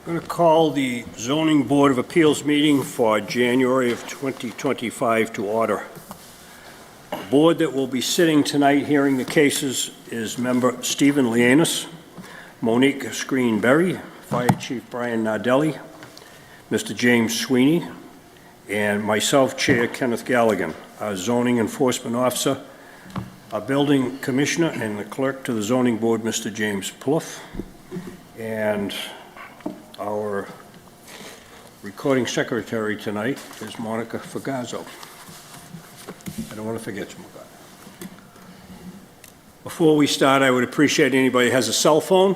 I'm going to call the Zoning Board of Appeals meeting for January of 2025 to order. The board that will be sitting tonight hearing the cases is member Stephen Lianis, Monique Screen-Berry, Fire Chief Brian Nardelli, Mr. James Sweeney, and myself, Chair Kenneth Galligan, our Zoning Enforcement Officer, our Building Commissioner, and the Clerk to the Zoning Board, Mr. James Plouffe, and our recording secretary tonight is Monica Fagazzo. I don't want to forget you, Monica. Before we start, I would appreciate anybody who has a cell phone,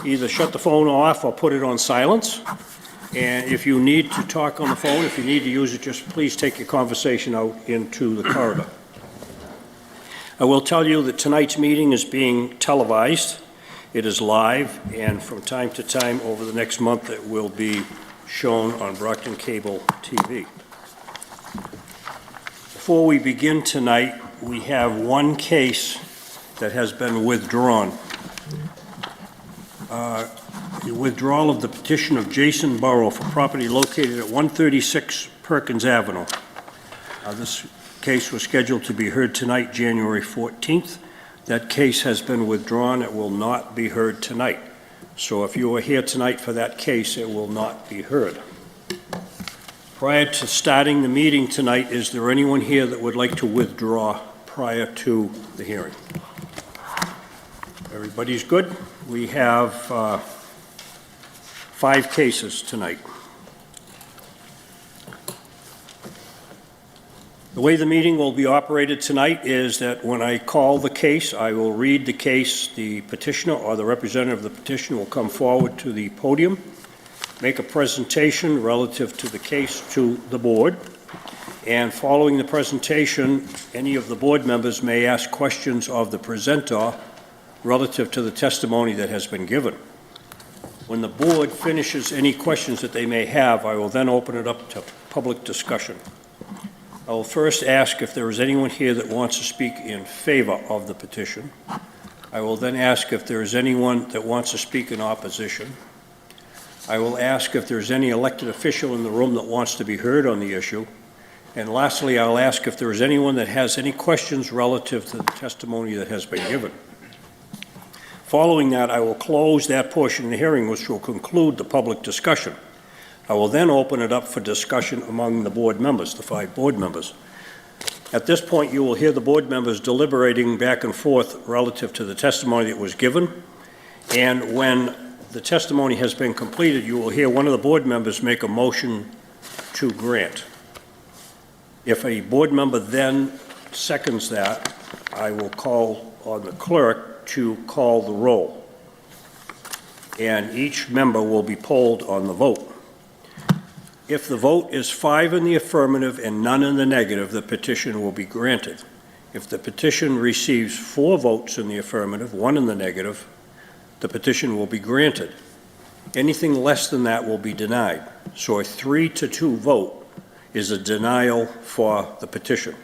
either shut the phone off or put it on silence. And if you need to talk on the phone, if you need to use it, just please take your conversation out into the corridor. I will tell you that tonight's meeting is being televised. It is live, and from time to time over the next month it will be shown on Brockton Cable TV. Before we begin tonight, we have one case that has been withdrawn. The withdrawal of the petition of Jason Burrow for property located at 136 Perkins Avenue. This case was scheduled to be heard tonight, January 14th. That case has been withdrawn. It will not be heard tonight. So if you are here tonight for that case, it will not be heard. Prior to starting the meeting tonight, is there anyone here that would like to withdraw prior to the hearing? Everybody's good? We have 5 cases tonight. The way the meeting will be operated tonight is that when I call the case, I will read the case. The petitioner or the representative of the petitioner will come forward to the podium, make a presentation relative to the case to the board, and following the presentation, any of the board members may ask questions of the presenter relative to the testimony that has been given. When the board finishes any questions that they may have, I will then open it up to public discussion. I will first ask if there is anyone here that wants to speak in favor of the petition. I will then ask if there is anyone that wants to speak in opposition. I will ask if there is any elected official in the room that wants to be heard on the issue. And lastly, I'll ask if there is anyone that has any questions relative to the testimony that has been given. Following that, I will close that portion of the hearing, which will conclude the public discussion. I will then open it up for discussion among the board members, the 5 board members. At this point, you will hear the board members deliberating back and forth relative to the testimony that was given. And when the testimony has been completed, you will hear one of the board members make a motion to grant. If a board member then seconds that, I will call on the clerk to call the roll. And each member will be polled on the vote. If the vote is 5 in the affirmative and none in the negative, the petition will be granted. If the petition receives 4 votes in the affirmative, 1 in the negative, the petition will be granted. Anything less than that will be denied. So a 3-2 vote is a denial for the petition.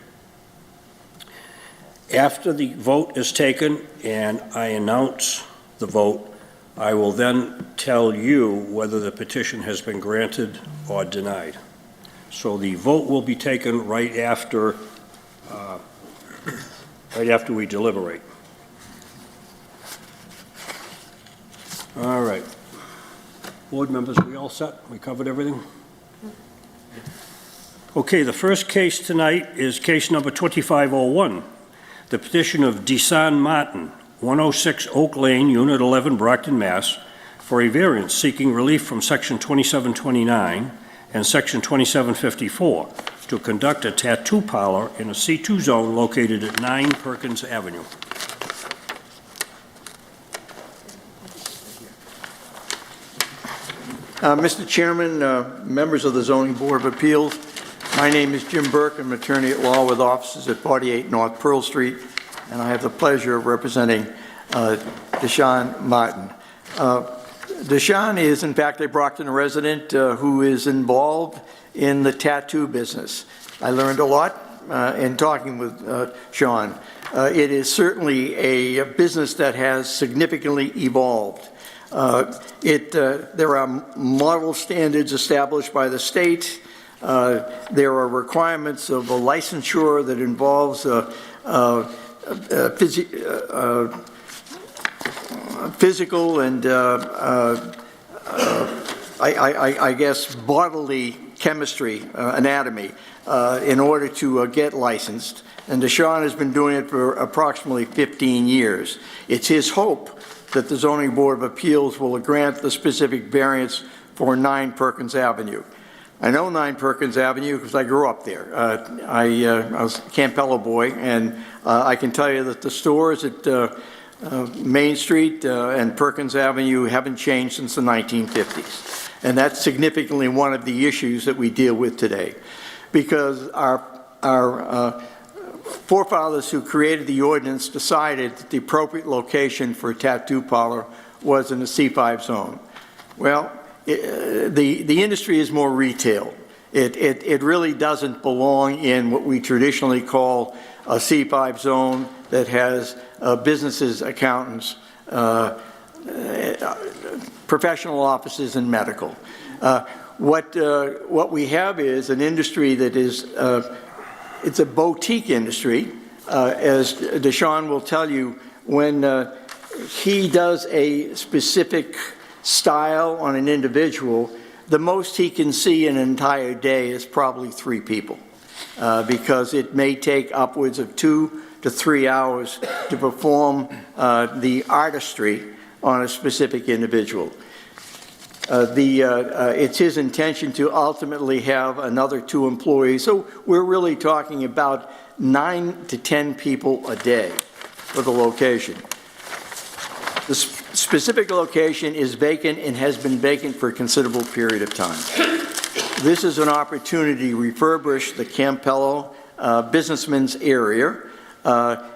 After the vote is taken and I announce the vote, I will then tell you whether the petition has been granted or denied. So the vote will be taken right after we deliberate. All right. Board members, are we all set? We covered everything? Okay, the first case tonight is case number 2501, the petition of Desan Martin, 106 Oak Lane, Unit 11, Brockton, Mass., for a variance seeking relief from Section 2729 and Section 2754 to conduct a tattoo parlor in a C2 zone located at 9 Perkins Avenue. Mr. Chairman, members of the Zoning Board of Appeals, my name is Jim Burke. I'm an attorney at law with offices at 48 North Pearl Street, and I have the pleasure of representing Desan Martin. Desan is, in fact, a Brockton resident who is involved in the tattoo business. I learned a lot in talking with Sean. It is certainly a business that has significantly evolved. There are model standards established by the state. There are requirements of a licensure that involves physical and I guess bodily chemistry, anatomy, in order to get licensed. And Deshaun has been doing it for approximately 15 years. It's his hope that the Zoning Board of Appeals will grant the specific variance for 9 Perkins Avenue. I know 9 Perkins Avenue because I grew up there. I was a Campello boy, and I can tell you that the stores at Main Street and Perkins Avenue haven't changed since the 1950s. And that's significantly one of the issues that we deal with today. Because our forefathers who created the ordinance decided that the appropriate location for a tattoo parlor was in the C5 zone. Well, the industry is more retail. It really doesn't belong in what we traditionally call a C5 zone that has businesses, accountants, professional offices, and medical. What we have is an industry that is, it's a boutique industry. As Deshaun will tell you, when he does a specific style on an individual, the most he can see in an entire day is probably 3 people, because it may take upwards of 2 to 3 hours to perform the artistry on a specific individual. It's his intention to ultimately have another 2 employees, so we're really talking about 9 to 10 people a day for the location. The specific location is vacant and has been vacant for a considerable period of time. This is an opportunity to refurbish the Campello businessman's area.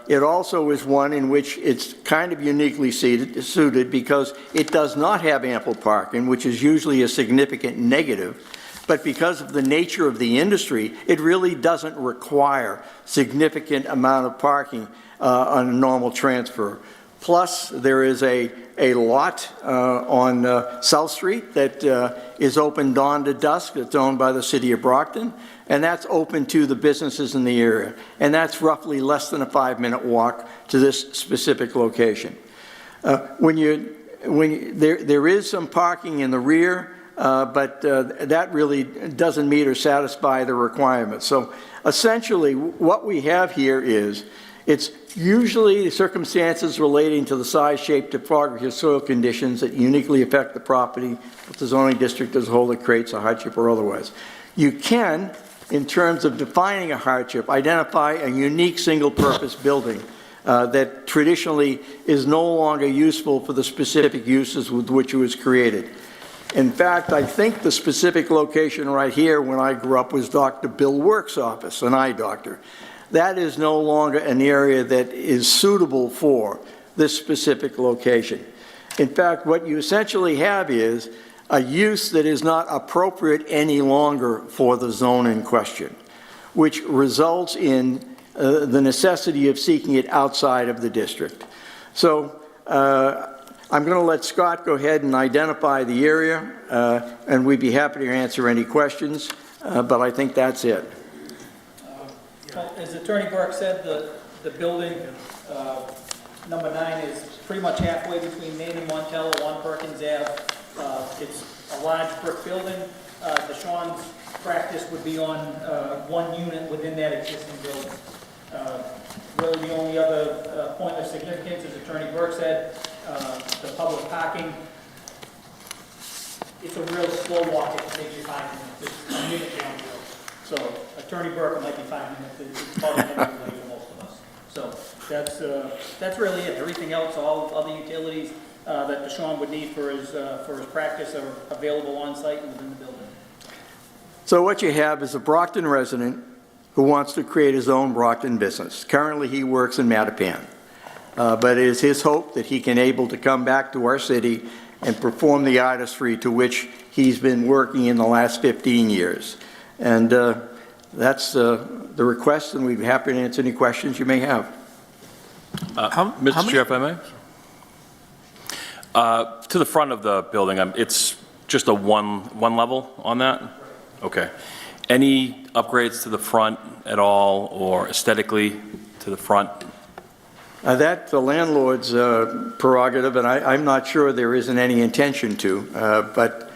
It also is one in which it's kind of uniquely suited because it does not have ample parking, which is usually a significant negative. But because of the nature of the industry, it really doesn't require significant amount of parking on a normal transfer. Plus, there is a lot on South Street that is open dawn to dusk. It's owned by the city of Brockton, and that's open to the businesses in the area. And that's roughly less than a 5-minute walk to this specific location. There is some parking in the rear, but that really doesn't meet or satisfy the requirements. So essentially, what we have here is it's usually circumstances relating to the size, shape, topography, or soil conditions that uniquely affect the property, but the zoning district as a whole that creates a hardship or otherwise. You can, in terms of defining a hardship, identify a unique single-purpose building that traditionally is no longer useful for the specific uses with which it was created. In fact, I think the specific location right here when I grew up was Dr. Bill Work's office, an eye doctor. That is no longer an area that is suitable for this specific location. In fact, what you essentially have is a use that is not appropriate any longer for the zone in question, which results in the necessity of seeking it outside of the district. So I'm going to let Scott go ahead and identify the area, and we'd be happy to answer any questions, but I think that's it. Well, as Attorney Burke said, the building, number 9, is pretty much halfway between Main and Montello, 1 Perkins Ave. It's a large brick building. Deshaun's practice would be on 1 unit within that existing building. Really the only other point of significance, as Attorney Burke said, the public parking. It's a real slow walk. It takes you 5 minutes. It's a minute down the road. So Attorney Burke might be 5 minutes. It's about a minute away to most of us. So that's really it. Everything else, all other utilities that Deshaun would need for his practice are available on site and within the building. So what you have is a Brockton resident who wants to create his own Brockton business. Currently, he works in Mattapan, but it is his hope that he can able to come back to our city and perform the artistry to which he's been working in the last 15 years. And that's the request, and we'd be happy to answer any questions you may have. Mr. Chair, if I may? To the front of the building, it's just a one level on that? Okay. Any upgrades to the front at all, or aesthetically to the front? That's the landlord's prerogative, and I'm not sure there isn't any intention to, but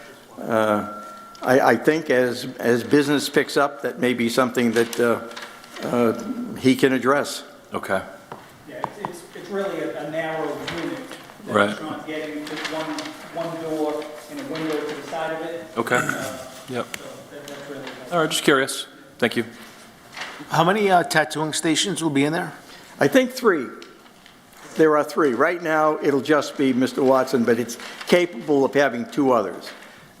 I think as business picks up, that may be something that he can address. Okay. Yeah, it's really a narrow unit. Right. It's not getting just one door and a window to the side of it. Okay. Yep. So that's really. All right, just curious. Thank you. How many tattooing stations will be in there? I think 3. There are 3. Right now, it'll just be Mr. Watson, but it's capable of having 2 others.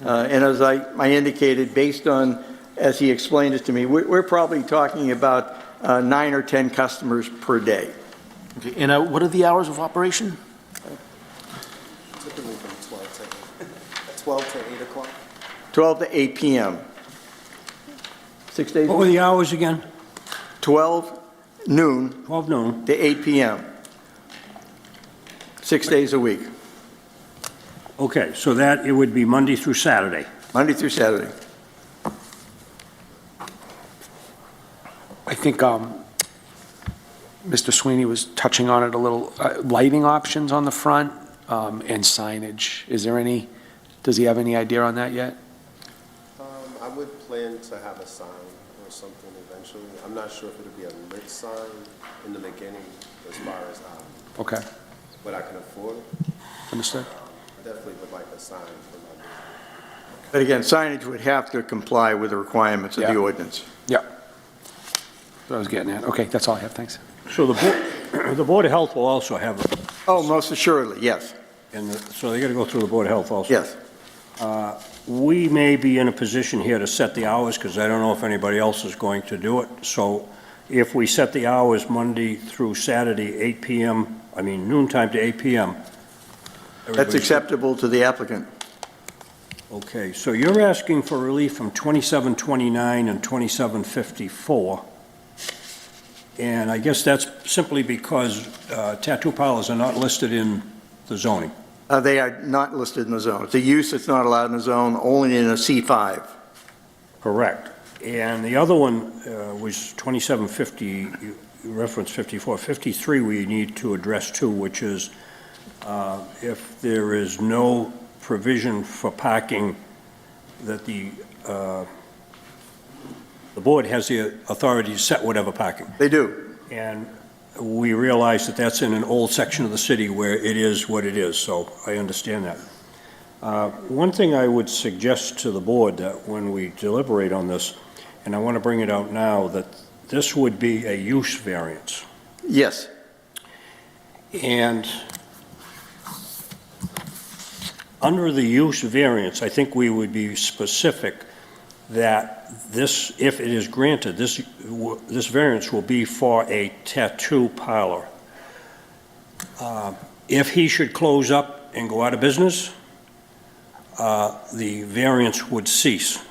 And as I indicated, based on, as he explained it to me, we're probably talking about 9 or 10 customers per day. Okay. And what are the hours of operation? Typically from 12 to 8 o'clock. 12 to 8 p.m. 6 days? What were the hours again? 12 noon 12 noon. to 8 p.m. 6 days a week, Okay, so that, it would be Monday through Saturday. Monday through Saturday. I think Mr. Sweeney was touching on it a little. Lighting options on the front and signage. Is there any, does he have any idea on that yet? I would plan to have a sign or something eventually. I'm not sure if it'll be a lit sign in the beginning as far as Okay, what I can afford. understood. I definitely would like a sign for my business. But again, signage would have to comply with the requirements of the Yeah. ordinance. Yeah. That's what I was getting at. Okay, that's all I have. Thanks. So the Board of Health will also have, Oh, most assuredly, yes, so they got to go through the Board of Health also. yes. We may be in a position here to set the hours, because I don't know if anybody else is going to do it. So if we set the hours Monday through Saturday, 8 p.m., I mean noontime to 8 p.m. That's everybody's- acceptable to the applicant. Okay, so you're asking for relief from 2729 and 2754. And I guess that's simply because tattoo parlors are not listed in the zoning. They are not listed in the zone. It's a use that's not allowed in the zone, only in a C5. Correct. And the other one was 2750, you referenced 54. 53 we need to address too, which is if there is no provision for parking, that the board has the authority to set whatever parking. They do. And we realize that that's in an old section of the city where it is what it is, so I understand that. One thing I would suggest to the board, that when we deliberate on this, and I want to bring it out now, that this would be a use variance. Yes. And under the use variance, I think we would be specific that this, if it is granted, this variance will be for a tattoo parlor. If he should close up and go out of business, the variance would cease.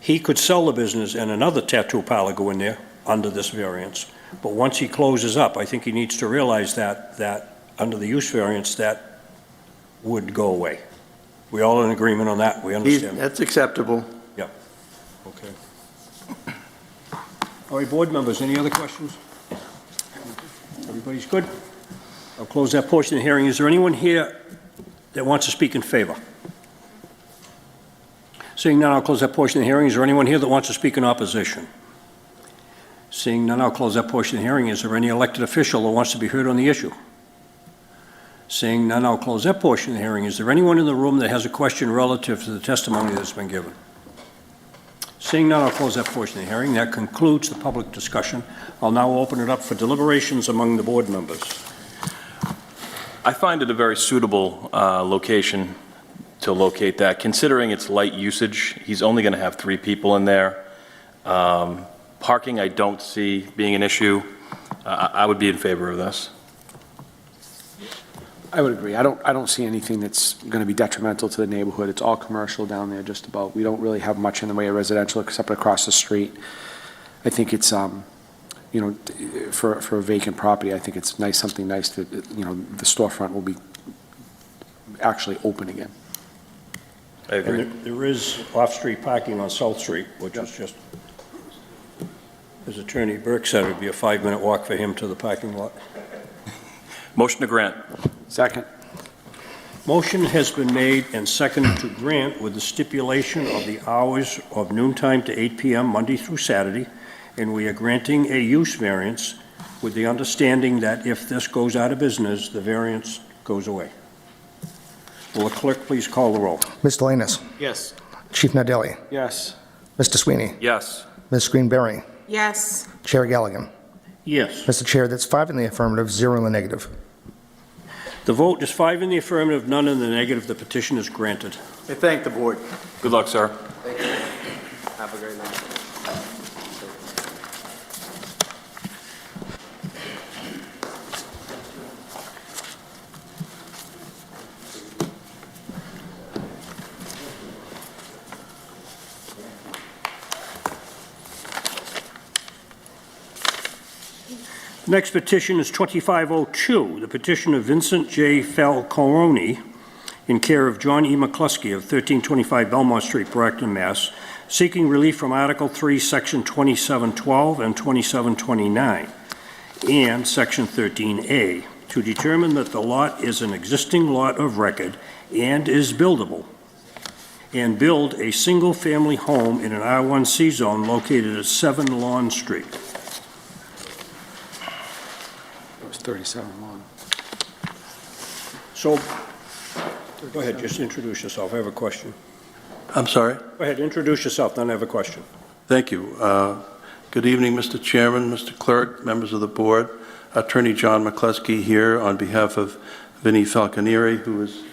He could sell the business and another tattoo parlor go in there under this variance. But once he closes up, I think he needs to realize that under the use variance, that would go away. We all in agreement on that? We understand? That's acceptable. Okay. All right, board members, any other questions? Everybody's good? I'll close that portion of the hearing. Is there anyone here that wants to speak in favor? Seeing none, I'll close that portion of the hearing. Is there anyone here that wants to speak in opposition? Seeing none, I'll close that portion of the hearing. Is there any elected official that wants to be heard on the issue? Seeing none, I'll close that portion of the hearing. Is there anyone in the room that has a question relative to the testimony that's been given? Seeing none, I'll close that portion of the hearing. That concludes the public discussion. I'll now open it up for deliberations among the board members. I find it a very suitable location to locate that, considering its light usage. He's only going to have 3 people in there. Parking, I don't see being an issue. I would be in favor of this. I would agree. I don't see anything that's going to be detrimental to the neighborhood. It's all commercial down there, just about. We don't really have much in the way of residential except across the street. I think it's, you know, for a vacant property, I think it's nice, something nice to, you know, the storefront will be actually open again. I agree. And there is off-street parking on South Street, which is just, as Attorney Burke said, it would be a 5-minute walk for him to the parking lot. Motion to grant. Second. Motion has been made and seconded to grant with the stipulation of the hours of noontime to 8 p.m. Monday through Saturday, and we are granting a use variance with the understanding that if this goes out of business, the variance goes away. Will the clerk please call the roll? Mr. Lanus. Yes. Chief Nadelli. Yes. Mr. Sweeney. Yes. Ms. Greenberry. Yes. Chair Galligan. Yes. Mr. Chair, that's 5 in the affirmative, 0 in the negative. The vote is 5 in the affirmative, none in the negative. The petition is granted. I thank the board. Good luck, sir. Have a great night. Next petition is 2502, the petition of Vincent J. Falcone in care of John E. McCluskey of 1325 Belmont Street, Brockton, Mass., seeking relief from Article 3, Section 2712 and 2729, and Section 13A, to determine that the lot is an existing lot of record and is buildable, and build a single-family home in an R1C zone located at 7 Lawn Street. It was 37 long. So, go ahead, just introduce yourself. I have a question. I'm sorry? Go ahead, introduce yourself, then I have a question. Thank you. Good evening, Mr. Chairman, Mr. Clerk, members of the board. Attorney John McCluskey here on behalf of Vinnie Falconieri, who is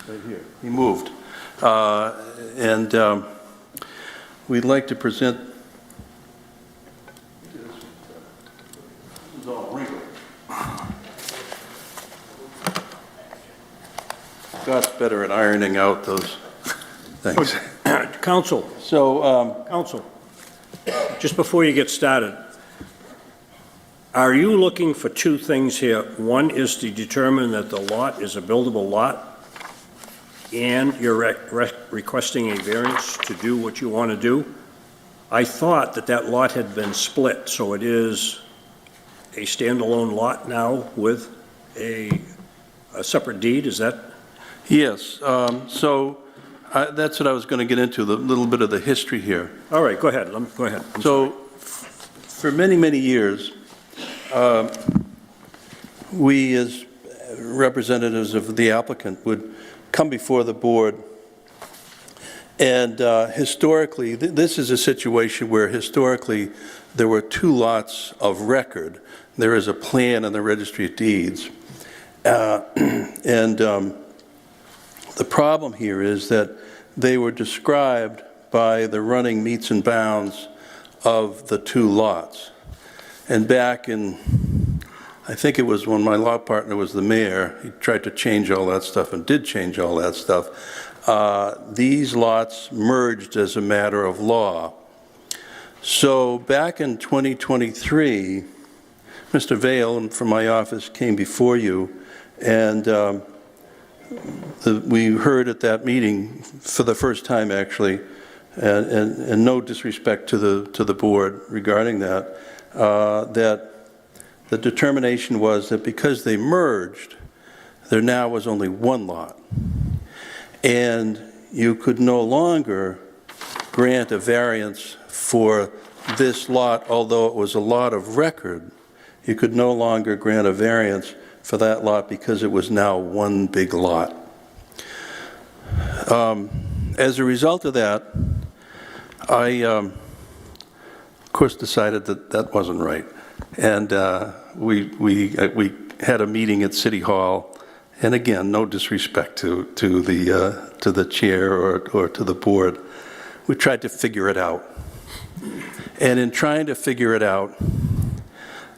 right here. He moved. And we'd like to present. This is all wrinkled. Scott's better at ironing out those things. Counsel, So, counsel, just before you get started, are you looking for two things here? One is to determine that the lot is a buildable lot, and you're requesting a variance to do what you want to do? I thought that that lot had been split, so it is a standalone lot now with a separate deed, is that? yes, that's what I was going to get into, the little bit of the history here. All right, go ahead, go ahead. I'm So, for many, many years, we as representatives of the applicant would come before the board, and historically, this is a situation where historically there were 2 lots of record. There is a plan in the Registry of Deeds, and the problem here is that they were described by the running meets and bounds of the 2 lots. And back in, I think it was when my law partner was the mayor, he tried to change all that stuff and did change all that stuff. These lots merged as a matter of law. So back in 2023, Mr. Vail from my office came before you, and we heard at that meeting for the first time, actually, and no disrespect to the board regarding that, that the determination was that because they merged, there now was only 1 lot, and you could no longer grant a variance for this lot, although it was a lot of record. You could no longer grant a variance for that lot because it was now 1 big lot. As a result of that, I, of course, decided that that wasn't right. And we had a meeting at City Hall, and again, no disrespect to the chair or to the board. We tried to figure it out. And in trying to figure it out,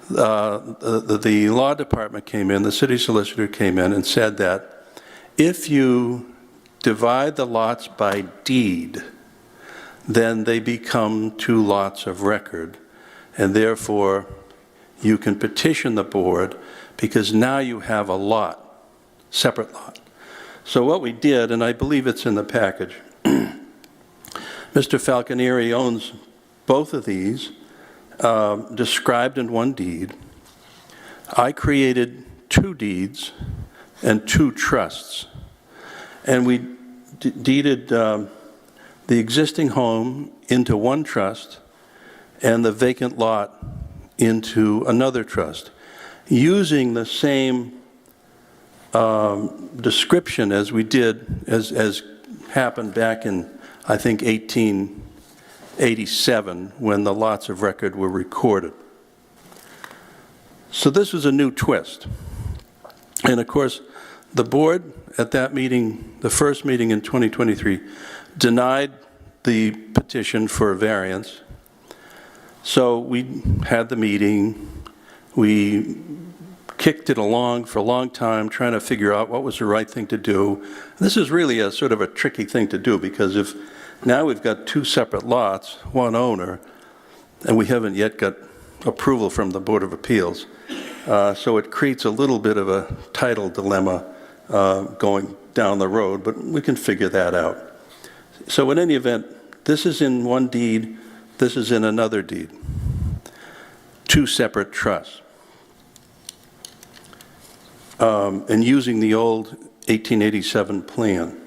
the law department came in, the city solicitor came in and said that if you divide the lots by deed, then they become 2 lots of record, and therefore you can petition the board because now you have a lot, separate lot, So what we did, and I believe it's in the package, Mr. Falconieri owns both of these, described in one deed. I created 2 deeds and 2 trusts. And we deeded the existing home into one trust and the vacant lot into another trust, using the same description as we did, as happened back in, I think, 1887, when the lots of record were recorded. So this was a new twist. And of course, the board at that meeting, the first meeting in 2023, denied the petition for a variance. So we had the meeting, we kicked it along for a long time, trying to figure out what was the right thing to do. This is really a sort of a tricky thing to do, because if now we've got 2 separate lots, one owner, and we haven't yet got approval from the Board of Appeals. So it creates a little bit of a title dilemma going down the road, but we can figure that out. So in any event, this is in one deed, this is in another deed. 2 separate trusts. And using the old 1887 plan.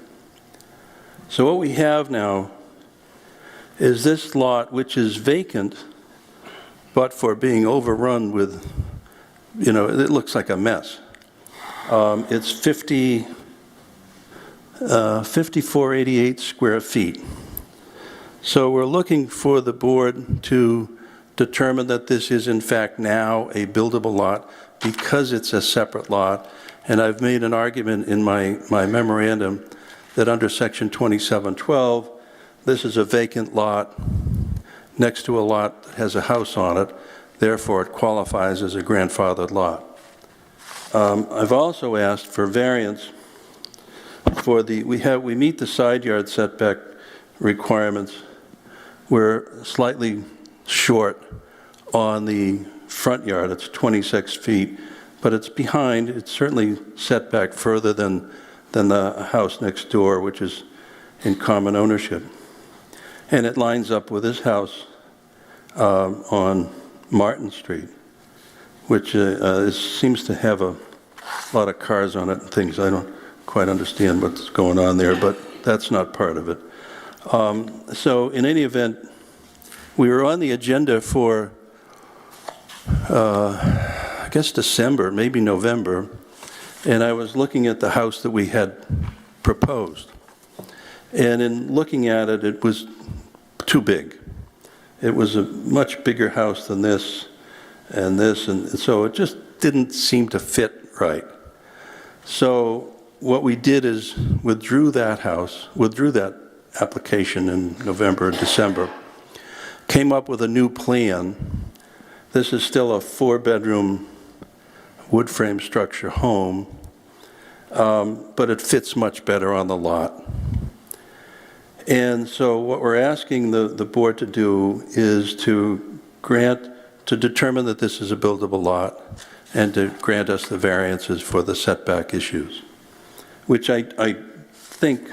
So what we have now is this lot, which is vacant, but for being overrun with, you know, it looks like a mess. It's 5488 square feet. So we're looking for the board to determine that this is in fact now a buildable lot because it's a separate lot. And I've made an argument in my memorandum that under section 2712, this is a vacant lot next to a lot that has a house on it. Therefore, it qualifies as a grandfathered lot. I've also asked for variance for the, we meet the side yard setback requirements. We're slightly short on the front yard. It's 26 feet, but it's behind. It's certainly set back further than the house next door, which is in common ownership. And it lines up with this house on Martin Street, which seems to have a lot of cars on it and things. I don't quite understand what's going on there, but that's not part of it. So in any event, we were on the agenda for, I guess, December, maybe November, and I was looking at the house that we had proposed. And in looking at it, it was too big. It was a much bigger house than this, and so it just didn't seem to fit right. So what we did is withdrew that application in November and December, came up with a new plan. This is still a 4-bedroom wood frame structure home, but it fits much better on the lot. And so what we're asking the board to do is to determine that this is a buildable lot and to grant us the variances for the setback issues, which I think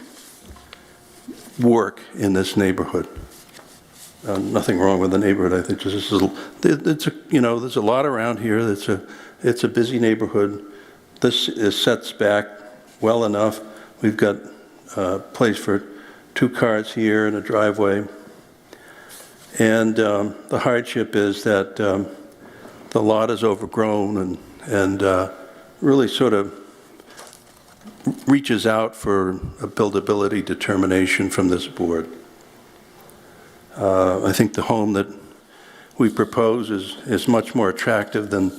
work in this neighborhood. Nothing wrong with the neighborhood. I think just there's a lot around here. It's a busy neighborhood. This sets back well enough. We've got a place for 2 cars here and a driveway. And the hardship is that the lot is overgrown and really sort of reaches out for a buildability determination from this board. I think the home that we propose is much more attractive than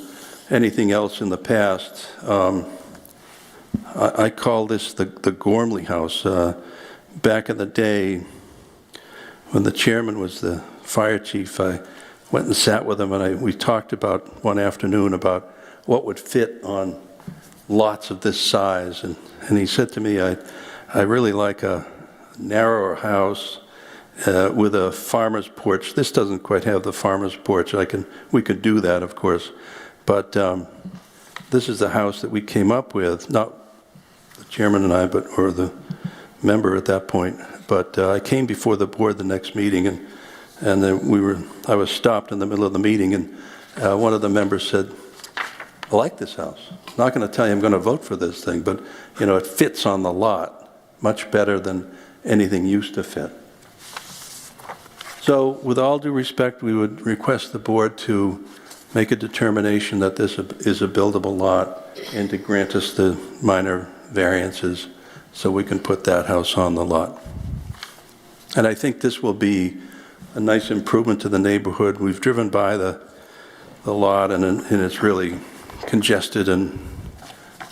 anything else in the past. I call this the Gormley House. Back in the day, when the chairman was the fire chief, I went and sat with him, and we talked about one afternoon about what would fit on lots of this size. And he said to me, I really like a narrower house with a farmer's porch. This doesn't quite have the farmer's porch. We could do that, of course. But this is the house that we came up with, not the chairman and I, or the member at that point, but I came before the board the next meeting, and then I was stopped in the middle of the meeting, and one of the members said, I like this house. I'm not going to tell you I'm going to vote for this thing, but, you know, it fits on the lot much better than anything used to fit. So with all due respect, we would request the board to make a determination that this is a buildable lot and to grant us the minor variances so we can put that house on the lot. And I think this will be a nice improvement to the neighborhood. We've driven by the lot, and it's really congested and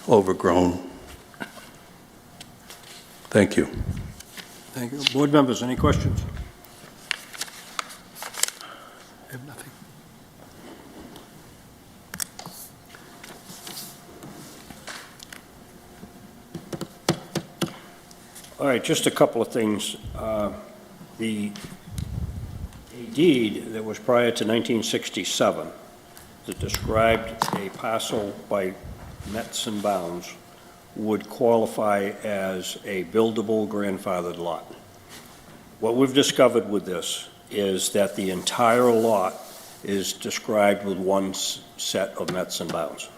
overgrown. Thank you. Thank you. Board members, any questions? I have nothing. All right, just a couple of things. A deed that was prior to 1967 that described a parcel by Mets and bounds would qualify as a buildable grandfathered lot. What we've discovered with this is that the entire lot is described with one set of Mets and bounds.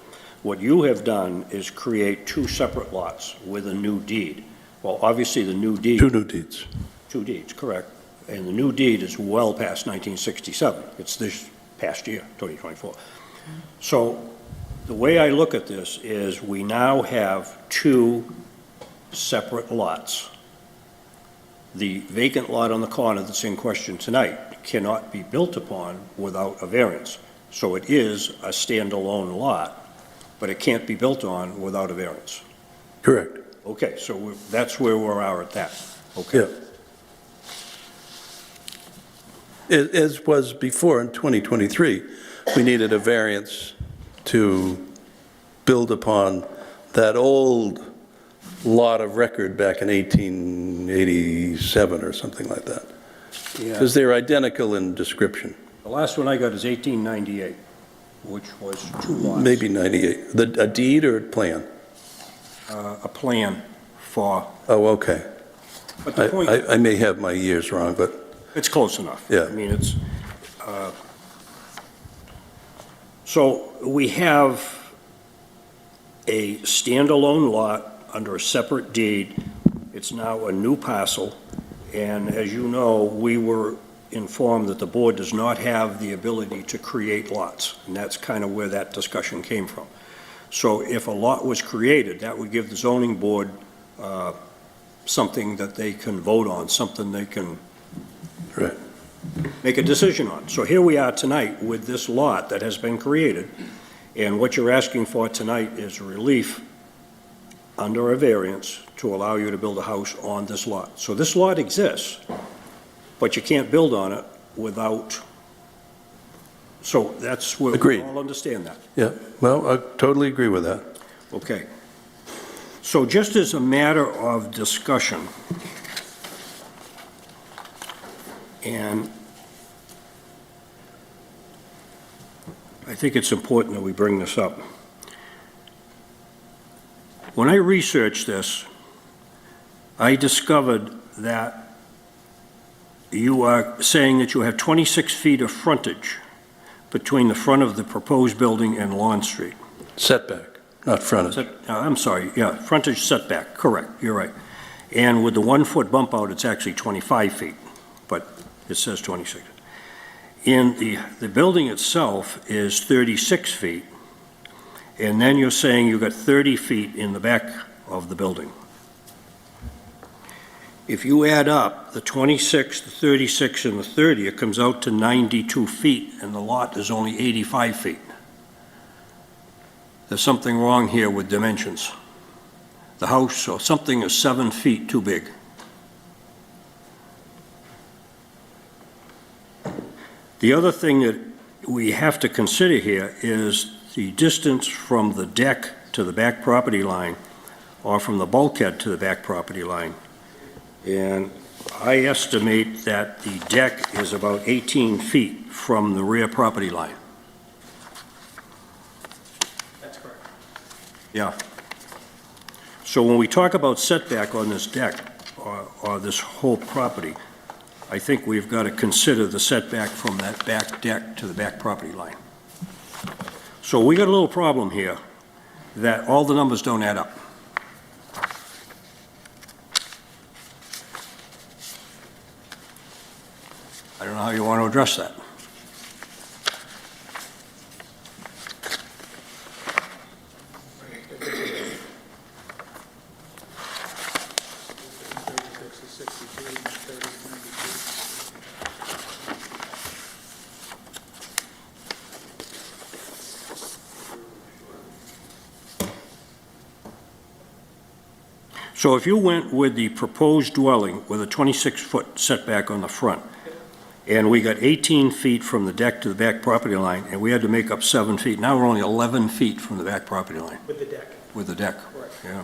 What you have done is create two separate lots with a new deed. Well, obviously, the new deed... Two new deeds. Two deeds, correct. And the new deed is well past 1967. It's this past year, 2024. So the way I look at this is we now have two separate lots. The vacant lot on the corner that's in question tonight cannot be built upon without a variance. So it is a standalone lot, but it can't be built on without a variance. Correct. Okay, so that's where we are at that. Okay. Yeah. As was before in 2023, we needed a variance to build upon that old lot of record back in 1887 or something like that. Yeah. Because they're identical in description. The last one I got is 1898, which was two lots. Maybe 98. A deed or a plan? A plan for, Oh, okay. but the point, I may have my years wrong, but it's close enough. Yeah. I mean, it's, so we have a standalone lot under a separate deed. It's now a new parcel, and as you know, we were informed that the board does not have the ability to create lots, and that's kind of where that discussion came from. So if a lot was created, that would give the zoning board something that they can vote on, something they can Right. make a decision on. So here we are tonight with this lot that has been created, and what you're asking for tonight is relief under a variance to allow you to build a house on this lot. So this lot exists, but you can't build on it without, so that's where we Agreed. all understand that. Yeah, well, I totally agree with that. Okay. So just as a matter of discussion, and I think it's important that we bring this up. When I researched this, I discovered that you are saying that you have 26 feet of frontage between the front of the proposed building and Lawn Street. Setback, not frontage. I'm sorry, yeah, frontage setback, correct, you're right. And with the 1 foot bump out, it's actually 25 feet, but it says 26. And the building itself is 36 feet, and then you're saying you've got 30 feet in the back of the building. If you add up the 26, the 36, and the 30, it comes out to 92 feet, and the lot is only 85 feet. There's something wrong here with dimensions. The house or something is 7 feet too big. The other thing that we have to consider here is the distance from the deck to the back property line, or from the bulkhead to the back property line. And I estimate that the deck is about 18 feet from the rear property line. That's correct. Yeah. So when we talk about setback on this deck, or this whole property, I think we've got to consider the setback from that back deck to the back property line. So we got a little problem here, that all the numbers don't add up. I don't know how you want to address that. So if you went with the proposed dwelling with a 26-foot setback on the front, and we got 18 feet from the deck to the back property line, and we had to make up 7 feet, now we're only 11 feet from the back property line. With the deck. With the deck. Correct. Yeah.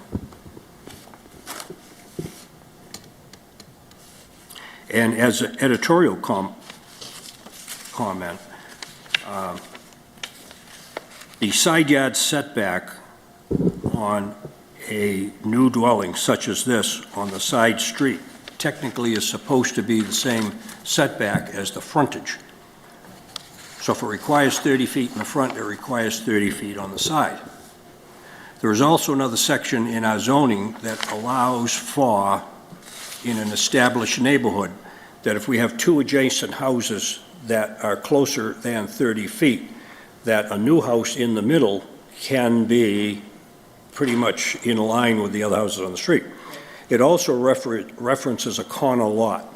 And as an editorial comment, the side yard setback on a new dwelling such as this on the side street technically is supposed to be the same setback as the frontage. So if it requires 30 feet in the front, it requires 30 feet on the side. There is also another section in our zoning that allows for, in an established neighborhood, that if we have two adjacent houses that are closer than 30 feet, that a new house in the middle can be pretty much in line with the other houses on the street. It also references a corner lot.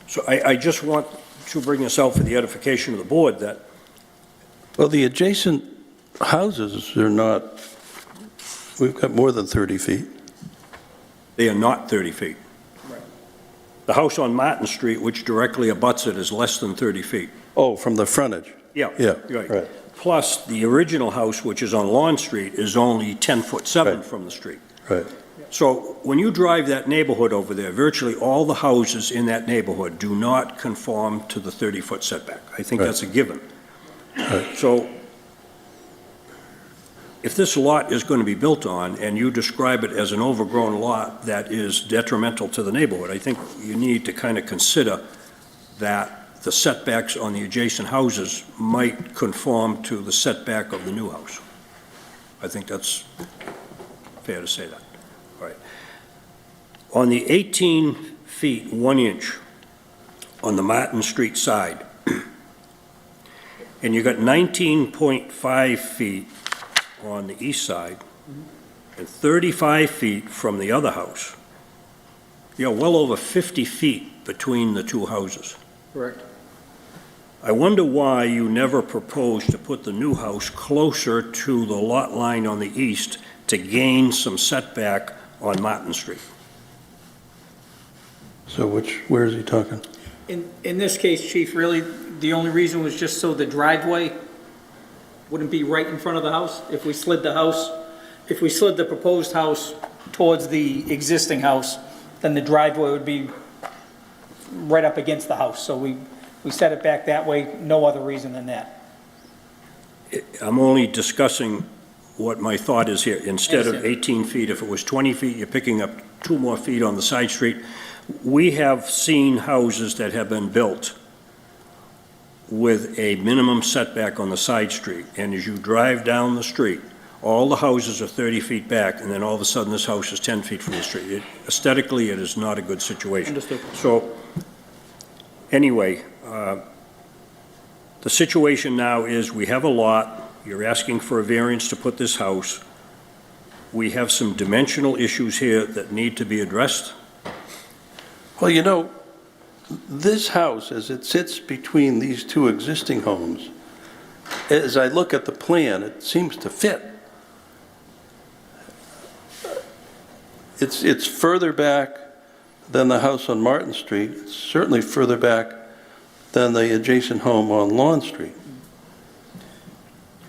So I just want to bring this out for the edification of the board that Well, the adjacent houses are not, we've got more than 30 feet. they are not 30 feet. Right. The house on Martin Street, which directly abuts it, is less than 30 feet. Oh, from the frontage? Yeah. Yeah, Right. right. Plus, the original house, which is on Lawn Street, is only 10'7" Right. from the street. Right. So when you drive that neighborhood over there, virtually all the houses in that neighborhood do not conform to the 30-foot setback. I think Right. that's a given. Right. So if this lot is going to be built on, and you describe it as an overgrown lot that is detrimental to the neighborhood, I think you need to kind of consider that the setbacks on the adjacent houses might conform to the setback of the new house. I think that's fair to say that. All right. On the 18 feet, 1 inch on the Martin Street side, and you got 19.5 feet on the east side, and 35 feet from the other house, you're well over 50 feet between the two houses. Correct. I wonder why you never proposed to put the new house closer to the lot line on the east to gain some setback on Martin Street. So where is he talking? In this case, Chief, really, the only reason was just so the driveway wouldn't be right in front of the house. If we slid the proposed house towards the existing house, then the driveway would be right up against the house. So we set it back that way, no other reason than that. I'm only discussing what my thought is here. Instead of 18 feet, if it was 20 feet, you're picking up 2 more feet on the side street. We have seen houses that have been built with a minimum setback on the side street, and as you drive down the street, all the houses are 30 feet back, and then all of a sudden, this house is 10 feet from the street. Aesthetically, it is not a good situation. Understood. So, anyway, the situation now is we have a lot, you're asking for a variance to put this house. We have some dimensional issues here that need to be addressed. Well, you know, this house, as it sits between these two existing homes, as I look at the plan, it seems to fit. It's further back than the house on Martin Street. It's certainly further back than the adjacent home on Lawn Street.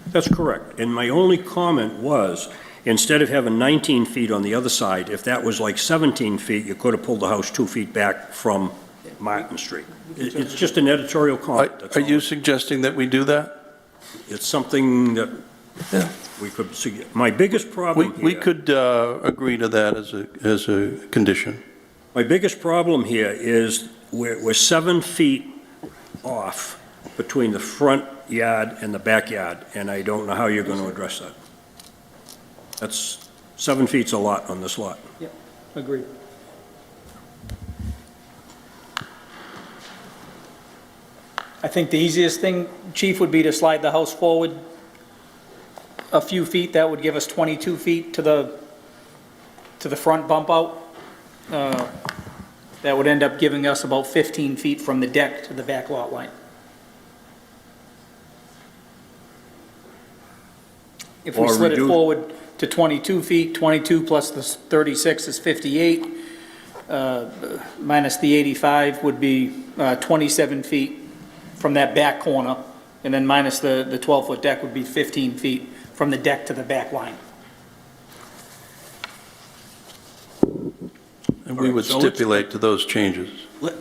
That's correct. And my only comment was, instead of having 19 feet on the other side, if that was like 17 feet, you could have pulled the house 2 feet back from Martin Street. It's just an editorial comment. That's Are all. you suggesting that we do that? It's something that Yeah. We could, my biggest problem We here, could agree to that as a condition. my biggest problem here is we're 7 feet off between the front yard and the backyard, and I don't know how you're going to address that. That's, 7 feet's a lot on this lot. Agreed. I think the easiest thing, Chief, would be to slide the house forward a few feet. That would give us 22 feet to the front bump out. That would end up giving us about 15 feet from the deck to the back lot line. If we Or slid it reduce- forward to 22 feet, 22 plus the 36 is 58, minus the 85 would be 27 feet from that back corner, and then minus the 12-foot deck would be 15 feet from the deck to the back line. And we would So let's- stipulate to those changes.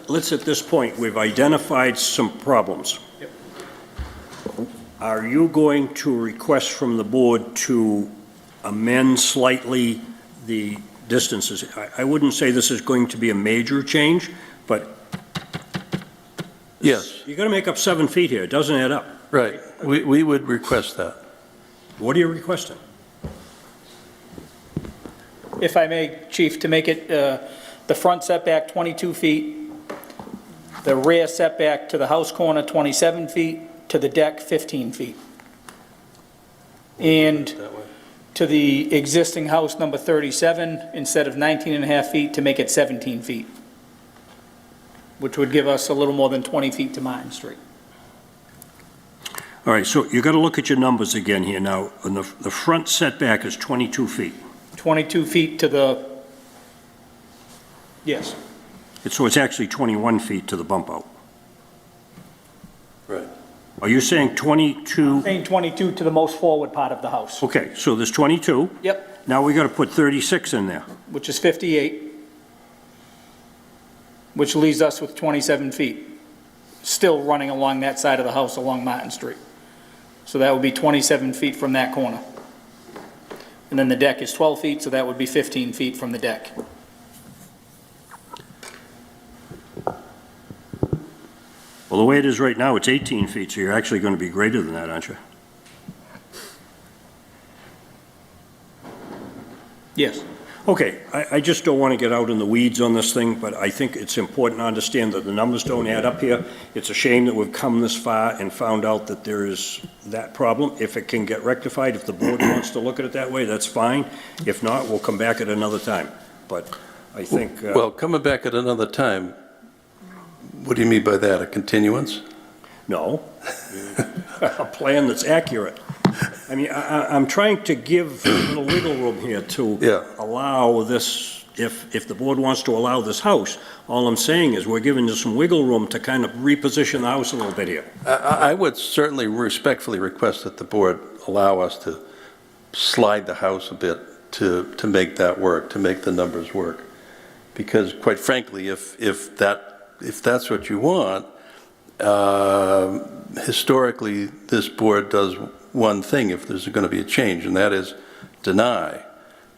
Let's, at this point, we've identified some problems. Yep. Are you going to request from the board to amend slightly the distances? I wouldn't say this is going to be a major change, but Yes, you got to make up 7 feet here. It doesn't add up. right. We would request that. What are you requesting? If I may, Chief, to make it the front setback 22 feet, the rear setback to the house corner 27 feet, to the deck 15 feet. And to the existing house number 37, instead of 19 and a half feet, to make it 17 feet, which would give us a little more than 20 feet to Martin Street. All right, so you got to look at your numbers again here now. And the front setback is 22 feet. 22 feet to the, yes, So it's actually 21 feet to the bump out. Right. Are you saying 22? saying 22 to the most forward part of the house. Okay, so there's 22. Yep, Now we got to put 36 in there. which is 58, which leaves us with 27 feet, still running along that side of the house along Martin Street. So that would be 27 feet from that corner. And then the deck is 12 feet, so that would be 15 feet from the deck. Well, the way it is right now, it's 18 feet, so you're actually going to be greater than that, aren't you? Yes. Okay, I just don't want to get out in the weeds on this thing, but I think it's important to understand that the numbers don't add up here. It's a shame that we've come this far and found out that there is that problem. If it can get rectified, if the board wants to look at it that way, that's fine. If not, we'll come back at another time. But I think... Well, coming back at another time, what do you mean by that, a continuance? No, a plan that's accurate. I mean, I'm trying to give a little wiggle room here to Yeah. allow this, if the board wants to allow this house, all I'm saying is we're giving you some wiggle room to kind of reposition the house a little bit here. I would certainly respectfully request that the board allow us to slide the house a bit to make that work, to make the numbers work. Because quite frankly, if that's what you want, historically, this board does one thing if there's going to be a change, and that is deny,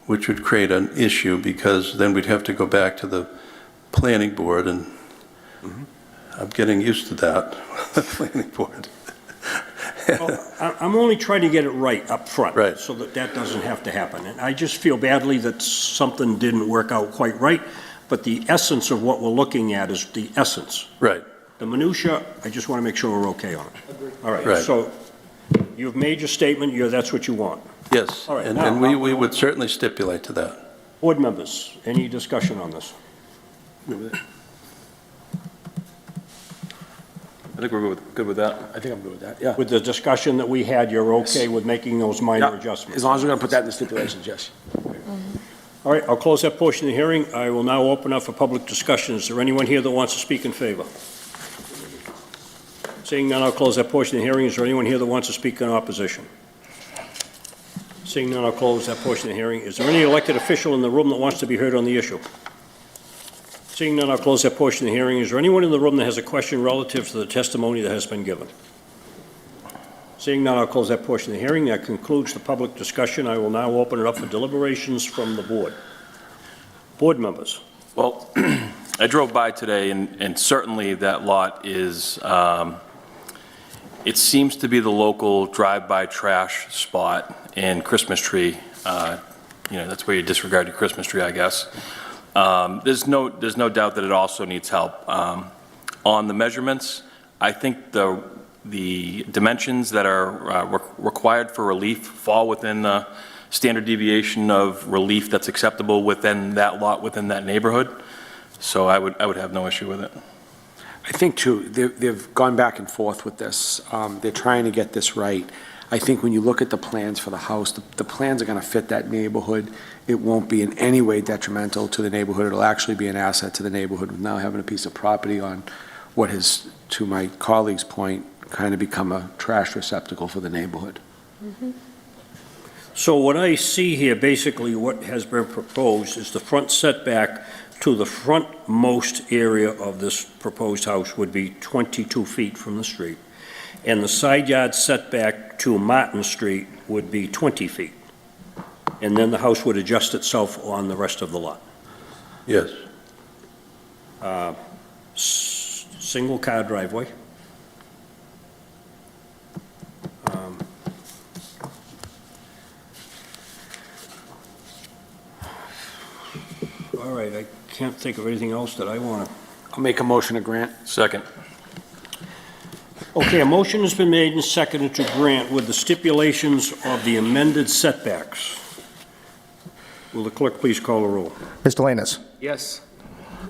which would create an issue because then we'd have to go back to the planning board, and I'm getting used to that, the planning board. Well, I'm only trying to get it right up front. Right. So that that doesn't have to happen. And I just feel badly that something didn't work out quite right, but the essence of what we're looking at is the essence. Right. The minutia, I just want to make sure we're okay on it. All right, Right. so you've made your statement, that's what you want. Yes, All right, and now, and we would certainly stipulate to that. Board members, any discussion on this? I think we're good with that. I think I'm good with that, yeah. With the discussion that we had, you're okay with making those minor Yeah, adjustments? as long as we're going to put that in the stipulations, yes. All right, I'll close that portion of the hearing. I will now open up for public discussion. Is there anyone here that wants to speak in favor? Seeing none, I'll close that portion of the hearing. Is there anyone here that wants to speak in opposition? Seeing none, I'll close that portion of the hearing. Is there any elected official in the room that wants to be heard on the issue? Seeing none, I'll close that portion of the hearing. Is there anyone in the room that has a question relative to the testimony that has been given? Seeing none, I'll close that portion of the hearing. That concludes the public discussion. I will now open it up for deliberations from the board. Board members. Well, I drove by today, and certainly that lot is, it seems to be the local drive-by trash spot and Christmas tree. That's where you disregard your Christmas tree, I guess. There's no doubt that it also needs help. On the measurements, I think the dimensions that are required for relief fall within the standard deviation of relief that's acceptable within that lot, within that neighborhood. So I would have no issue with it. I think, too, they've gone back and forth with this. They're trying to get this right. I think when you look at the plans for the house, the plans are going to fit that neighborhood. It won't be in any way detrimental to the neighborhood. It'll actually be an asset to the neighborhood with now having a piece of property on what has, to my colleague's point, kind of become a trash receptacle for the neighborhood. So what I see here, basically what has been proposed is the front setback to the frontmost area of this proposed house would be 22 feet from the street, and the side yard setback to Martin Street would be 20 feet. And then the house would adjust itself on the rest of the lot. Yes. Single car driveway. All right, I can't think of anything else that I want to. I'll make a motion to grant. Second. Okay, a motion has been made and seconded to grant with the stipulations of the amended setbacks. Will the clerk please call the roll? Mr. Lanus. Yes.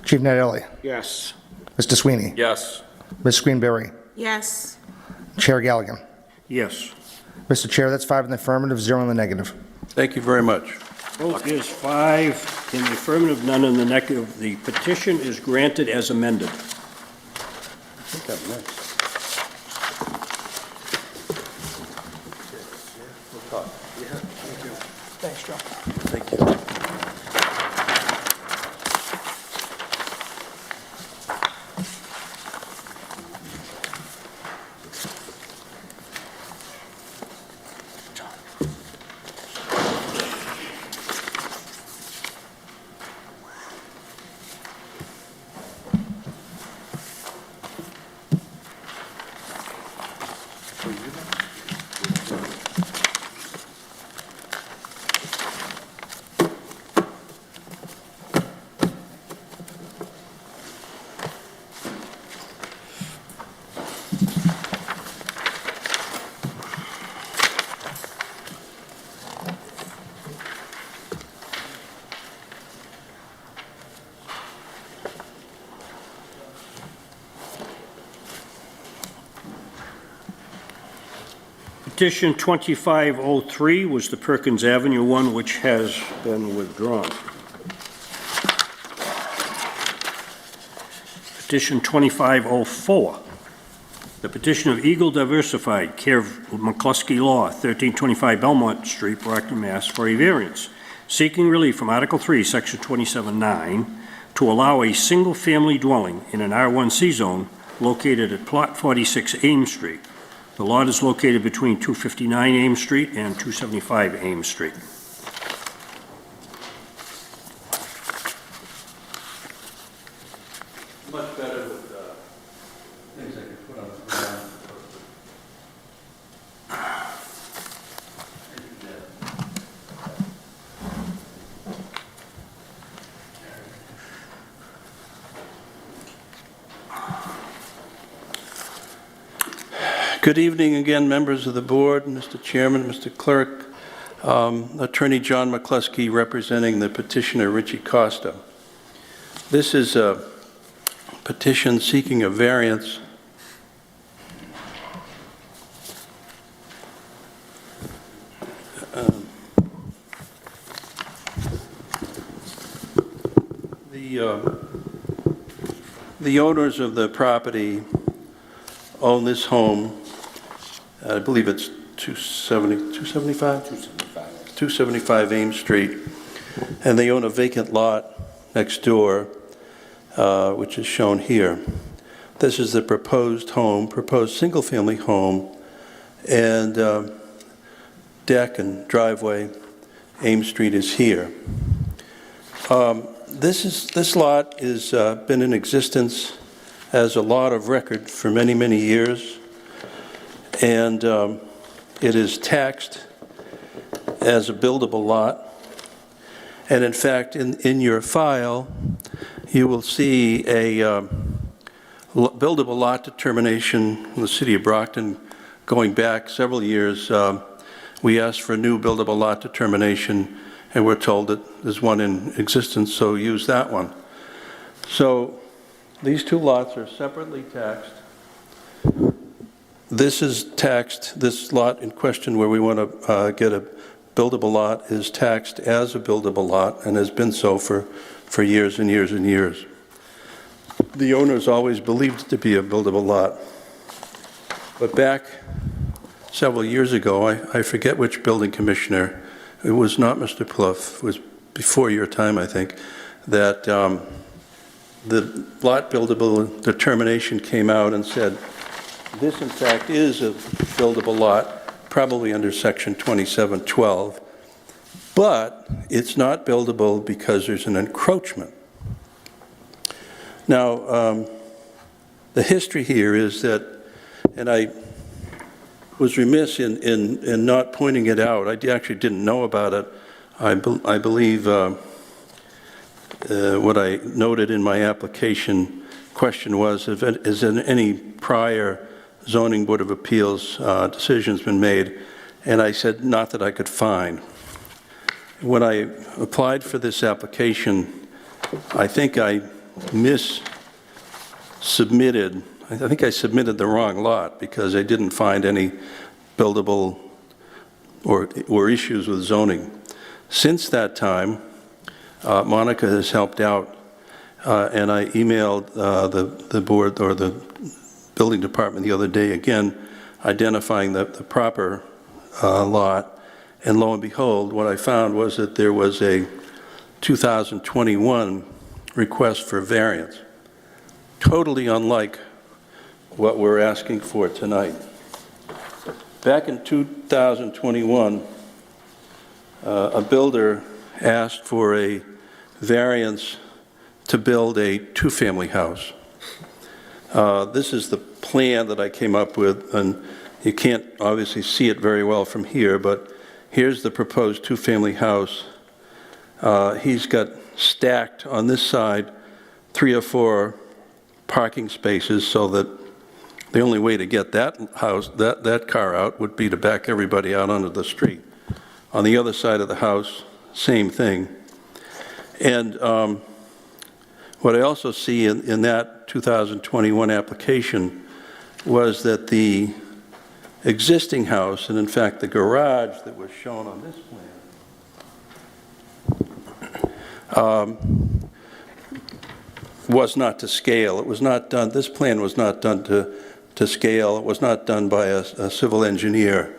Chief Natale. Yes. Mr. Sweeney. Yes. Ms. Greenberry. Yes. Chair Galligan. Yes. Mr. Chair, that's 5 in the affirmative, 0 in the negative. Thank you very much. Vote is 5 in the affirmative, none in the negative. The petition is granted as amended. I think I'm next. Thanks, Joe. Thank you. Petition 2503 was the Perkins Avenue one, which has been withdrawn. Petition 2504, the petition of Eagle Diversified, care of McCluskey Law, 1325 Belmont Street, Brockton, Mass., for a variance, seeking relief from Article 3, Section 27-9, to allow a single-family dwelling in an R1C zone located at Plot 46 Ames Street. The lot is located between 259 Ames Street and 275 Ames Street. Much better with things I can put on the ground. Good evening again, members of the board, Mr. Chairman, Mr. Clerk, Attorney John McCluskey representing the petitioner Richie Costa. This is a petition seeking a variance the owners of the property own this home. I believe it's 275 Ames Street, and they own a vacant lot next door, which is shown here. This is the proposed home, proposed single-family home and deck and driveway. Ames Street is here. This lot has been in existence as a lot of record for many, many years, and it is taxed as a buildable lot. And in fact, in your file, you will see a buildable lot determination in the city of Brockton going back several years. We asked for a new buildable lot determination, and we're told that there's one in existence, so use that one. So these two lots are separately taxed. This is taxed, this lot in question where we want to get a buildable lot is taxed as a buildable lot and has been so for years and years and years. The owners always believed it to be a buildable lot. But back several years ago, I forget which building commissioner, it was not Mr. Plouffe, it was before your time, I think, that the lot buildable determination came out and said, this in fact is a buildable lot, probably under section 2712, but it's not buildable because there's an encroachment. Now, the history here is that, and I was remiss in not pointing it out. I actually didn't know about it. I believe what I noted in my application question was, has any prior zoning board of appeals decisions been made? And I said, not that I could find. When I applied for this application, I think I submitted the wrong lot because I didn't find any buildable or issues with zoning. Since that time, Monica has helped out, and I emailed the board or the building department the other day, again, identifying the proper lot, and lo and behold, what I found was that there was a 2021 request for variance, totally unlike what we're asking for tonight. Back in 2021, a builder asked for a variance to build a two-family house. This is the plan that I came up with, and you can't obviously see it very well from here, but here's the proposed two-family house. He's got stacked on this side 3 or 4 parking spaces, so that the only way to get that house, that car out would be to back everybody out onto the street. On the other side of the house, same thing. And what I also see in that 2021 application was that the existing house, and in fact the garage that was shown on this plan, was not to scale. It was not done, this plan was not done to scale. It was not done by a civil engineer.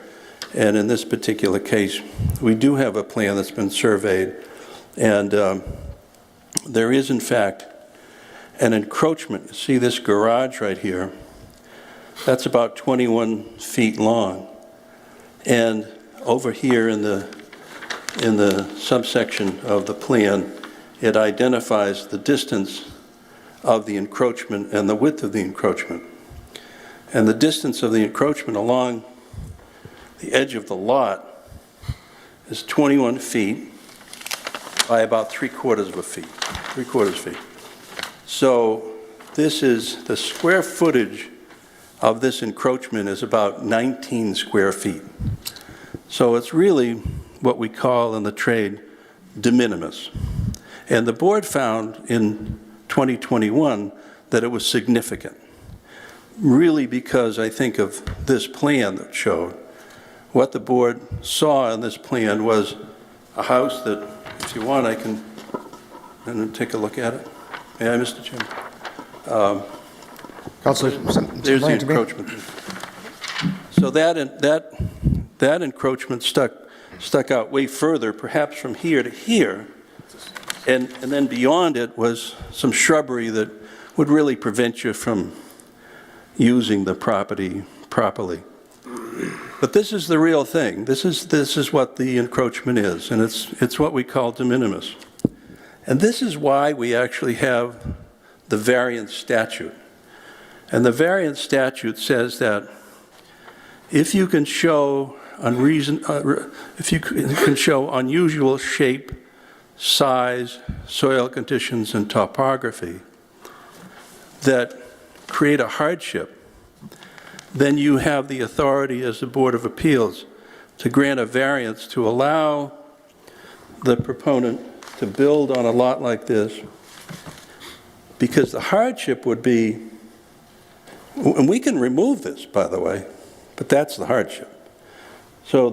And in this particular case, we do have a plan that's been surveyed, and there is in fact an encroachment. See this garage right here? That's about 21 feet long. And over here in the subsection of the plan, it identifies the distance of the encroachment and the width of the encroachment. And the distance of the encroachment along the edge of the lot is 21 feet by about 3/4 feet. So this is, the square footage of this encroachment is about 19 square feet. So it's really what we call in the trade de minimis. And the board found in 2021 that it was significant, really because I think of this plan that showed. What the board saw in this plan was a house that, if you want, I can take a look at it. May I, Mr. Chairman? Councilor, There's the encroachment. So that encroachment stuck out way further, perhaps from here to here, and then beyond it was some shrubbery that would really prevent you from using the property properly. But this is the real thing. This is what the encroachment is, and it's what we call de minimis. And this is why we actually have the variance statute. And the variance statute says that if you can show unusual shape, size, soil conditions, and topography that create a hardship, then you have the authority as the Board of Appeals to grant a variance to allow the proponent to build on a lot like this, because the hardship would be, and we can remove this, by the way, but that's the hardship. So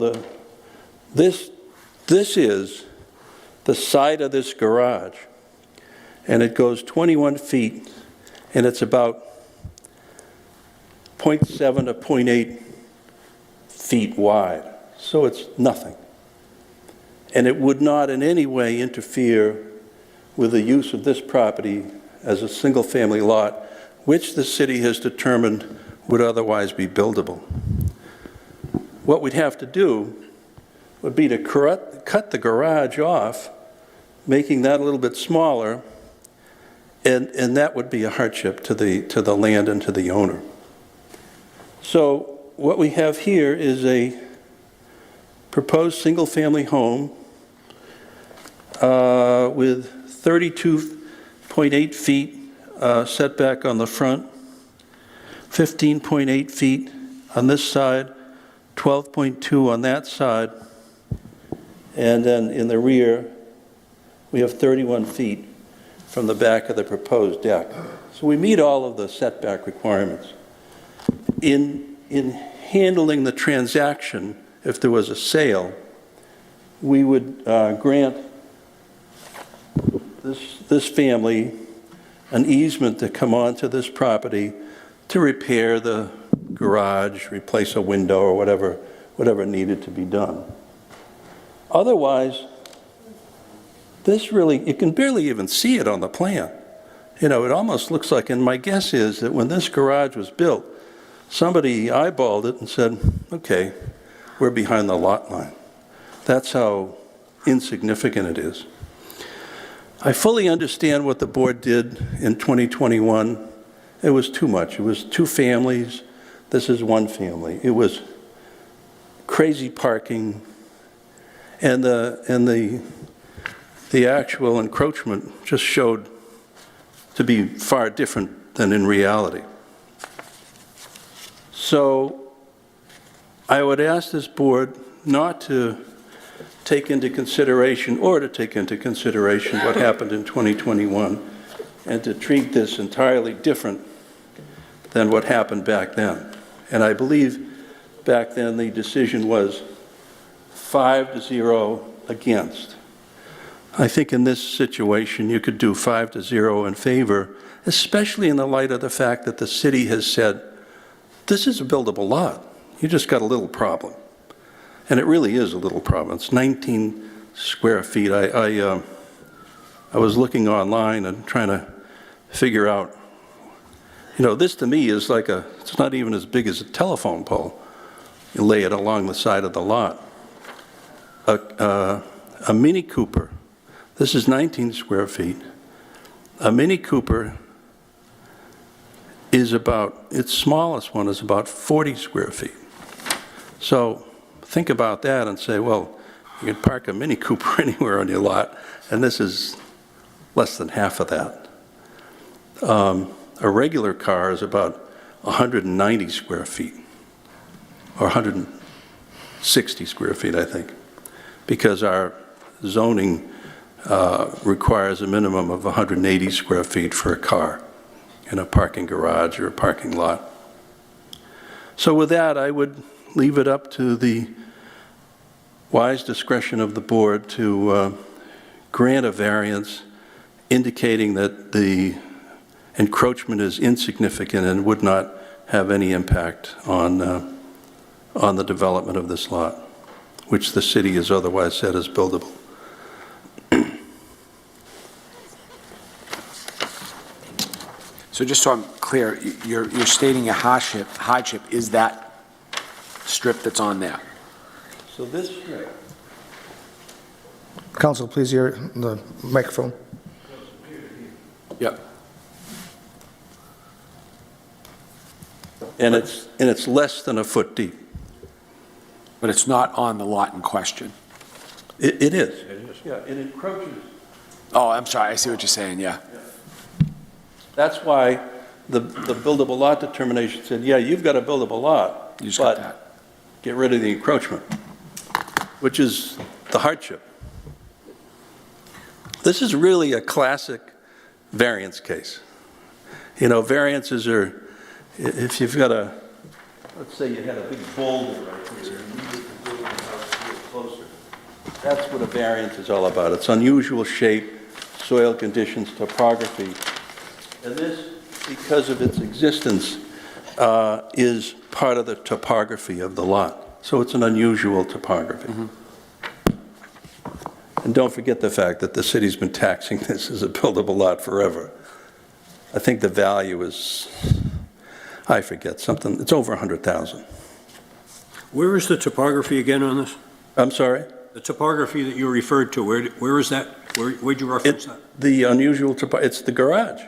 this is the side of this garage, and it goes 21 feet, and it's about 0.7 to 0.8 feet wide. So it's nothing. And it would not in any way interfere with the use of this property as a single-family lot, which the city has determined would otherwise be buildable. What we'd have to do would be to cut the garage off, making that a little bit smaller, and that would be a hardship to the land and to the owner. So what we have here is a proposed single-family home with 32.8 feet setback on the front, 15.8 feet on this side, 12.2 on that side, and then in the rear, we have 31 feet from the back of the proposed deck. So we meet all of the setback requirements. In handling the transaction, if there was a sale, we would grant this family an easement to come onto this property to repair the garage, replace a window, or whatever needed to be done. Otherwise, you can barely even see it on the plan. You know, it almost looks like, and my guess is that when this garage was built, somebody eyeballed it and said, okay, we're behind the lot line. That's how insignificant it is. I fully understand what the board did in 2021. It was too much. It was two families. This is one family. It was crazy parking, and the actual encroachment just showed to be far different than in reality. So I would ask this board not to take into consideration, or to take into consideration what happened in 2021, and to treat this entirely different than what happened back then. And I believe back then the decision was 5-0 against. I think in this situation you could do 5-0 in favor, especially in the light of the fact that the city has said, this is a buildable lot. You just got a little problem. And it really is a little problem. It's 19 square feet. I was looking online and trying to figure out, you know, this to me is like it's not even as big as a telephone pole. You lay it along the side of the lot. A Mini Cooper, this is 19 square feet. A Mini Cooper is its smallest one is about 40 square feet. So think about that and say, well, you can park a Mini Cooper anywhere on your lot, and this is less than half of that. A regular car is about 190 square feet, or 160 square feet, I think, because our zoning requires a minimum of 180 square feet for a car in a parking garage or a parking lot. So with that, I would leave it up to the wise discretion of the board to grant a variance indicating that the encroachment is insignificant and would not have any impact on the development of this lot, which the city has otherwise said is buildable. So just so I'm clear, you're stating a hardship is that strip that's on there. So this strip, Counsel, please hear the microphone. Yep. and it's less than a foot deep. But it's not on the lot in question. It is. It is. Yeah, it encroaches. Oh, I'm sorry, I see what you're saying, yeah. That's why the buildable lot determination said, yeah, you've got a buildable lot, You just got but that. get rid of the encroachment, which is the hardship. This is really a classic variance case. You know, variances are, if you've got a, let's say you had a big boulder right here, and you needed to build the house a little closer. That's what a variance is all about. It's unusual shape, soil conditions, topography. And this, because of its existence, is part of the topography of the lot. So it's an unusual topography. And don't forget the fact that the city's been taxing this as a buildable lot forever. I think the value is, I forget, something, it's over 100,000. Where is the topography again on this? I'm sorry? The topography that you referred to, where is that? Where'd you reference that? The unusual it's the garage.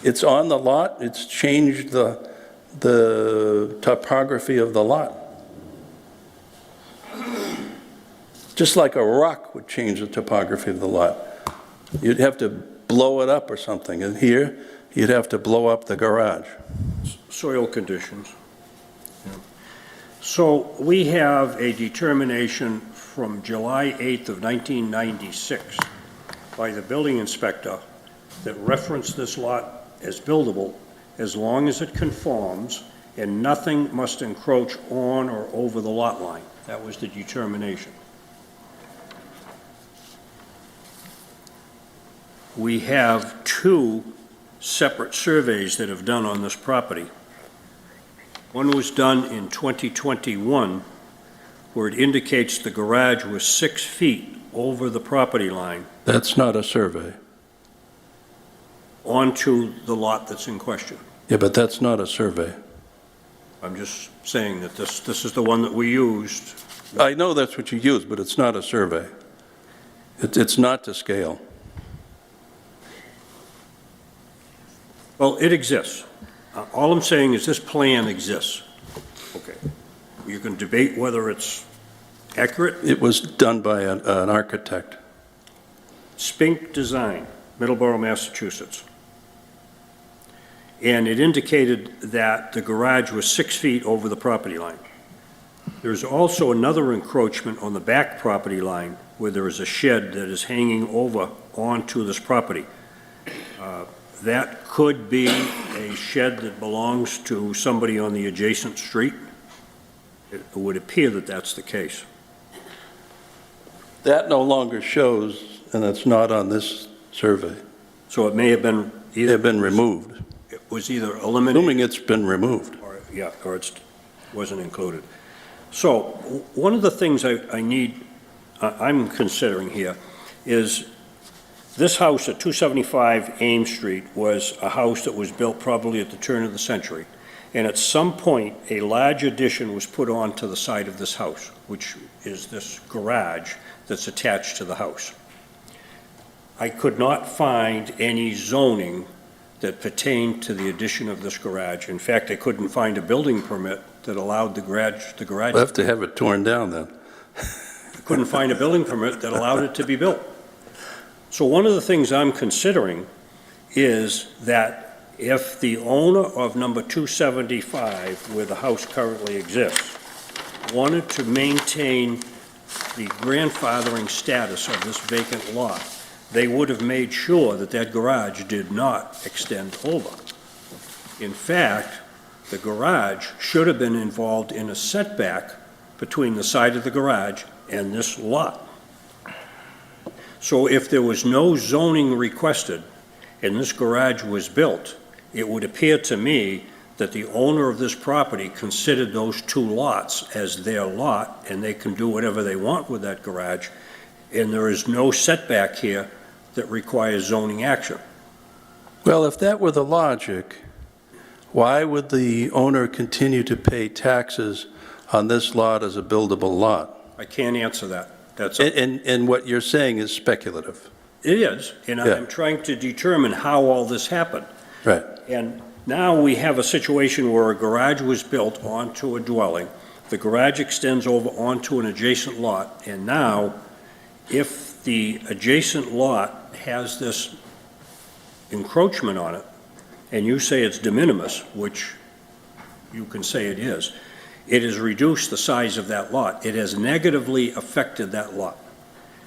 It's on the lot, it's changed the topography of the lot. Just like a rock would change the topography of the lot. You'd have to blow it up or something, and here, you'd have to blow up the garage. Soil conditions. Yeah. So we have a determination from July 8th of 1996 by the building inspector that referenced this lot as buildable as long as it conforms and nothing must encroach on or over the lot line. That was the determination. We have two separate surveys that have done on this property. One was done in 2021, where it indicates the garage was 6 feet over the property line That's not a survey. onto the lot that's in question. Yeah, but that's not a survey. I'm just saying that this is the one that we used. I know that's what you use, but it's not a survey. It's not to scale. Well, it exists. All I'm saying is this plan exists. Okay. You can debate whether it's accurate. It was done by an architect. Spink Design, Middleborough, Massachusetts. And it indicated that the garage was 6 feet over the property line. There's also another encroachment on the back property line where there is a shed that is hanging over onto this property. That could be a shed that belongs to somebody on the adjacent street. It would appear that that's the case. That no longer shows, and it's not on this survey. So it may have been They've been removed. it was either eliminated. Assuming it's been removed. Or it wasn't included. So one of the things I'm considering here is this house at 275 Ames Street was a house that was built probably at the turn of the century. And at some point, a large addition was put onto the side of this house, which is this garage that's attached to the house. I could not find any zoning that pertained to the addition of this garage. In fact, I couldn't find a building permit that allowed the garage. We'll have to have it torn down then. I couldn't find a building permit that allowed it to be built. So one of the things I'm considering is that if the owner of number 275, where the house currently exists, wanted to maintain the grandfathering status of this vacant lot, they would have made sure that that garage did not extend over. In fact, the garage should have been involved in a setback between the side of the garage and this lot. So if there was no zoning requested and this garage was built, it would appear to me that the owner of this property considered those two lots as their lot, and they can do whatever they want with that garage, and there is no setback here that requires zoning action. Well, if that were the logic, why would the owner continue to pay taxes on this lot as a buildable lot? I can't answer that. That's, And what you're saying is speculative. it is, and Yeah. I'm trying to determine how all this happened. Right. And now we have a situation where a garage was built onto a dwelling. The garage extends over onto an adjacent lot, and now, if the adjacent lot has this encroachment on it, and you say it's de minimis, which you can say it is, it has reduced the size of that lot. It has negatively affected that lot.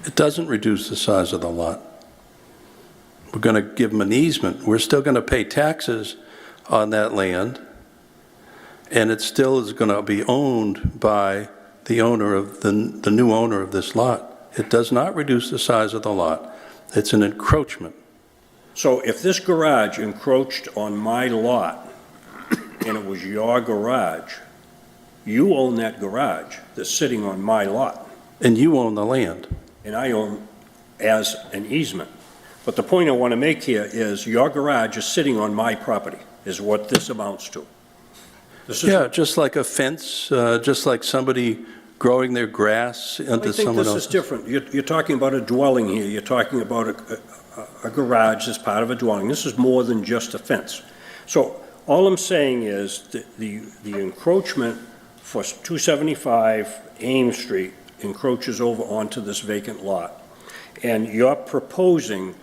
It doesn't reduce the size of the lot. We're going to give them an easement. We're still going to pay taxes on that land, and it still is going to be owned by the owner of, the new owner of this lot. It does not reduce the size of the lot. It's an encroachment. So if this garage encroached on my lot, and it was your garage, you own that garage that's sitting on my lot, And you own the land. and I own as an easement. But the point I want to make here is your garage is sitting on my property, is what this amounts to. This is, Yeah, just like a fence, just like somebody growing their grass I into think someone this else's. is different. You're talking about a dwelling here. You're talking about a garage as part of a dwelling. This is more than just a fence. So all I'm saying is that the encroachment for 275 Ames Street encroaches over onto this vacant lot. And you're proposing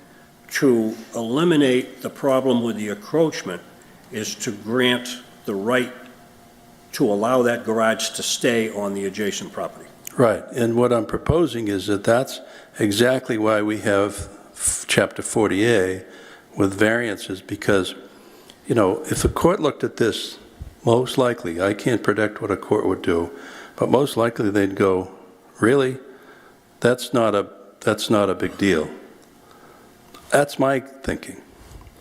to eliminate the problem with the encroachment is to grant the right to allow that garage to stay on the adjacent property. Right, and what I'm proposing is that that's exactly why we have Chapter 40A with variances, because, you know, if the court looked at this, most likely, I can't predict what a court would do, but most likely they'd go, really? That's not a big deal. That's my thinking.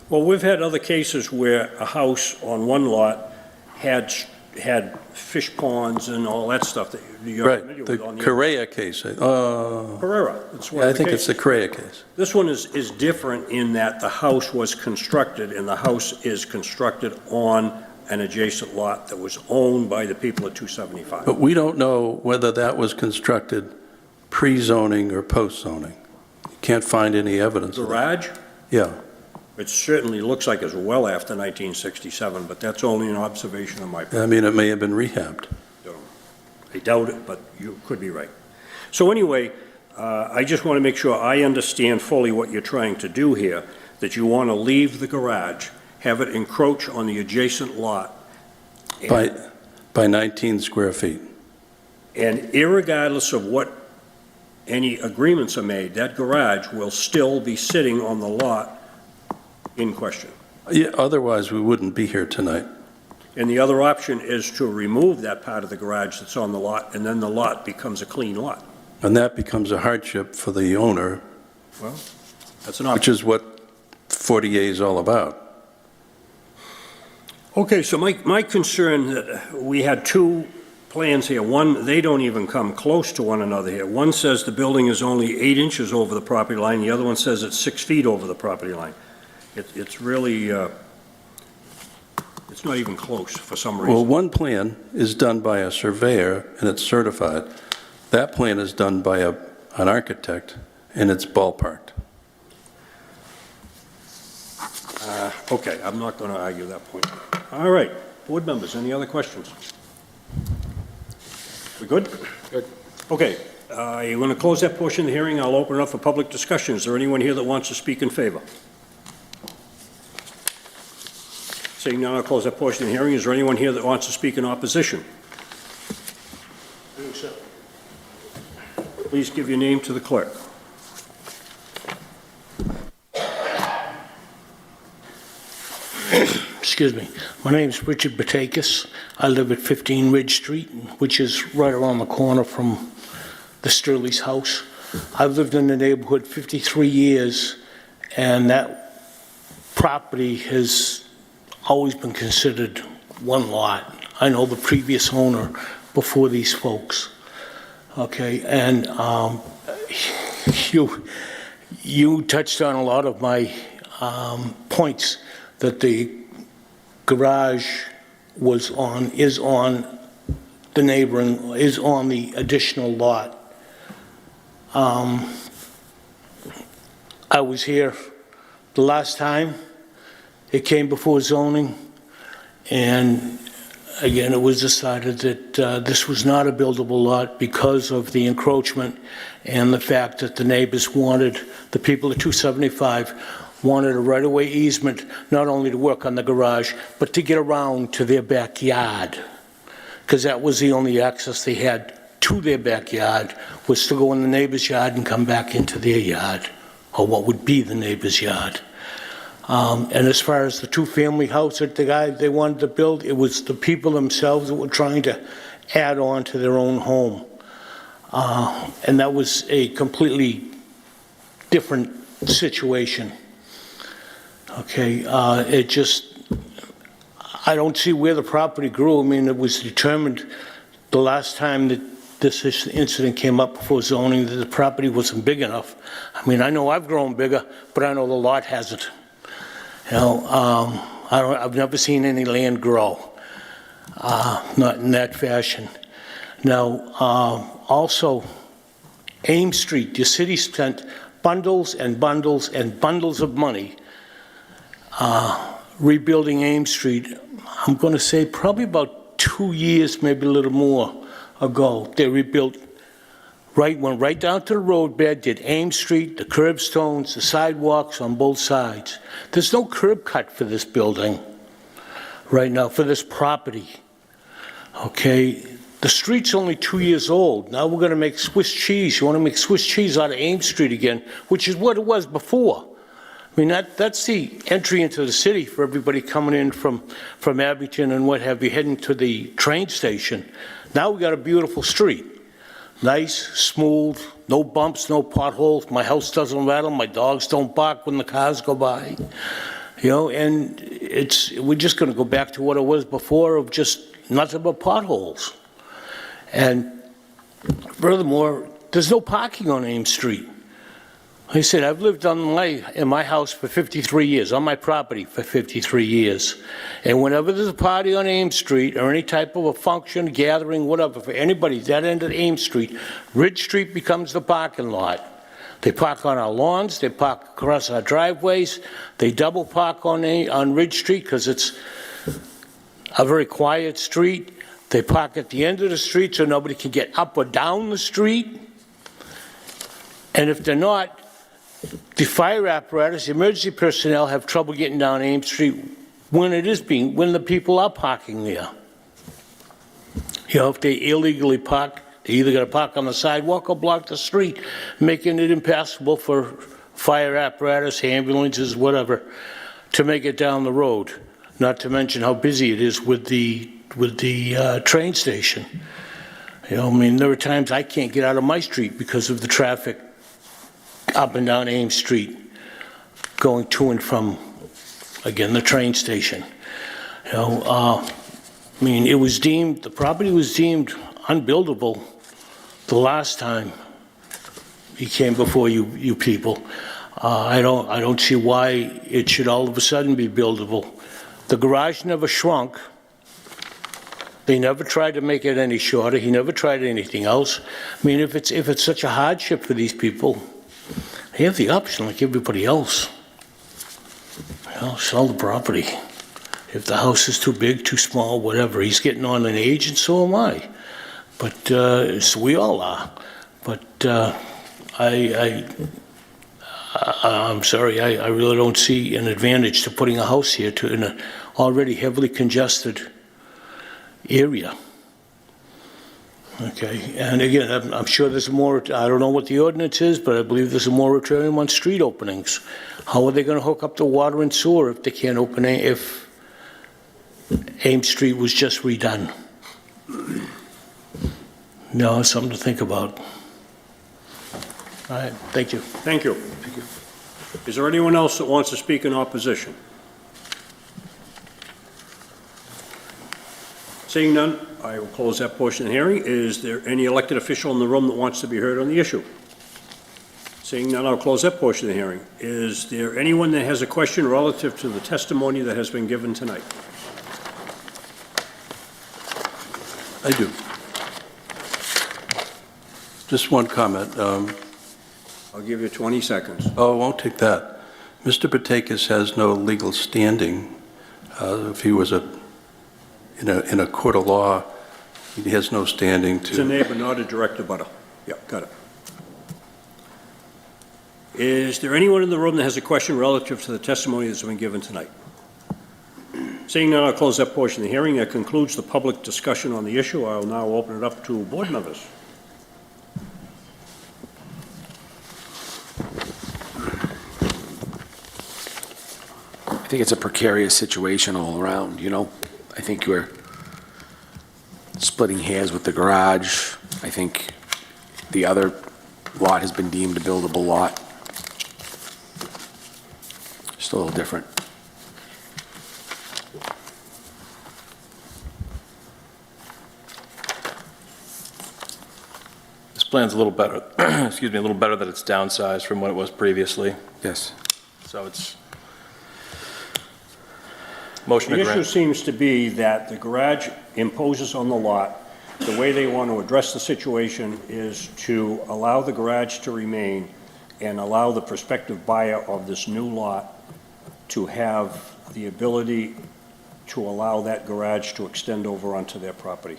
Well, we've had other cases where a house on one lot had fish ponds and all that stuff that you're familiar Right, the with on the Correa case, Carrera. That's one I of the think it's the cases. Correa case. This one is different in that the house was constructed, and the house is constructed on an adjacent lot that was owned by the people at 275. But we don't know whether that was constructed pre-zoning or post-zoning. You can't find any evidence of that. Garage, Yeah, it certainly looks like it's well after 1967, but that's only an observation on my part. I mean, it may have been rehabbed. I doubt it, but you could be right. So anyway, I just want to make sure I understand fully what you're trying to do here, that you want to leave the garage, have it encroach on the adjacent lot. and- By 19 square feet. And irregardless of what any agreements are made, that garage will still be sitting on the lot in question. Yeah, otherwise, we wouldn't be here tonight. And the other option is to remove that part of the garage that's on the lot, and then the lot becomes a clean lot. And that becomes a hardship for the owner, That's an which option. is what 40A is all about. Okay, so my concern, that we had two plans here. One, they don't even come close to one another here. One says the building is only 8 inches over the property line. The other one says it's 6 feet over the property line. It's really, it's not even close for some Well, reason. one plan is done by a surveyor, and it's certified. That plan is done by an architect, and it's ballparked. Okay, I'm not going to argue that point. All right, board members, any other questions? We good? Good. Okay, you're going to close that portion of the hearing. I'll open it up for public discussion. Is there anyone here that wants to speak in favor? Seeing none, I'll close that portion of the hearing. Is there anyone here that wants to speak in opposition? Please give your name to the clerk. Excuse me. My name is Richard Batakis. I live at 15 Ridge Street, which is right around the corner from the Sturley's house. I've lived in the neighborhood 53 years, and that property has always been considered one lot. I know the previous owner before these folks. Okay, and you touched on a lot of my points, that the garage is on the additional lot. I was here the last time it came before zoning, and again, it was decided that this was not a buildable lot because of the encroachment and the fact that the neighbors wanted, the people at 275 wanted a right-of-way easement, not only to work on the garage, but to get around to their backyard, because that was the only access they had to their backyard, was to go in the neighbor's yard and come back into their yard, or what would be the neighbor's yard. And as far as the two-family house that they wanted to build, it was the people themselves that were trying to add on to their own home. And that was a completely different situation. Okay, I don't see where the property grew. I mean, it was determined the last time that this incident came up before zoning that the property wasn't big enough. I mean, I know I've grown bigger, but I know the lot hasn't. You know, I've never seen any land grow, not in that fashion. Now, also, Ames Street, the city spent bundles and bundles and bundles of money rebuilding Ames Street. I'm going to say probably about 2 years, maybe a little more ago. They rebuilt, went right down to the roadbed, did Ames Street, the curbstones, the sidewalks on both sides. There's no curb cut for this building right now, for this property. Okay, the street's only 2 years old. Now we're going to make Swiss cheese. You want to make Swiss cheese out of Ames Street again, which is what it was before. I mean, that's the entry into the city for everybody coming in from Abington and what have you, heading to the train station. Now we got a beautiful street. Nice, smooth, no bumps, no potholes. My house doesn't rattle. My dogs don't bark when the cars go by. You know, and we're just going to go back to what it was before, of just nothing but potholes. And furthermore, there's no parking on Ames Street. Like I said, I've lived in my house for 53 years, on my property for 53 years. And whenever there's a party on Ames Street, or any type of a function, gathering, whatever, for anybody that end of Ames Street, Ridge Street becomes the parking lot. They park on our lawns, they park across our driveways, they double park on Ridge Street because it's a very quiet street. They park at the end of the street so nobody can get up or down the street. And if they're not, the fire apparatus, the emergency personnel have trouble getting down Ames Street when the people are parking there. You know, if they illegally park, they either got to park on the sidewalk or block the street, making it impassable for fire apparatus, ambulances, whatever, to make it down the road. Not to mention how busy it is with the train station. You know, I mean, there are times I can't get out of my street because of the traffic up and down Ames Street, going to and from, again, the train station. You know, I mean, the property was deemed unbuildable the last time he came before you people. I don't see why it should all of a sudden be buildable. The garage never shrunk. They never tried to make it any shorter. He never tried anything else. I mean, if it's such a hardship for these people, they have the option like everybody else. You know, sell the property. If the house is too big, too small, whatever. He's getting on in age, and so am I. But so we all are. But I'm sorry, I really don't see an advantage to putting a house here in an already heavily congested area. Okay, and again, I'm sure there's more, I don't know what the ordinance is, but I believe there's a moratorium on street openings. How are they going to hook up the water and sewer if they can't open it, if Ames Street was just redone? No, it's something to think about. All right, thank you. Thank you. Is there anyone else that wants to speak in opposition? Seeing none, I will close that portion of the hearing. Is there any elected official in the room that wants to be heard on the issue? Seeing none, I'll close that portion of the hearing. Is there anyone that has a question relative to the testimony that has been given tonight? I do. Just one comment. I'll give you 20 seconds. Oh, I won't take that. Mr. Batakis has no legal standing. If he was in a court of law, he has no standing It's a to... neighbor, not a direct abutter. Yeah, got it. Is there anyone in the room that has a question relative to the testimony that's been given tonight? Seeing none, I'll close that portion of the hearing. That concludes the public discussion on the issue. I'll now open it up to board members. I think it's a precarious situation all around, you know? I think we're splitting hairs with the garage. I think the other lot has been deemed a buildable lot. Just a little different. This plan's a little better, excuse me, a little better that it's downsized from what it was previously. Yes. So it's motion The to issue grant. seems to be that the garage imposes on the lot. The way they want to address the situation is to allow the garage to remain and allow the prospective buyer of this new lot to have the ability to allow that garage to extend over onto their property.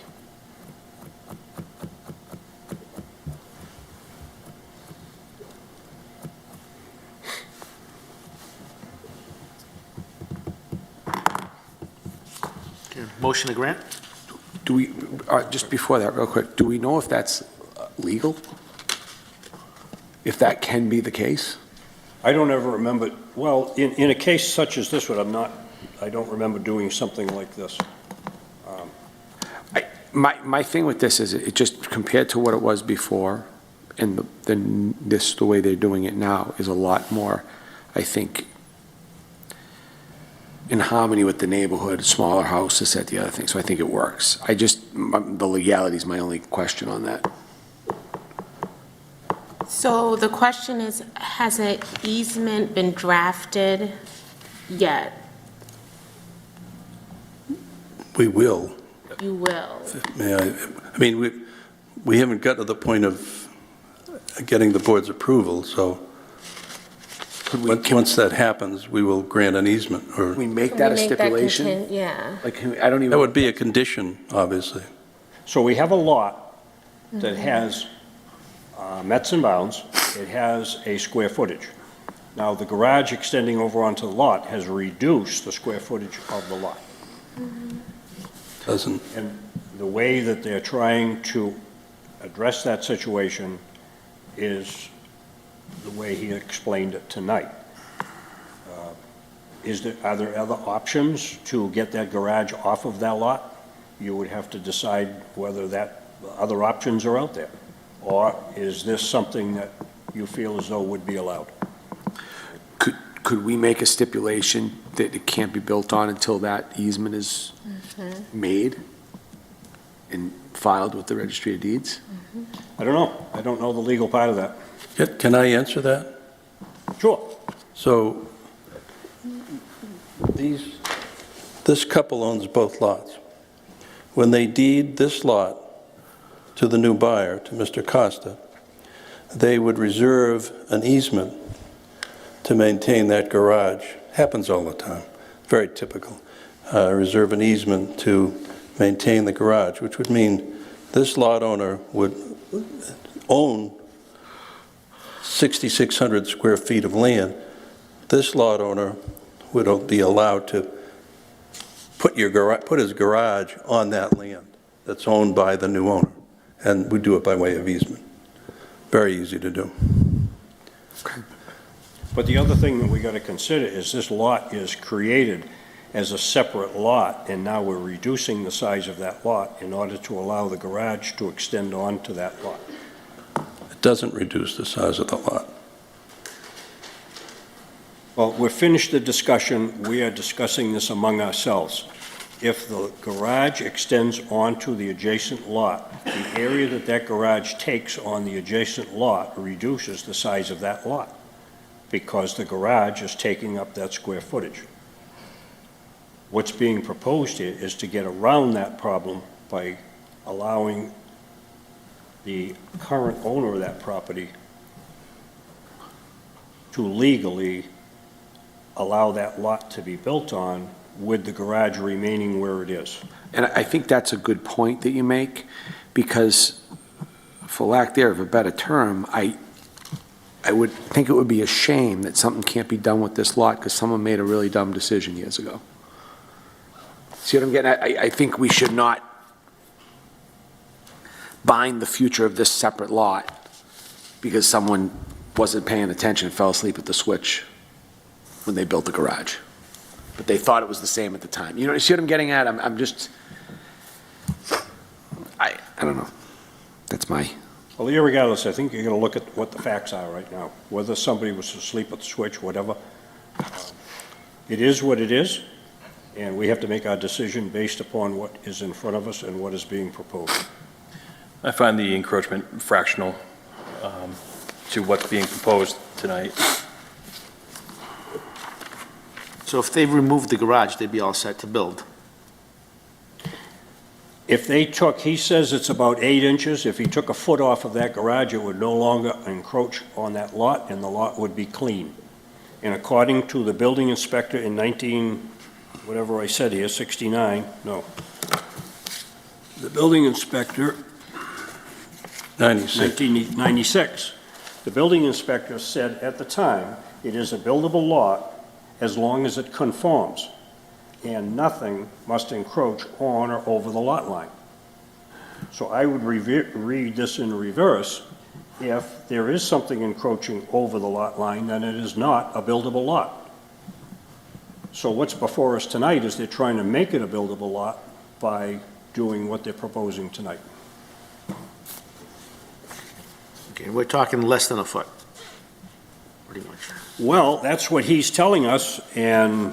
Motion to grant? Do we, just before that, real quick, do we know if that's legal? If that can be the case? I don't ever remember, well, in a case such as this one, I don't remember doing something like this. My thing with this is it just compared to what it was before and the way they're doing it now is a lot more, I think, in harmony with the neighborhood, smaller house, this, that, the other thing. So I think it works. The legality is my only question on that. So the question is, has an easement been drafted yet? We will. You will. May I mean, we haven't got to the point of getting the board's approval, so once that happens, we will grant an easement, or Can we make Can that we a make that stipulation? Yeah. Like, I don't even. that would be a condition, obviously. So we have a lot that has mets and bounds. It has a square footage. Now, the garage extending over onto the lot has reduced the square footage of the lot. Doesn't, And the way that they're trying to address that situation is the way he explained it tonight. Are there other options to get that garage off of that lot? You would have to decide whether other options are out there. Or is this something that you feel as though would be allowed? Could we make a stipulation that it can't be built on until that easement is made and filed with the Registry of Deeds? I don't know. I don't know the legal part of that. can I answer that? Sure. So this couple owns both lots. When they deed this lot to the new buyer, to Mr. Costa, they would reserve an easement to maintain that garage. Happens all the time, very typical. Reserve an easement to maintain the garage, which would mean this lot owner would own 6,600 square feet of land. This lot owner would be allowed to put his garage on that land that's owned by the new owner, and we do it by way of easement. Very easy to do. But the other thing that we got to consider is this lot is created as a separate lot, and now we're reducing the size of that lot in order to allow the garage to extend onto that lot. It doesn't reduce the size of the lot. Well, we're finished the discussion. We are discussing this among ourselves. If the garage extends onto the adjacent lot, the area that garage takes on the adjacent lot reduces the size of that lot because the garage is taking up that square footage. What's being proposed here is to get around that problem by allowing the current owner of that property to legally allow that lot to be built on with the garage remaining where it is. And I think that's a good point that you make, because for lack there of a better term, I would think it would be a shame that something can't be done with this lot because someone made a really dumb decision years ago. See what I'm getting at? I think we should not bind the future of this separate lot because someone wasn't paying attention and fell asleep at the switch when they built the garage. But they thought it was the same at the time. You know, see what I'm getting at? I'm just, I don't know. That's my... Well, irregardless, I think you're going to look at what the facts are right now, whether somebody was asleep at the switch, whatever. It is what it is, and we have to make our decision based upon what is in front of us and what is being proposed. I find the encroachment fractional to what's being proposed tonight. So if they removed the garage, they'd be all set to build. If they took, he says it's about 8 inches, if he took a foot off of that garage, it would no longer encroach on that lot, and the lot would be clean. And according to the building inspector in whatever I said here, 69, no. The building inspector, 1996. The building inspector said at the time, it is a buildable lot as long as it conforms, and nothing must encroach on or over the lot line. So I would read this in reverse. If there is something encroaching over the lot line, then it is not a buildable lot. So what's before us tonight is they're trying to make it a buildable lot by doing what they're proposing tonight. Okay, we're talking less than a foot, pretty much. Well, that's what he's telling us, and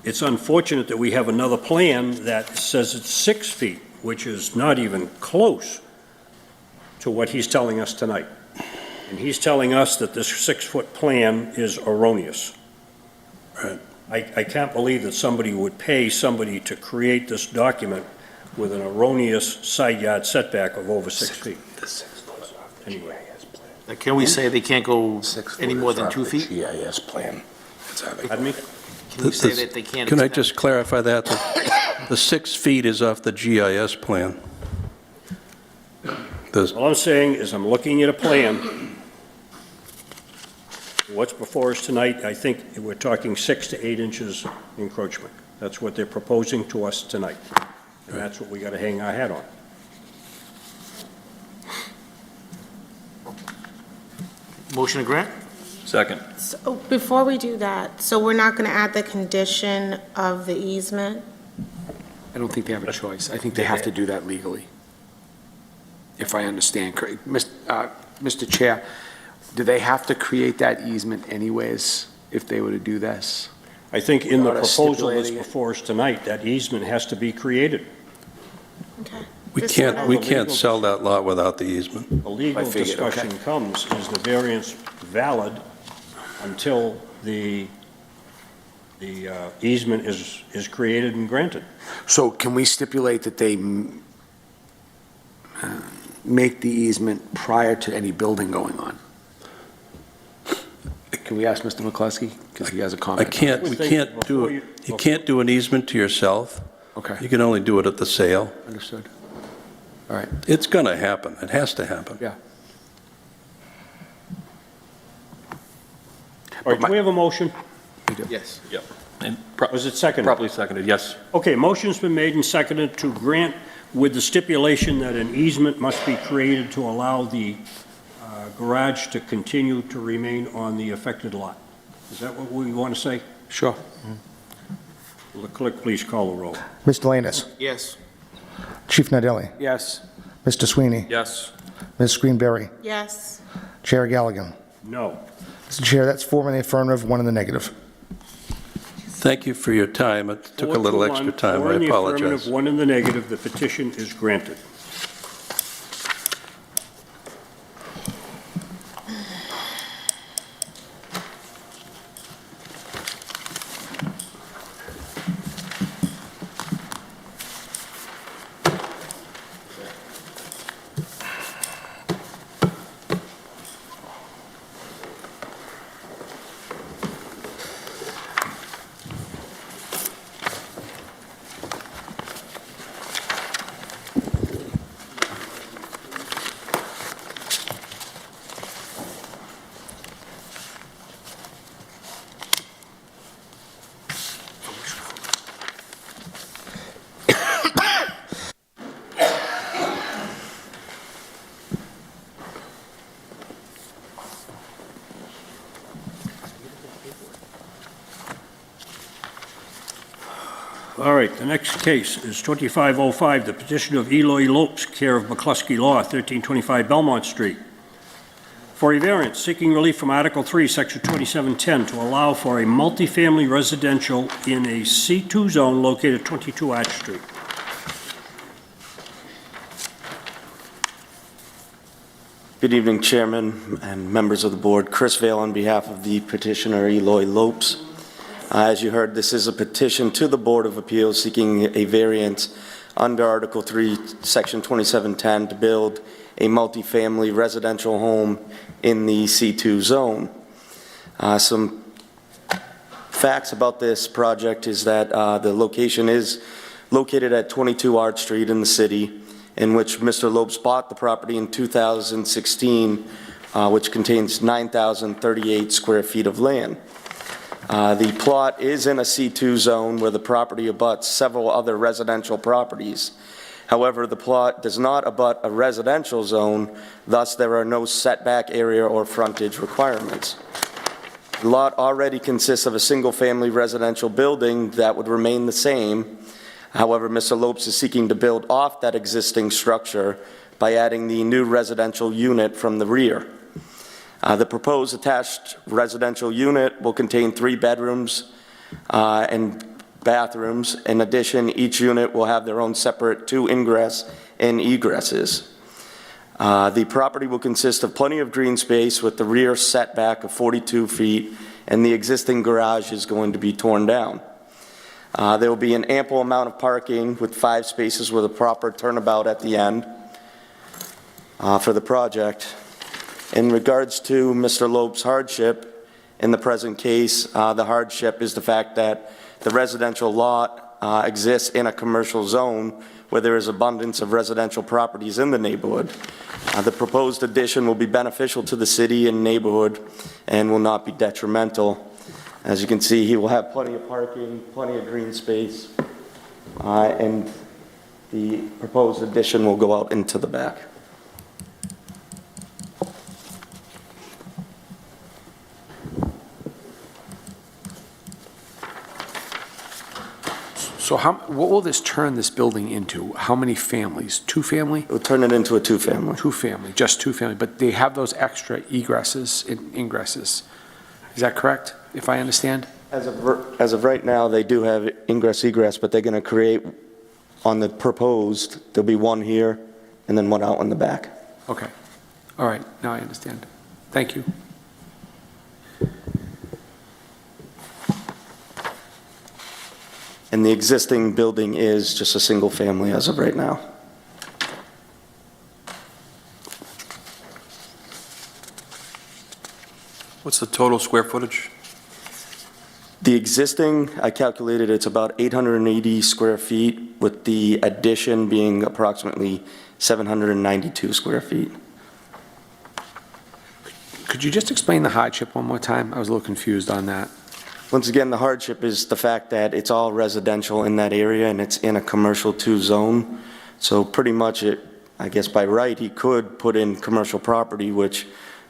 it's unfortunate that we have another plan that says it's 6 feet, which is not even close to what he's telling us tonight. And he's telling us that this 6-foot plan is erroneous. Right. I can't believe that somebody would pay somebody to create this document with an erroneous side yard setback of over 6 feet. Anyway. Can we say they can't go any more than 2 feet? GIS plan. Pardon me? Can we say that they can't? Can I extend- just clarify that? The 6 feet is off the GIS plan. All I'm saying is I'm looking at a plan. What's before us tonight, I think we're talking 6 to 8 inches encroachment. That's what they're proposing to us tonight. And that's what we got to hang our hat on. Motion to grant? Second. So before we do that, so we're not going to add the condition of the easement? I don't think they have a choice. I think they have to do that legally, if I understand correctly. Mr. Chair, do they have to create that easement anyways if they were to do this? I think in the Not proposal that's stipulating it. before us tonight, that easement has to be created. Okay. We Just can't, what I- we can't sell that lot without the easement. The legal I figured, discussion okay. comes, is the variance valid until the easement is created and granted? So can we stipulate that they make the easement prior to any building going on? Can we ask Mr. McCluskey? Because he has a I comment. can't, we can't do, you can't do an easement to yourself. Okay, You can only do it at the sale. understood. All right. It's going to happen. It has to happen. Yeah. All right, do we have a motion? Yes. Yep. And Was it seconded? properly seconded, yes. Okay, motion's been made and seconded to grant with the stipulation that an easement must be created to allow the garage to continue to remain on the affected lot. Is that what we want to say? Sure. Will the clerk please call the roll? Mr. Lantis, Yes. Chief Nadelli, Yes. Mr. Sweeney, Yes. Ms. Greenberry, Yes. Chair Galligan. No. Mr. Chair, that's 4 in the affirmative, 1 in the negative. Thank you for your time. It took a little 4 to 1, extra time. 4 I in the apologize. affirmative, 1 in the negative. The petition is granted. All right, the next case is 2505, the petition of Eloy Lopes, care of McCluskey Law, 1325 Belmont Street, for a variance seeking relief from Article 3, Section 2710, to allow for a multifamily residential in a C2 zone located at 22 Arch Street. Good evening, Chairman and members of the board. Chris Vale on behalf of the petitioner Eloy Lopes. As you heard, this is a petition to the Board of Appeals seeking a variance under Article 3, Section 2710 to build a multifamily residential home in the C2 zone. Some facts about this project is that the location is located at 22 Arch Street in the city, in which Mr. Lopes bought the property in 2016, which contains 9,038 square feet of land. The plot is in a C2 zone where the property abuts several other residential properties. However, the plot does not abut a residential zone, thus there are no setback area or frontage requirements. The lot already consists of a single-family residential building that would remain the same. However, Mr. Lopes is seeking to build off that existing structure by adding the new residential unit from the rear. The proposed attached residential unit will contain 3 bedrooms and bathrooms. In addition, each unit will have their own separate 2 ingress and egresses. The property will consist of plenty of green space with the rear setback of 42 feet, and the existing garage is going to be torn down. There will be an ample amount of parking with 5 spaces with a proper turnabout at the end for the project. In regards to Mr. Lopes' hardship, in the present case, the hardship is the fact that the residential lot exists in a commercial zone where there is abundance of residential properties in the neighborhood. The proposed addition will be beneficial to the city and neighborhood and will not be detrimental. As you can see, he will have plenty of parking, plenty of green space, and the proposed addition will go out into the back. So what will this turn this building into? How many families? 2-family? It will turn it into a 2-family. 2-family, just 2-family, but they have those extra egresses and ingresses. Is that correct, if I understand? As of right now, they do have ingress, egress, but they're going to create, on the proposed, there'll be 1 here and then 1 out in the back. Okay. All right, now I understand. Thank you. And the existing building is just a single family as of right now. What's the total square footage? The existing, I calculated it's about 880 square feet, with the addition being approximately 792 square feet. Could you just explain the hardship one more time? I was a little confused on that. Once again, the hardship is the fact that it's all residential in that area and it's in a commercial 2 zone. So pretty much I guess by right, he could put in commercial property, which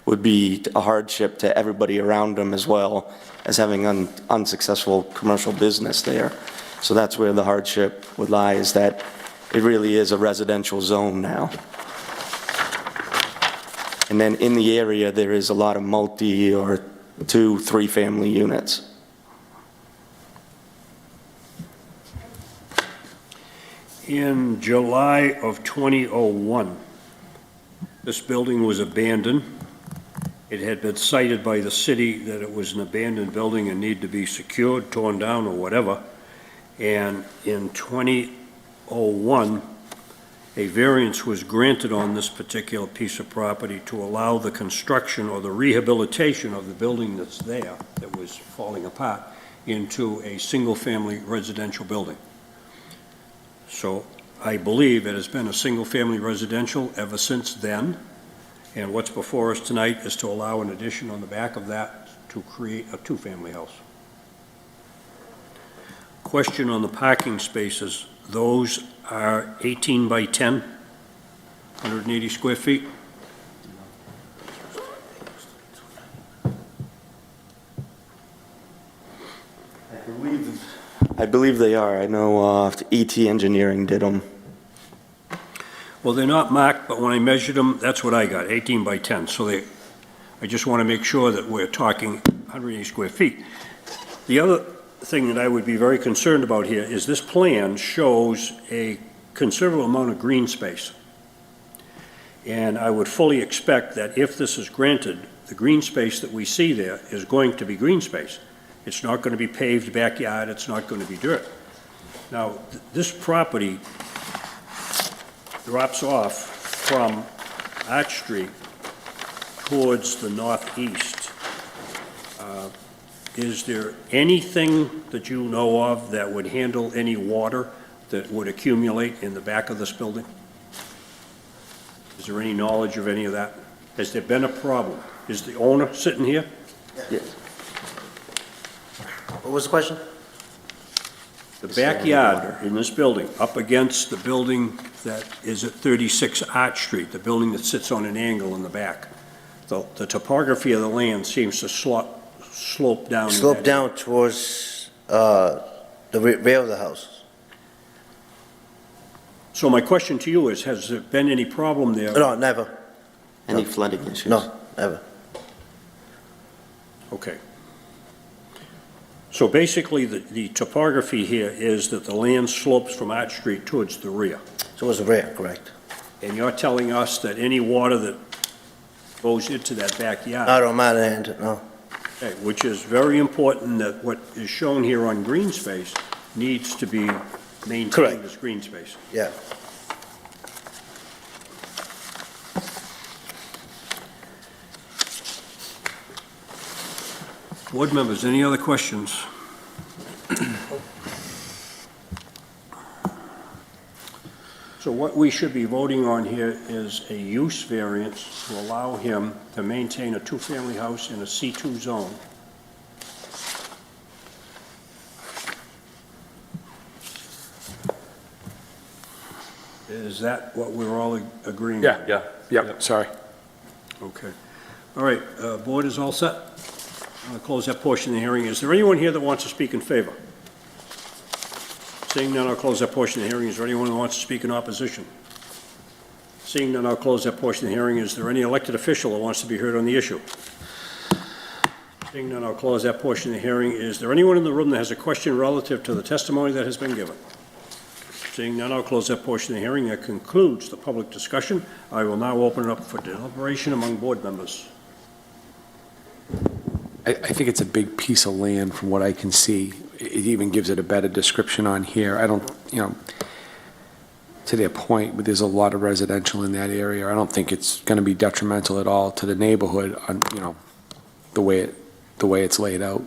would be a hardship to everybody around him as well as having an unsuccessful commercial business there. So that's where the hardship would lie, is that it really is a residential zone now. And then in the area, there is a lot of multi or 2, 3-family units. In July of 2001, this building was abandoned. It had been cited by the city that it was an abandoned building and needed to be secured, torn down, or whatever. And in 2001, a variance was granted on this particular piece of property to allow the construction or the rehabilitation of the building that's there, that was falling apart, into a single-family residential building. So I believe it has been a single-family residential ever since then, and what's before us tonight is to allow an addition on the back of that to create a 2-family house. Question on the parking spaces. Those are 18 by 10, 180 square feet? I believe I believe they are. I know ET Engineering did them. Well, they're not marked, but when I measured them, that's what I got, 18 by 10. So I just want to make sure that we're talking 180 square feet. The other thing that I would be very concerned about here is this plan shows a considerable amount of green space. And I would fully expect that if this is granted, the green space that we see there is going to be green space. It's not going to be paved backyard, it's not going to be dirt. Now, this property drops off from Arch Street towards the northeast. Is there anything that you know of that would handle any water that would accumulate in the back of this building? Is there any knowledge of any of that? Has there been a problem? Is the owner sitting here? Yes. What was the question? The backyard in this building, up against the building that is at 36 Arch Street, the building that sits on an angle in the back, the topography of the land seems to slope down. Slope down towards the rear of the house. So my question to you is, has there been any problem there? No, never. Any flooding issues? No, never. Okay. So basically, the topography here is that the land slopes from Arch Street towards the rear. Towards the rear, correct. And you're telling us that any water that goes into that backyard, I don't mind it, no. okay, which is very important, that what is shown here on green space needs to be maintained Correct. as green space. Yeah. Board members, any other questions? So what we should be voting on here is a use variance to allow him to maintain a two-family house in a C2 zone. Is that what we're all agreeing? Yep, sorry. Okay. All right, board is all set? I'll close that portion of the hearing. Is there anyone here that wants to speak in favor? Seeing none, I'll close that portion of the hearing. Is there anyone who wants to speak in opposition? Seeing none, I'll close that portion of the hearing. Is there any elected official who wants to be heard on the issue? Seeing none, I'll close that portion of the hearing. Is there anyone in the room that has a question relative to the testimony that has been given? Seeing none, I'll close that portion of the hearing. That concludes the public discussion. I will now open it up for deliberation among board members. I think it's a big piece of land from what I can see. It even gives it a better description on here. I don't, to their point, but there's a lot of residential in that area. I don't think it's going to be detrimental at all to the neighborhood on, the way it's laid out.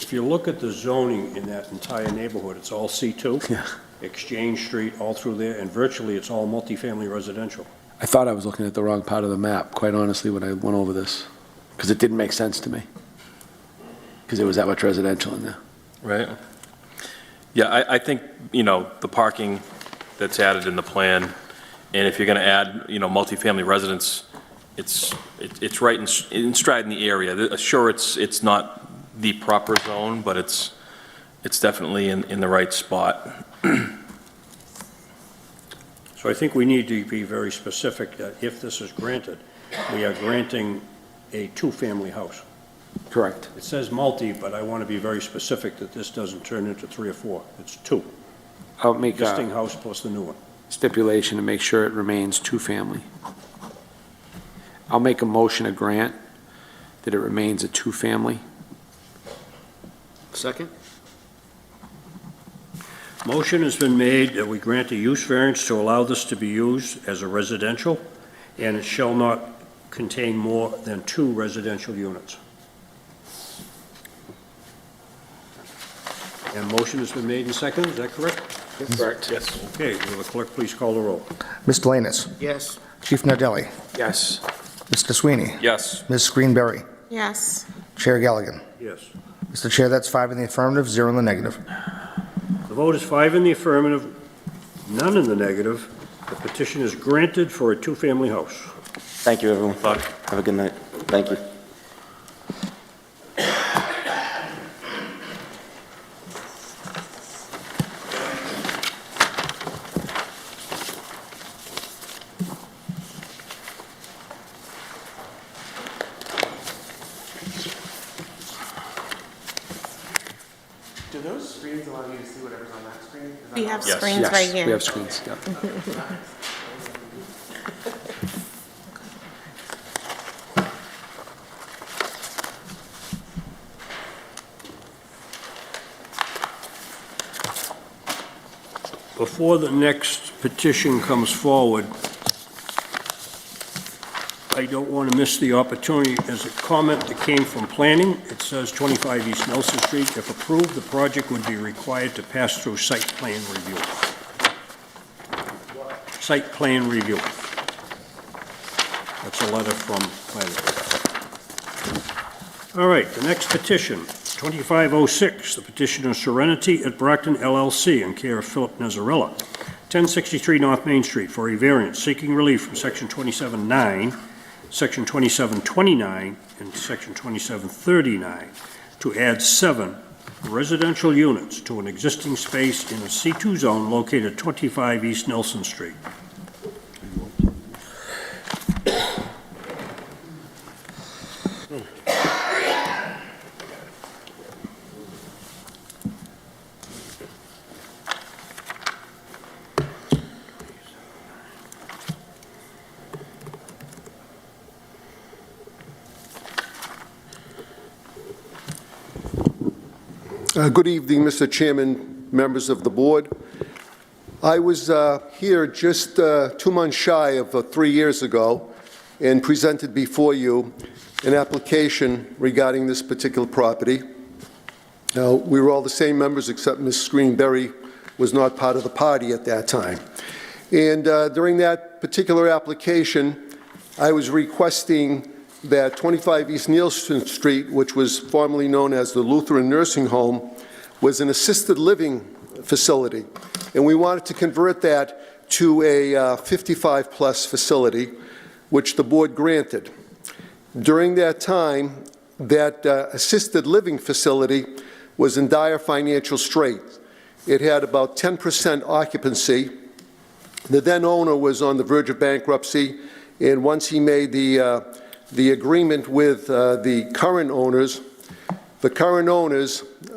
If you look at the zoning in that entire neighborhood, it's all C2. Yeah. Exchange Street, all through there, and virtually it's all multifamily residential. I thought I was looking at the wrong part of the map, quite honestly, when I went over this, because it didn't make sense to me, because there was that much residential in there. Right. Yeah, I think, the parking that's added in the plan, and if you're going to add, multifamily residence, it's right in stride in the area. Sure, it's not the proper zone, but it's definitely in the right spot. So I think we need to be very specific that if this is granted, we are granting a two-family house. Correct. It says multi, but I want to be very specific that this doesn't turn into 3 or 4. It's 2. I'll make Existing a house plus the new one. stipulation to make sure it remains two-family. I'll make a motion to grant that it remains a two-family. Second? Motion has been made that we grant a use variance to allow this to be used as a residential, and it shall not contain more than 2 residential units. And motion has been made and seconded, is that correct? Correct. Yes. Okay, will the clerk please call the roll? Mr. Lanus. Yes. Chief Nardelli. Yes. Mr. Sweeney. Yes. Ms. Greenberry. Yes. Chair Galligan. Yes. Mr. Chair, that's 5 in the affirmative, 0 in the negative. The vote is 5 in the affirmative, none in the negative. The petition is granted for a two-family house. Thank you, everyone. Bye. Have a good night. Thank you. those screens allow you to see whatever's on that screen? Is that We how have it works? screens right here. We have screens, yeah. Before the next petition comes forward, I don't want to miss the opportunity. There's a comment that came from planning. It says 25 East Nelson Street. If approved, the project would be required to pass through site plan review. Site plan review. That's a letter from planning. All right, the next petition, 2506, the petitioner Serenity at Brockton LLC in care of Philip Nazarella, 1063 North Main Street, for a variance seeking relief from Section 27-9, Section 2729, and Section 2739 to add 7 residential units to an existing space in a C2 zone located at 25 East Nelson Street. Good evening, Mr. Chairman, members of the board. I was here just 2 months shy of 3 years ago and presented before you an application regarding this particular property. Now, we were all the same members except Ms. Greenberry was not part of the party at that time. And during that particular application, I was requesting that 25 East Nielsen Street, which was formerly known as the Lutheran Nursing Home, was an assisted living facility. And we wanted to convert that to a 55-plus facility, which the board granted. During that time, that assisted living facility was in dire financial straits. It had about 10% occupancy. The then owner was on the verge of bankruptcy, and once he made the agreement with the current owners,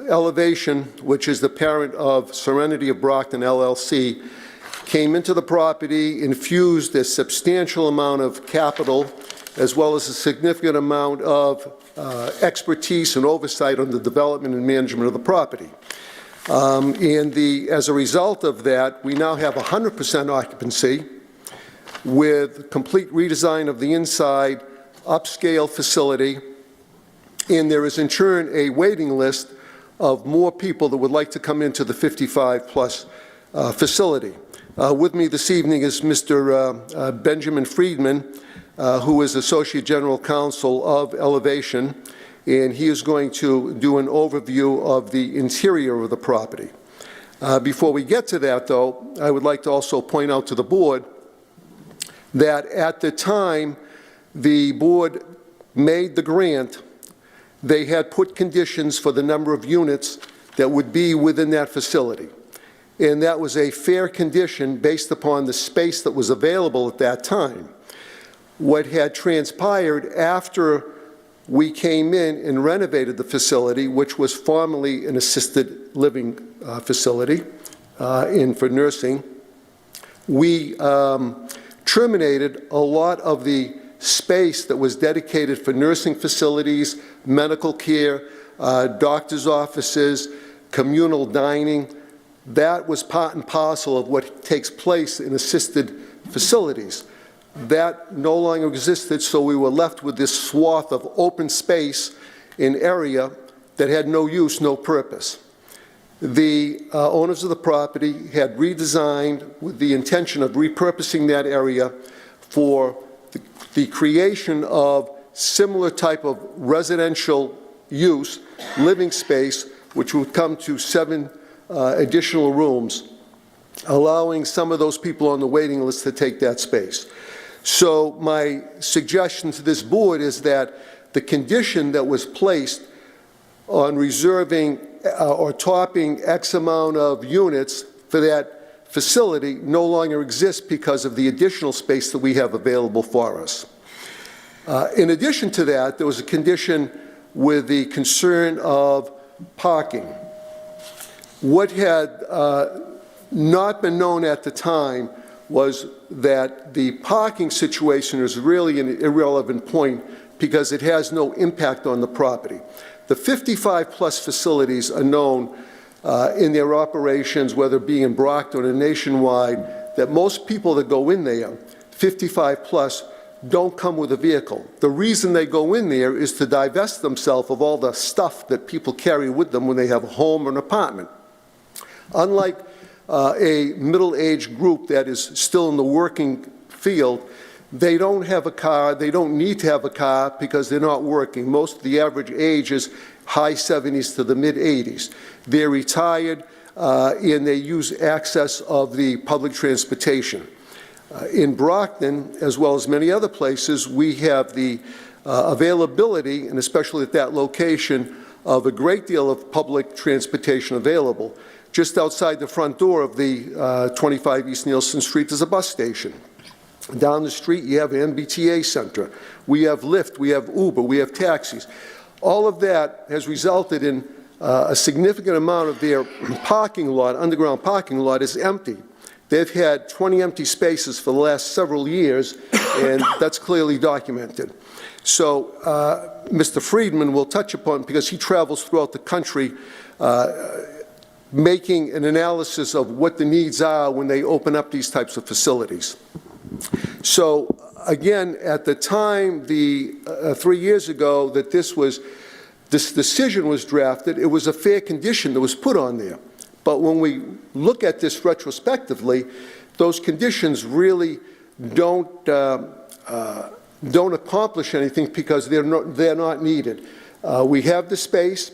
Elevation, which is the parent of Serenity of Brockton LLC, came into the property, infused a substantial amount of capital, as well as a significant amount of expertise and oversight on the development and management of the property. As a result of that, we now have 100% occupancy with complete redesign of the inside, upscale facility, and there is in turn a waiting list of more people that would like to come into the 55-plus facility. With me this evening is Mr. Benjamin Friedman, who is Associate General Counsel of Elevation, and he is going to do an overview of the interior of the property. Before we get to that, though, I would like to also point out to the board that at the time the board made the grant, they had put conditions for the number of units that would be within that facility. And that was a fair condition based upon the space that was available at that time. What had transpired after we came in and renovated the facility, which was formerly an assisted living facility for nursing, we terminated a lot of the space that was dedicated for nursing facilities, medical care, doctor's offices, communal dining. That was part and parcel of what takes place in assisted facilities. That no longer existed, so we were left with this swath of open space in area that had no use, no purpose. The owners of the property had redesigned with the intention of repurposing that area for the creation of similar type of residential use, living space, which would come to 7 additional rooms, allowing some of those people on the waiting list to take that space. So my suggestion to this board is that the condition that was placed on reserving or topping X amount of units for that facility no longer exists because of the additional space that we have available for us. In addition to that, there was a condition with the concern of parking. What had not been known at the time was that the parking situation is really an irrelevant point because it has no impact on the property. The 55-plus facilities are known in their operations, whether it be in Brockton or nationwide, that most people that go in there, 55-plus, don't come with a vehicle. The reason they go in there is to divest themselves of all the stuff that people carry with them when they have a home or an apartment. Unlike a middle-aged group that is still in the working field, they don't have a car, they don't need to have a car because they're not working. Most of the average age is high 70s to the mid-80s. They're retired and they use access of the public transportation. In Brockton, as well as many other places, we have the availability, and especially at that location, of a great deal of public transportation available. Just outside the front door of the 25 East Nielsen Street, there's a bus station. Down the street, you have an MBTA center. We have Lyft, we have Uber, we have taxis. All of that has resulted in a significant amount of their parking lot, underground parking lot, is empty. They've had 20 empty spaces for the last several years, and that's clearly documented. So Mr. Friedman will touch upon, because he travels throughout the country, making an analysis of what the needs are when they open up these types of facilities. So again, at the time, 3 years ago, that this decision was drafted, it was a fair condition that was put on there. But when we look at this retrospectively, those conditions really don't accomplish anything because they're not needed. We have the space.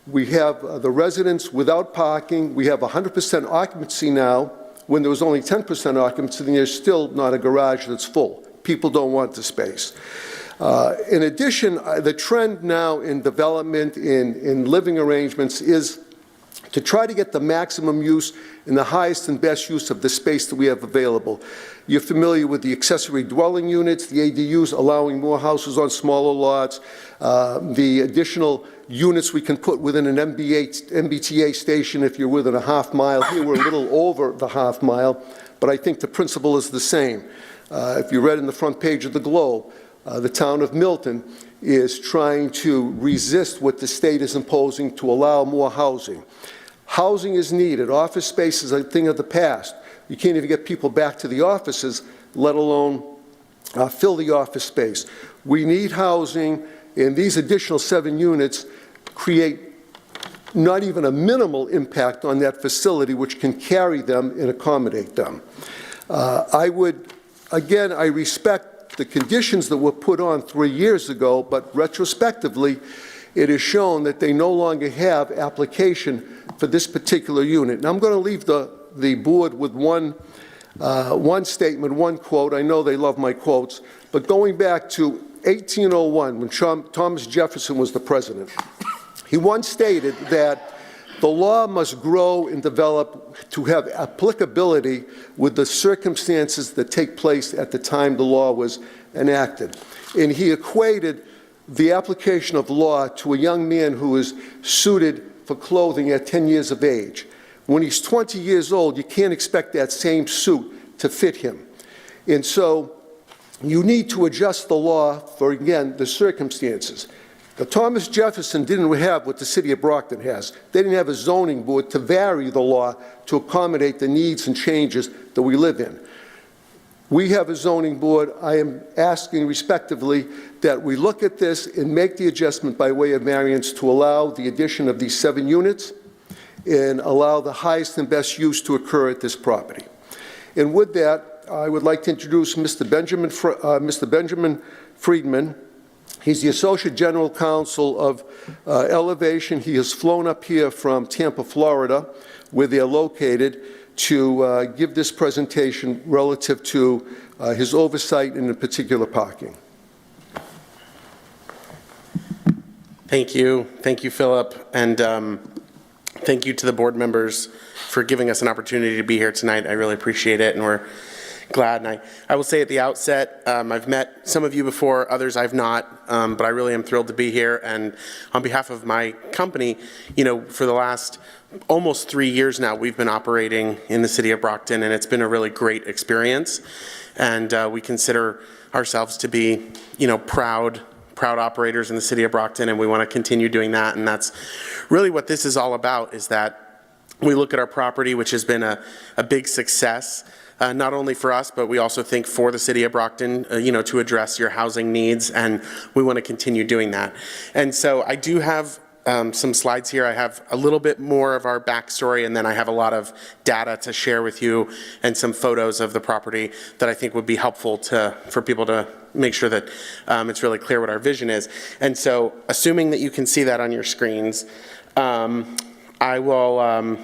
We have the residents without parking. We have 100% occupancy now. When there was only 10% occupancy, then there's still not a garage that's full. People don't want the space. In addition, the trend now in development, in living arrangements, is to try to get the maximum use and the highest and best use of the space that we have available. You're familiar with the accessory dwelling units, the ADUs, allowing more houses on smaller lots, the additional units we can put within an MBTA station if you're within a half mile. Here we're a little over the half mile, but I think the principle is the same. If you read in the front page of the Globe, the town of Milton is trying to resist what the state is imposing to allow more housing. Housing is needed. Office space is a thing of the past. You can't even get people back to the offices, let alone fill the office space. We need housing, and these additional 7 units create not even a minimal impact on that facility, which can carry them and accommodate them. I respect the conditions that were put on 3 years ago, but retrospectively, it is shown that they no longer have application for this particular unit. And I'm going to leave the board with one statement, one quote. I know they love my quotes, but going back to 1801, when Thomas Jefferson was the president, he once stated that the law must grow and develop to have applicability with the circumstances that take place at the time the law was enacted. And he equated the application of law to a young man who is suited for clothing at 10 years of age. When he's 20 years old, you can't expect that same suit to fit him. And so you need to adjust the law for, again, the circumstances. Now, Thomas Jefferson didn't have what the city of Brockton has. They didn't have a zoning board to vary the law to accommodate the needs and changes that we live in. We have a zoning board. I am asking respectively that we look at this and make the adjustment by way of variance to allow the addition of these 7 units and allow the highest and best use to occur at this property. And with that, I would like to introduce Mr. Benjamin Friedman. He's the Associate General Counsel of Elevation. He has flown up here from Tampa, Florida, where they're located, to give this presentation relative to his oversight and in particular parking. Thank you, Philip, and thank you to the board members for giving us an opportunity to be here tonight. I really appreciate it, and we're glad. And I will say at the outset, I've met some of you before, others I've not, but I really am thrilled to be here. And on behalf of my company, you know, for the last almost 3 years now, we've been operating in the city of Brockton, and it's been a really great experience. And we consider ourselves to be, you know, proud operators in the city of Brockton, and we want to continue doing that. And that's really what this is all about, is that we look at our property, which has been a big success, not only for us, but we also think for the city of Brockton, you know, to address your housing needs, and we want to continue doing that. And so I do have some slides here. I have a little bit more of our backstory, and then I have a lot of data to share with you and some photos of the property that I think would be helpful for people to make sure that it's really clear what our vision is. And so, assuming that you can see that on your screens, I will,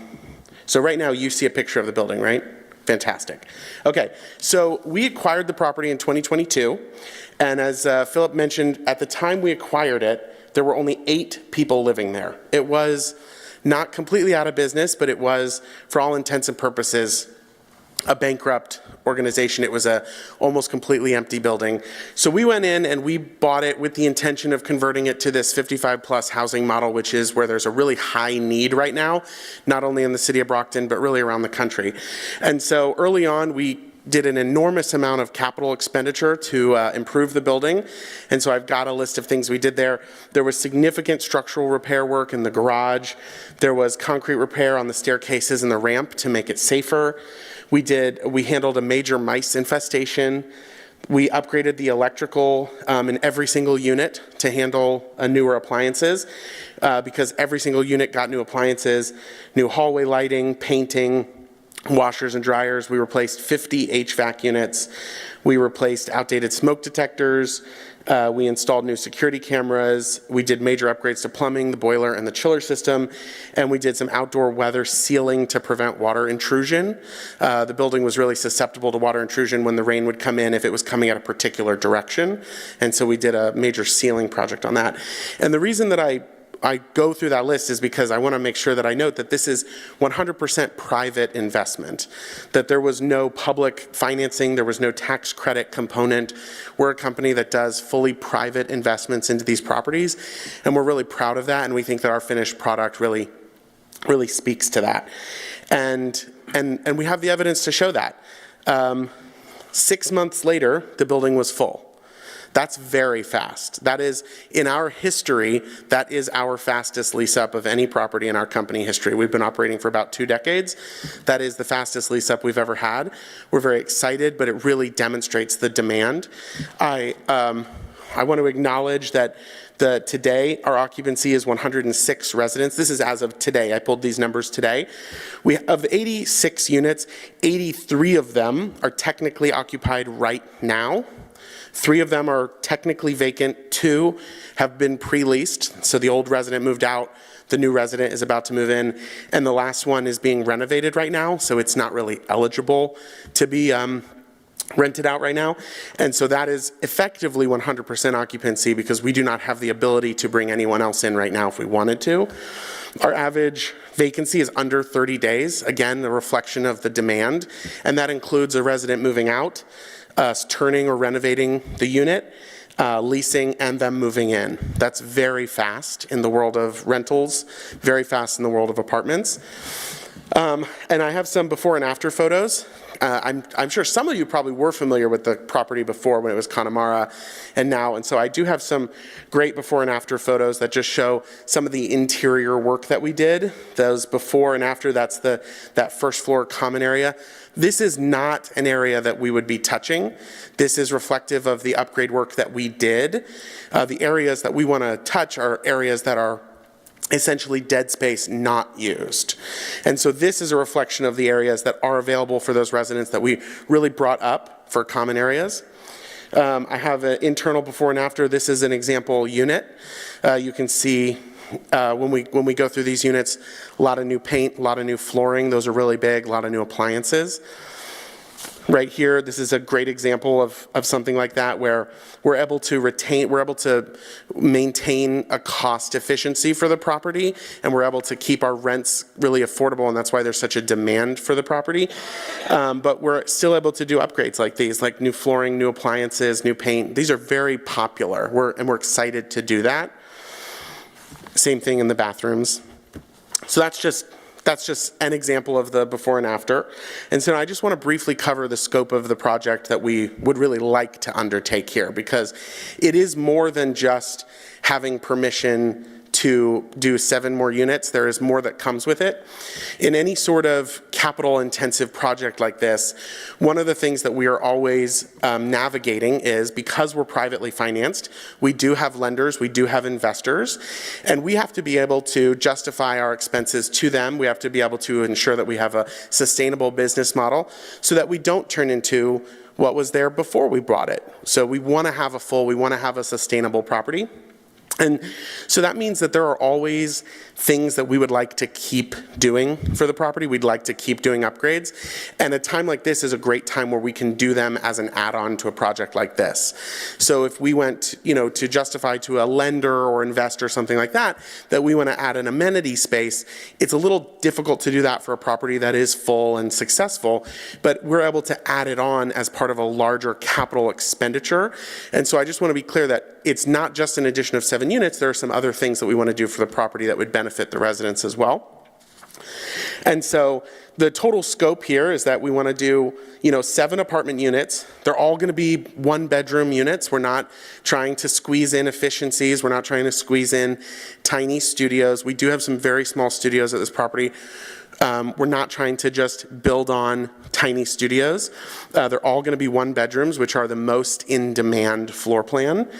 so right now you see a picture of the building, right? Fantastic. Okay, so we acquired the property in 2022, and as Philip mentioned, at the time we acquired it, there were only 8 people living there. It was not completely out of business, but it was, for all intents and purposes, a bankrupt organization. It was a almost completely empty building. So we went in and we bought it with the intention of converting it to this 55+ housing model, which is where there's a really high need right now, not only in the city of Brockton, but really around the country. And so early on, we did an enormous amount of capital expenditure to improve the building. And so I've got a list of things we did there. There was significant structural repair work in the garage. There was concrete repair on the staircases and the ramp to make it safer. We handled a major mice infestation. We upgraded the electrical in every single unit to handle newer appliances because every single unit got new appliances, new hallway lighting, painting, washers and dryers. We replaced 50 HVAC units. We replaced outdated smoke detectors. We installed new security cameras. We did major upgrades to plumbing, the boiler, and the chiller system. And we did some outdoor weather sealing to prevent water intrusion. The building was really susceptible to water intrusion when the rain would come in if it was coming at a particular direction. And so we did a major sealing project on that. And the reason that I go through that list is because I want to make sure that I note that this is 100% private investment, that there was no public financing, there was no tax credit component. We're a company that does fully private investments into these properties, and we're really proud of that, and we think that our finished product really speaks to that. And we have the evidence to show that. 6 months later, the building was full. That's very fast. That is, in our history, that is our fastest lease up of any property in our company history. We've been operating for about 2 decades. That is the fastest lease up we've ever had. We're very excited, but it really demonstrates the demand. I want to acknowledge that today our occupancy is 106 residents. This is as of today. I pulled these numbers today. Of 86 units, 83 of them are technically occupied right now. 3 of them are technically vacant. 2 have been pre-leased. So the old resident moved out. The new resident is about to move in. And the last one is being renovated right now. So it's not really eligible to be rented out right now. And so that is effectively 100% occupancy because we do not have the ability to bring anyone else in right now if we wanted to. Our average vacancy is under 30 days. Again, a reflection of the demand. And that includes a resident moving out, us turning or renovating the unit, leasing, and them moving in. That's very fast in the world of rentals, very fast in the world of apartments. And I have some before and after photos. I'm sure some of you probably were familiar with the property before when it was Connemara and now. And so I do have some great before and after photos that just show some of the interior work that we did. Those before and after, that's that first floor common area. This is not an area that we would be touching. This is reflective of the upgrade work that we did. The areas that we want to touch are areas that are essentially dead space not used. And so this is a reflection of the areas that are available for those residents that we really brought up for common areas. I have an internal before and after. This is an example unit. You can see when we go through these units, a lot of new paint, a lot of new flooring. Those are really big, a lot of new appliances. Right here, this is a great example of something like that, where we're able to maintain a cost efficiency for the property, and we're able to keep our rents really affordable, and that's why there's such a demand for the property. But we're still able to do upgrades like these, like new flooring, new appliances, new paint. These are very popular, and we're excited to do that. Same thing in the bathrooms. So that's just an example of the before and after. And so I just want to briefly cover the scope of the project that we would really like to undertake here, because it is more than just having permission to do 7 more units. There is more that comes with it. In any sort of capital-intensive project like this, one of the things that we are always navigating is, because we're privately financed, we do have lenders, we do have investors, and we have to be able to justify our expenses to them. We have to be able to ensure that we have a sustainable business model so that we don't turn into what was there before we bought it. So we want to have a sustainable property. And so that means that there are always things that we would like to keep doing for the property. We'd like to keep doing upgrades. And a time like this is a great time where we can do them as an add-on to a project like this. So if we went, to justify to a lender or investor, something like that we want to add an amenity space, it's a little difficult to do that for a property that is full and successful, but we're able to add it on as part of a larger capital expenditure. And so I just want to be clear that it's not just an addition of 7 units, there are some other things that we want to do for the property that would benefit the residents as well. And so the total scope here is that we want to do, 7 apartment units. They're all going to be 1-bedroom units. We're not trying to squeeze in efficiencies. We're not trying to squeeze in tiny studios. We do have some very small studios at this property. We're not trying to just build on tiny studios. They're all going to be 1-bedrooms, which are the most in-demand floor plan.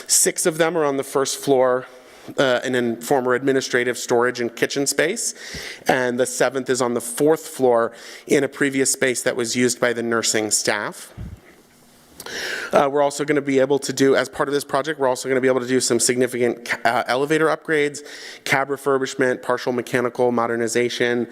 6 of them are on the first floor in a former administrative storage and kitchen space, and the 7th is on the 4th floor in a previous space that was used by the nursing staff. We're also going to be able to do, as part of this project, we're also going to be able to do some significant elevator upgrades, cab refurbishment, partial mechanical modernization.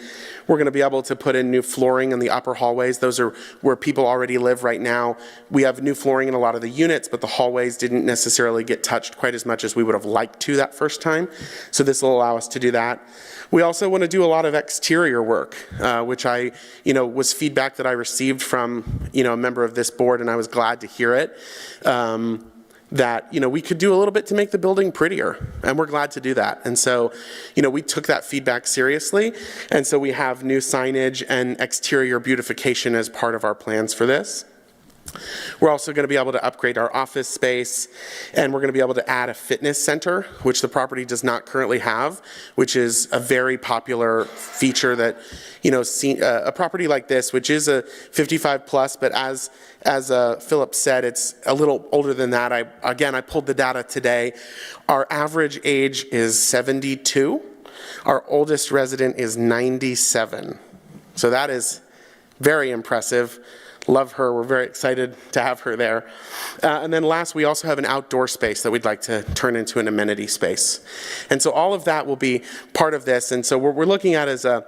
We're going to be able to put in new flooring in the upper hallways. Those are where people already live right now. We have new flooring in a lot of the units, but the hallways didn't necessarily get touched quite as much as we would have liked to that first time. So this will allow us to do that. We also want to do a lot of exterior work, which was feedback that I received from, a member of this board, and I was glad to hear it, that, we could do a little bit to make the building prettier, and we're glad to do that. And so, we took that feedback seriously, and so we have new signage and exterior beautification as part of our plans for this. We're also going to be able to upgrade our office space, and we're going to be able to add a fitness center, which the property does not currently have, which is a very popular feature that, a property like this, which is a 55 plus, but as Philip said, it's a little older than that. I pulled the data today. Our average age is 72. Our oldest resident is 97. So that is very impressive. Love her. We're very excited to have her there. And then last, we also have an outdoor space that we'd like to turn into an amenity space. And so all of that will be part of this. And so what we're looking at is a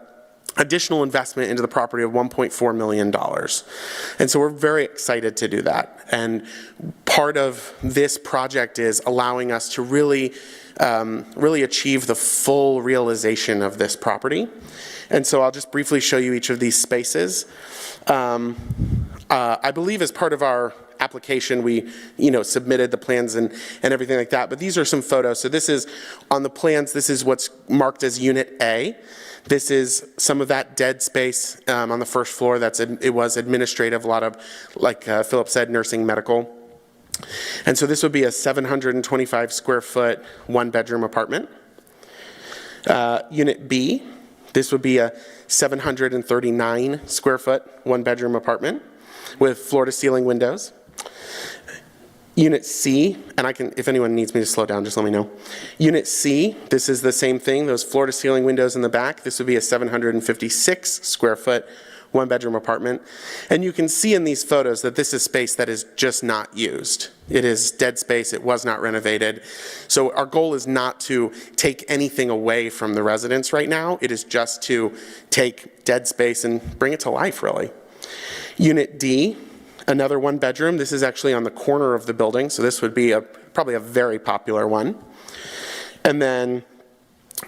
additional investment into the property of $1.4 million. And so we're very excited to do that. And part of this project is allowing us to really achieve the full realization of this property. And so I'll just briefly show you each of these spaces. I believe as part of our application, we, submitted the plans and everything like that. But these are some photos. So this is, on the plans, this is what's marked as Unit A. This is some of that dead space on the first floor. It was administrative, a lot of, like Philip said, nursing, medical. And so this would be a 725 square foot, 1-bedroom apartment. Unit B, this would be a 739 square foot, 1-bedroom apartment with floor to ceiling windows. Unit C, and if anyone needs me to slow down, just let me know. Unit C, this is the same thing, those floor to ceiling windows in the back. This would be a 756 square foot, 1-bedroom apartment. And you can see in these photos that this is space that is just not used. It is dead space. It was not renovated. So our goal is not to take anything away from the residents right now. It is just to take dead space and bring it to life, really. Unit D, another one-bedroom. This is actually on the corner of the building, so this would be probably a very popular one. And then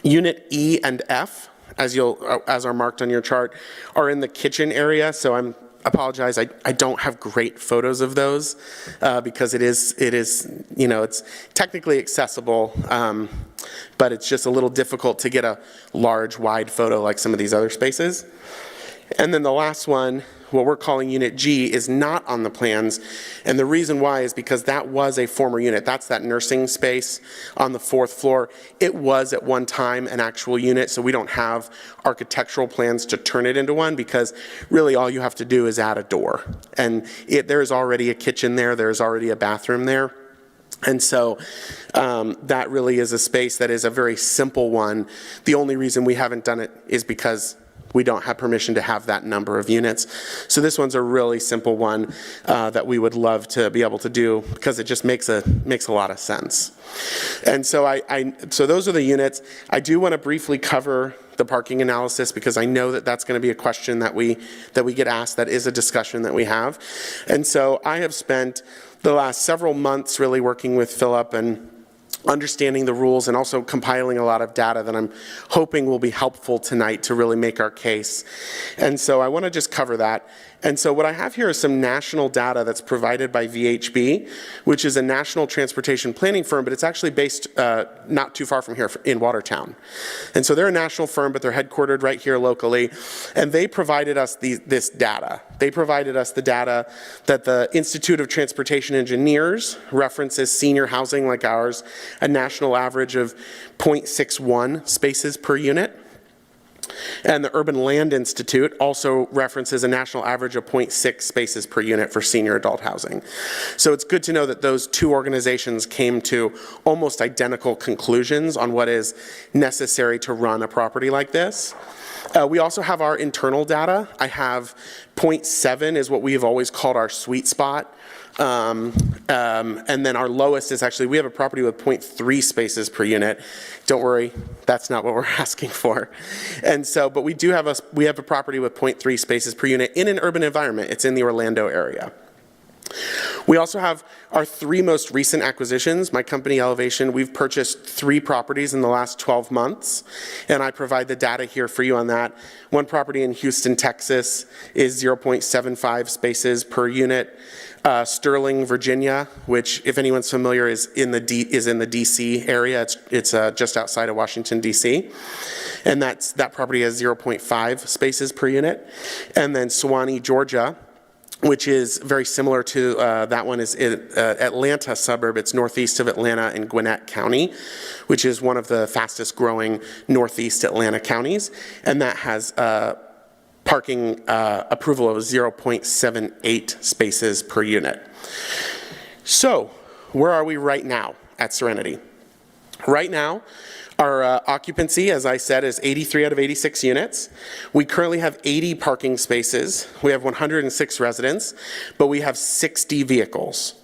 Unit E and F, as are marked on your chart, are in the kitchen area, so I apologize, I don't have great photos of those because it is, you know, it's technically accessible, but it's just a little difficult to get a large, wide photo like some of these other spaces. And then the last one, what we're calling Unit G, is not on the plans, and the reason why is because that was a former unit. That's that nursing space on the 4th floor. It was at one time an actual unit, so we don't have architectural plans to turn it into one, because really all you have to do is add a door. And there's already a kitchen there, there's already a bathroom there. And so that really is a space that is a very simple one. The only reason we haven't done it is because we don't have permission to have that number of units. So this one's a really simple one that we would love to be able to do, because it just makes a lot of sense. And so so those are the units. I do want to briefly cover the parking analysis, because I know that that's going to be a question that we get asked. That is a discussion that we have. And so I have spent the last several months really working with Philip and understanding the rules, and also compiling a lot of data that I'm hoping will be helpful tonight to really make our case. And so I want to just cover that. And so what I have here is some national data that's provided by VHB, which is a national transportation planning firm, but it's actually based not too far from here in Watertown. And so they're a national firm, but they're headquartered right here locally. And they provided us this data. They provided us the data that the Institute of Transportation Engineers references senior housing like ours, a national average of 0.61 spaces per unit. And the Urban Land Institute also references a national average of 0.6 spaces per unit for senior adult housing. So it's good to know that those two organizations came to almost identical conclusions on what is necessary to run a property like this. We also have our internal data. I have 0.7 is what we've always called our sweet spot. And then our lowest is actually, we have a property with 0.3 spaces per unit. Don't worry, that's not what we're asking for. And so, but we have a property with 0.3 spaces per unit in an urban environment. It's in the Orlando area. We also have our 3 most recent acquisitions. My company, Elevation, we've purchased 3 properties in the last 12 months, and I provide the data here for you on that. One property in Houston, Texas is 0.75 spaces per unit. Sterling, Virginia, which, if anyone's familiar, is in the DC area. It's just outside of Washington, DC. And that property has 0.5 spaces per unit. And then Suwanee, Georgia, which is very similar to that one, is Atlanta suburb. It's northeast of Atlanta in Gwinnett County, which is one of the fastest growing northeast Atlanta counties. And that has parking approval of 0.78 spaces per unit. So where are we right now at Serenity? Right now, our occupancy, as I said, is 83 out of 86 units. We currently have 80 parking spaces. We have 106 residents, but we have 60 vehicles.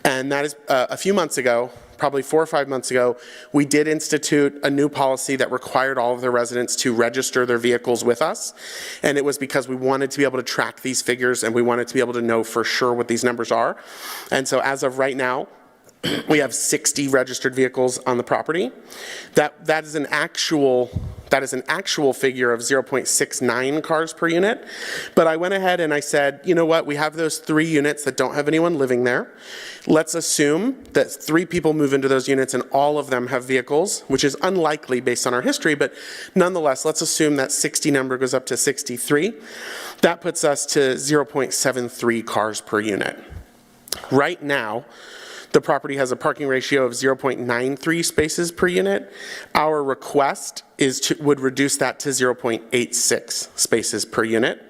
And that is a few months ago, probably 4 or 5 months ago, we did institute a new policy that required all of the residents to register their vehicles with us. And it was because we wanted to be able to track these figures, and we wanted to be able to know for sure what these numbers are. And so as of right now, we have 60 registered vehicles on the property. That is an actual figure of 0.69 cars per unit. But I went ahead and I said, you know what, we have those 3 units that don't have anyone living there. Let's assume that 3 people move into those units and all of them have vehicles, which is unlikely based on our history, but nonetheless, let's assume that 60 number goes up to 63. That puts us to 0.73 cars per unit. Right now, the property has a parking ratio of 0.93 spaces per unit. Our request would reduce that to 0.86 spaces per unit.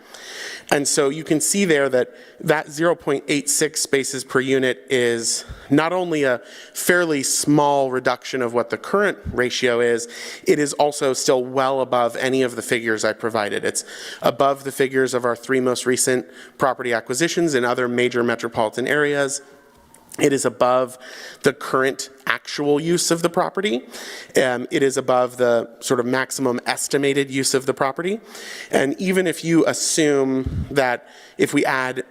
And so you can see there that 0.86 spaces per unit is not only a fairly small reduction of what the current ratio is, it is also still well above any of the figures I provided. It's above the figures of our 3 most recent property acquisitions in other major metropolitan areas. It is above the current actual use of the property. It is above the sort of maximum estimated use of the property. And even if you assume that if we add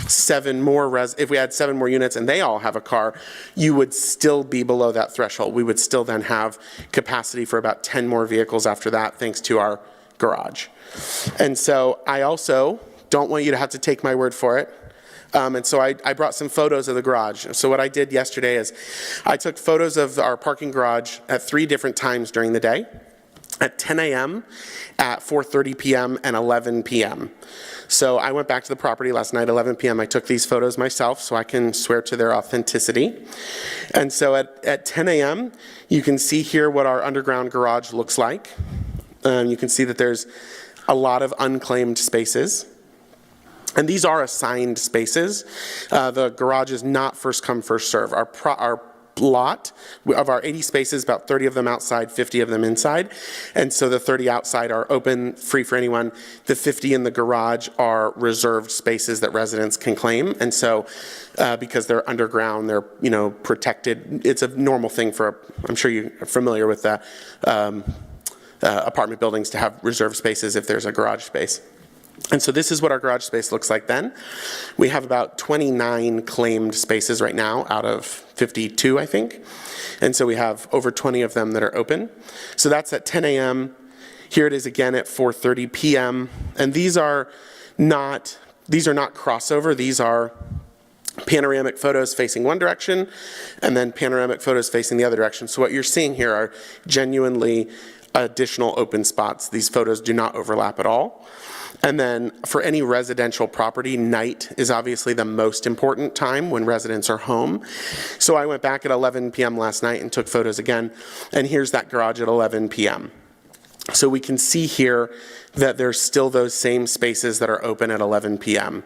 seven more units and they all have a car, you would still be below that threshold. We would still then have capacity for about 10 more vehicles after that, thanks to our garage. And so I also don't want you to have to take my word for it. And so I brought some photos of the garage. So what I did yesterday is I took photos of our parking garage at 3 different times during the day, at 10 a.m., at 4:30 p.m., and 11 p.m. So I went back to the property last night, 11 p.m. I took these photos myself so I can swear to their authenticity. And so at 10 a.m., you can see here what our underground garage looks like. You can see that there's a lot of unclaimed spaces. And these are assigned spaces. The garage is not first come, first serve. Our lot of our 80 spaces, about 30 of them outside, 50 of them inside. And so the 30 outside are open, free for anyone. The 50 in the garage are reserved spaces that residents can claim. And so because they're underground, they're, protected. It's a normal thing I'm sure you're familiar with apartment buildings to have reserved spaces if there's a garage space. And so this is what our garage space looks like then. We have about 29 claimed spaces right now out of 52, I think. And so we have over 20 of them that are open. So that's at 10 a.m. Here it is again at 4:30 p.m. And these are not crossover. These are panoramic photos facing one direction and then panoramic photos facing the other direction. So what you're seeing here are genuinely additional open spots. These photos do not overlap at all. And then for any residential property, night is obviously the most important time when residents are home. So I went back at 11 p.m. last night and took photos again. And here's that garage at 11 p.m. So we can see here that there's still those same spaces that are open at 11 p.m.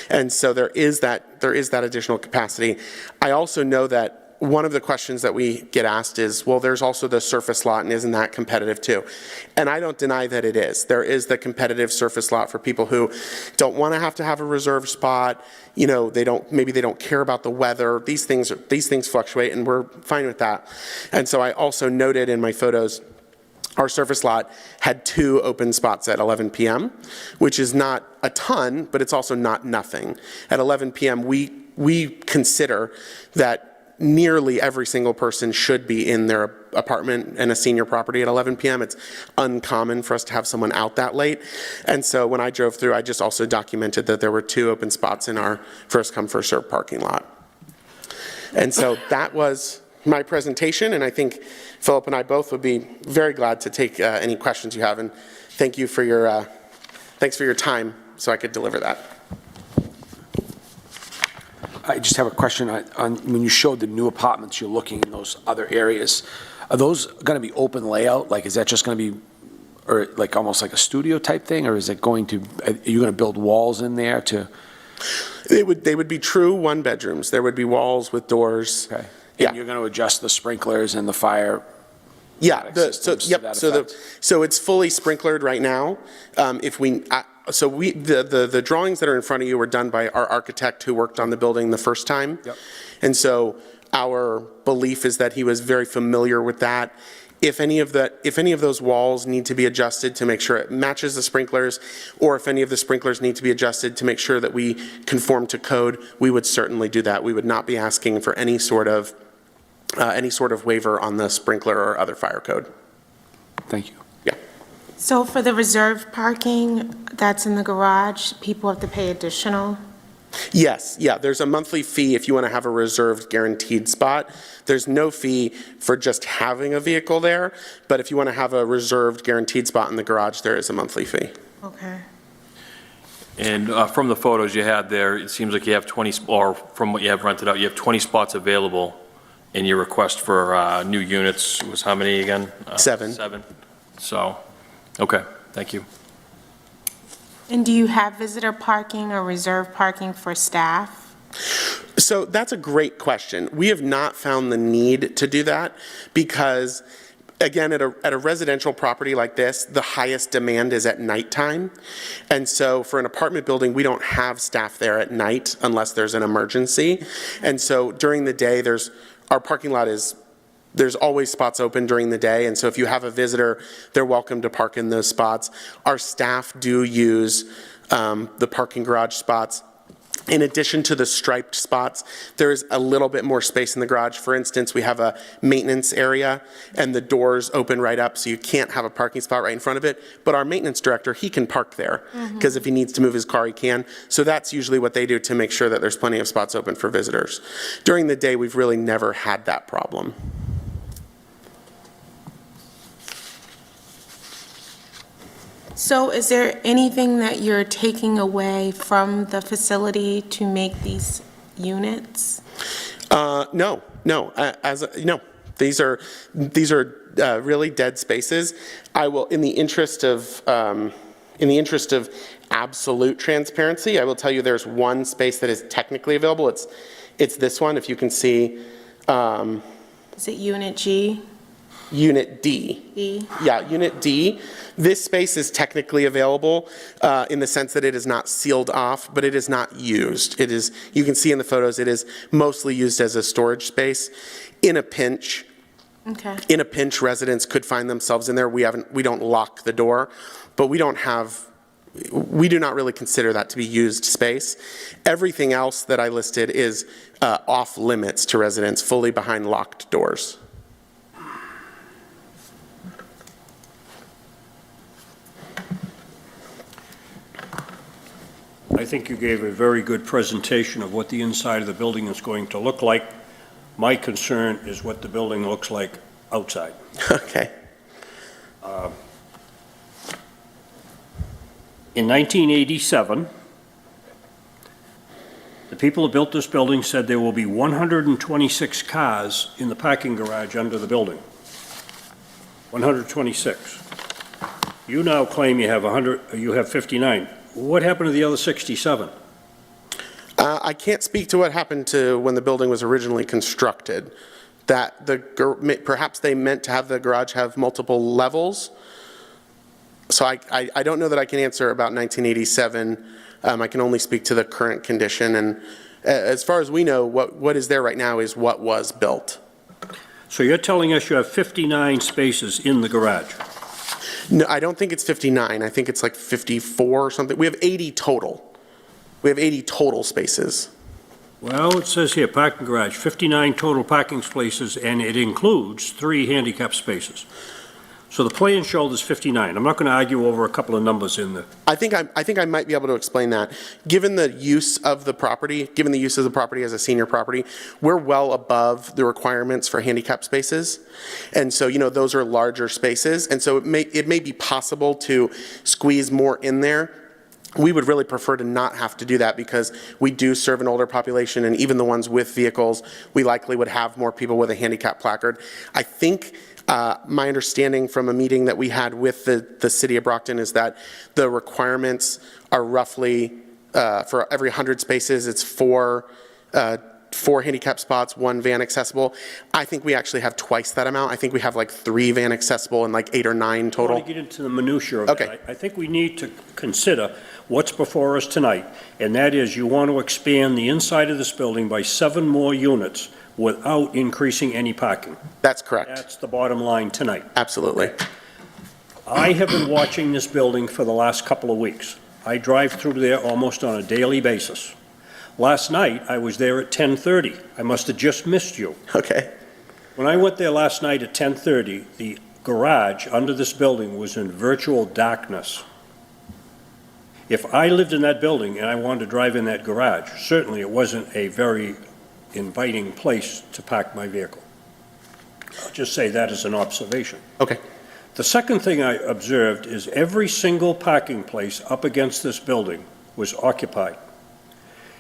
And so there is that additional capacity. I also know that one of the questions that we get asked is, well, there's also the surface lot, and isn't that competitive too? And I don't deny that it is. There is the competitive surface lot for people who don't want to have a reserved spot. Maybe they don't care about the weather. These things fluctuate, and we're fine with that. And so I also noted in my photos, our surface lot had 2 open spots at 11 p.m., which is not a ton, but it's also not nothing. At 11 p.m., we consider that nearly every single person should be in their apartment in a senior property at 11 p.m. It's uncommon for us to have someone out that late. And so when I drove through, I just also documented that there were 2 open spots in our first come, first served parking lot. And so that was my presentation, and I think Philip and I both would be very glad to take any questions you have. And thanks for your time so I could deliver that. I just have a question on when you showed the new apartments you're looking in those other areas. Are those going to be open layout? Like, is that just going to be, or like almost like a studio type thing, or is it are you going to build walls in there to? They would be true 1-bedrooms. There would be walls with doors. Okay. Yeah. And you're going to adjust the sprinklers and the fire. Yeah. So it's fully sprinklered right now. The drawings that are in front of you were done by our architect who worked on the building the first time. Yep. And so our belief is that he was very familiar with that. If any of those walls need to be adjusted to make sure it matches the sprinklers, or if any of the sprinklers need to be adjusted to make sure that we conform to code, we would certainly do that. We would not be asking for any sort of waiver on the sprinkler or other fire code. Thank you. Yeah. So for the reserved parking that's in the garage, people have to pay additional? Yes, yeah, there's a monthly fee if you want to have a reserved guaranteed spot. There's no fee for just having a vehicle there, but if you want to have a reserved guaranteed spot in the garage, there is a monthly fee. Okay. And from the photos you had there, it seems like you have 20, or from what you have rented out, you have 20 spots available, and your request for new units was how many again? 7. 7. So, okay, thank you. And do you have visitor parking or reserved parking for staff? So that's a great question. We have not found the need to do that because Again, at a residential property like this, the highest demand is at nighttime. And so for an apartment building, we don't have staff there at night unless there's an emergency. And so during the day, our parking lot there's always spots open during the day. And so if you have a visitor, they're welcome to park in those spots. Our staff do use the parking garage spots. In addition to the striped spots, there's a little bit more space in the garage. For instance, we have a maintenance area and the doors open right up, so you can't have a parking spot right in front of it. But our maintenance director, he can park there because if he needs to move his car, he can. So that's usually what they do to make sure that there's plenty of spots open for visitors. During the day, we've really never had that problem. So is there anything that you're taking away from the facility to make these units? No. No. These are really dead spaces. I will, in the interest of absolute transparency, I will tell you there's one space that is technically available. It's this one, if you can see. Is it Unit G? Unit D. D? Yeah, Unit D. This space is technically available in the sense that it is not sealed off, but it is not used. It is, you can see in the photos, it is mostly used as a storage space. In a pinch, residents could find themselves in there. We don't lock the door, but we do not really consider that to be used space. Everything else that I listed is off limits to residents, fully behind locked doors. I think you gave a very good presentation of what the inside of the building is going to look like. My concern is what the building looks like outside. Okay. In 1987, the people who built this building said there will be 126 cars in the parking garage under the building. 126. You now claim you have 59. What happened to the other 67? I can't speak to what happened to when the building was originally constructed. Perhaps they meant to have the garage have multiple levels. So I don't know that I can answer about 1987. I can only speak to the current condition. And as far as we know, what is there right now is what was built. So you're telling us you have 59 spaces in the garage? No, I don't think it's 59. I think it's like 54 or something. We have 80 total. We have 80 total spaces. Well, it says here, parking garage, 59 total parking spaces, and it includes 3 handicap spaces. So the plan showed there's 59. I'm not going to argue over a couple of numbers in the... I think I might be able to explain that. Given the use of the property, as a senior property, we're well above the requirements for handicap spaces. And so, those are larger spaces. And so it may be possible to squeeze more in there. We would really prefer to not have to do that because we do serve an older population, and even the ones with vehicles, we likely would have more people with a handicap placard. I think my understanding from a meeting that we had with the city of Brockton is that the requirements are roughly, for every 100 spaces, it's 4 handicap spots, 1 van accessible. I think we actually have twice that amount. I think we have like 3 van accessible and like 8 or 9 total. I want to get into the minutia of that. I think we need to consider what's before us tonight, and that is you want to expand the inside of this building by 7 more units without increasing any parking. That's correct. That's the bottom line tonight. Absolutely. I have been watching this building for the last couple of weeks. I drive through there almost on a daily basis. Last night, I was there at 10:30. I must have just missed you. Okay. When I went there last night at 10:30, the garage under this building was in virtual darkness. If I lived in that building and I wanted to drive in that garage, certainly it wasn't a very inviting place to park my vehicle. I'll just say that as an observation. Okay. The second thing I observed is every single parking place up against this building was occupied.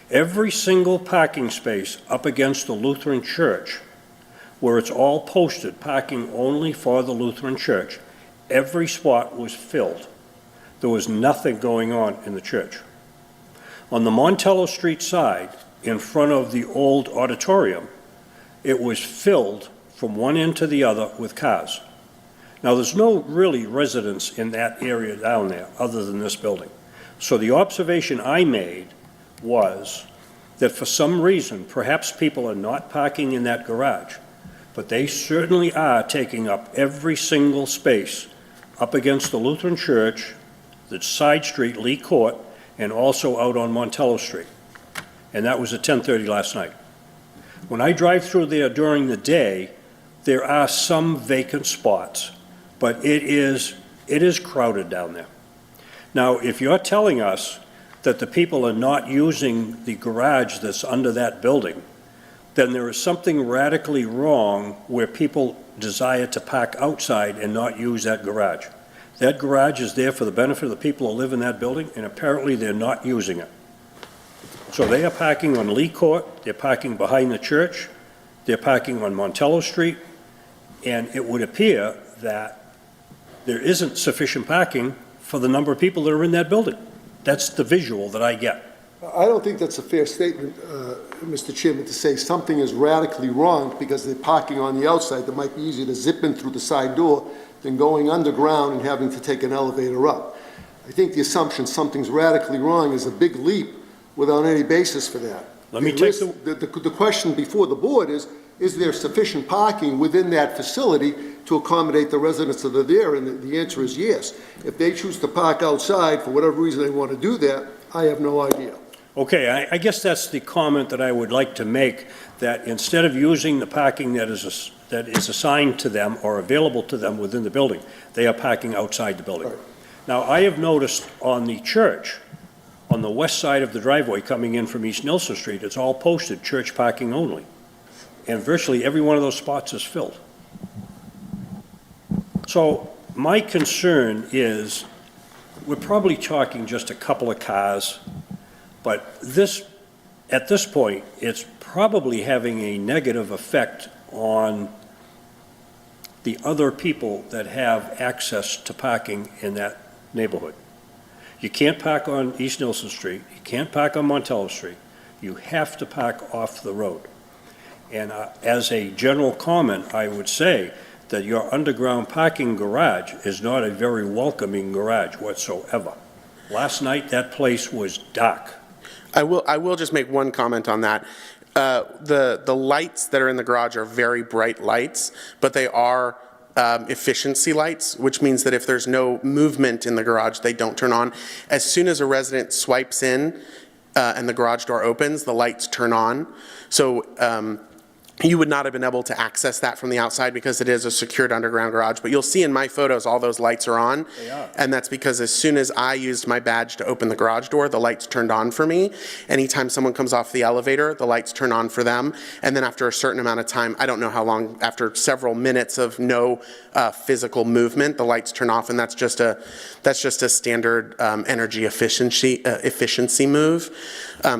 Every single parking space up against the Lutheran church, where it's all posted, parking only for the Lutheran church, every spot was filled. There was nothing going on in the church. On the Montello Street side, in front of the old auditorium, it was filled from one end to the other with cars. Now, there's no really residents in that area down there, other than this building. So the observation I made was that for some reason, perhaps people are not parking in that garage, but they certainly are taking up every single space up against the Lutheran Church, the side street, Lee Court, and also out on Montello Street. And that was at 10:30 last night. When I drive through there during the day, there are some vacant spots, but it is crowded down there. Now, if you're telling us that the people are not using the garage that's under that building, then there is something radically wrong where people desire to park outside and not use that garage. That garage is there for the benefit of the people who live in that building, and apparently they're not using it. So they are parking on Lee Court, they're parking behind the church, they're parking on Montello Street, and it would appear that there isn't sufficient parking for the number of people that are in that building. That's the visual that I get. I don't think that's a fair statement, Mr. Chairman, to say something is radically wrong because they're parking on the outside. That might be easier to zip in through the side door than going underground and having to take an elevator up. I think the assumption something's radically wrong is a big leap without any basis for that. Let me take the question before the board is there sufficient parking within that facility to accommodate the residents that are there? And the answer is yes. If they choose to park outside for whatever reason they want to do that, I have no idea. Okay, I guess that's the comment that I would like to make, that instead of using the parking that is assigned to them or available to them within the building, they are parking outside the building. Right. Now, I have noticed on the church, on the west side of the driveway coming in from East Nelson Street, it's all posted church parking only. And virtually every one of those spots is filled. So my concern is, we're probably talking just a couple of cars, but at this point, it's probably having a negative effect on the other people that have access to parking in that neighborhood. You can't park on East Nelson Street, you can't park on Montello Street, you have to park off the road. And as a general comment, I would say that your underground parking garage is not a very welcoming garage whatsoever. Last night, that place was dark. I will just make one comment on that. The lights that are in the garage are very bright lights, but they are efficiency lights, which means that if there's no movement in the garage, they don't turn on. As soon as a resident swipes in and the garage door opens, the lights turn on. So you would not have been able to access that from the outside because it is a secured underground garage. But you'll see in my photos, all those lights are on. They are. And that's because as soon as I used my badge to open the garage door, the lights turned on for me. Anytime someone comes off the elevator, the lights turn on for them. And then after a certain amount of time, I don't know how long, after several minutes of no physical movement, the lights turn off. And that's just a standard energy efficiency move.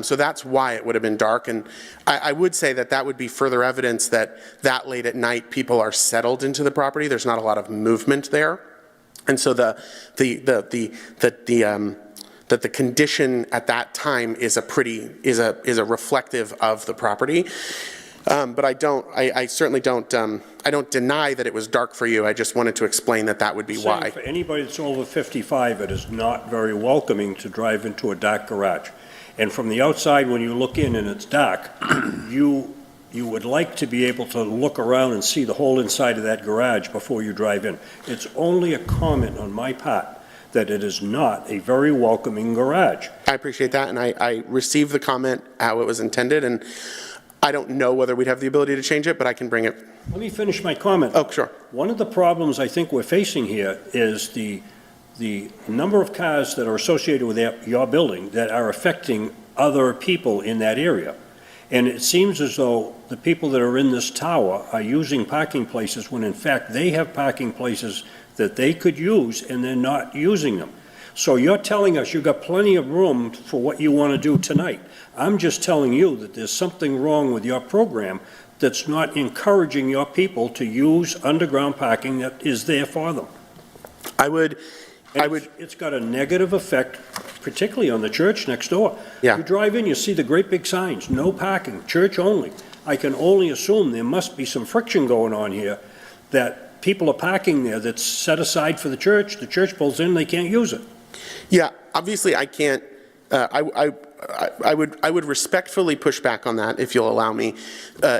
So that's why it would have been dark. And I would say that would be further evidence that late at night people are settled into the property. There's not a lot of movement there, and so that the condition at that time is a reflective of the property. But I certainly don't deny that it was dark for you. I just wanted to explain that would be why. For anybody that's over 55, it is not very welcoming to drive into a dark garage. And from the outside, when you look in and it's dark, you would like to be able to look around and see the whole inside of that garage before you drive in. It's only a comment on my part that it is not a very welcoming garage. I appreciate that, and I received the comment how it was intended, and I don't know whether we'd have the ability to change it, but I can bring it. Let me finish my comment. Oh, sure. One of the problems I think we're facing here is the number of cars that are associated with your building that are affecting other people in that area. And it seems as though the people that are in this tower are using parking places when in fact they have parking places that they could use and they're not using them. So you're telling us you've got plenty of room for what you want to do tonight. I'm just telling you that there's something wrong with your program that's not encouraging your people to use underground parking that is there for them. It's got a negative effect, particularly on the church next door. Yeah. You drive in, you see the great big signs, no parking, church only. I can only assume there must be some friction going on here that people are parking there that's set aside for the church pulls in, they can't use it. Yeah, obviously I can't, I would respectfully push back on that, if you'll allow me,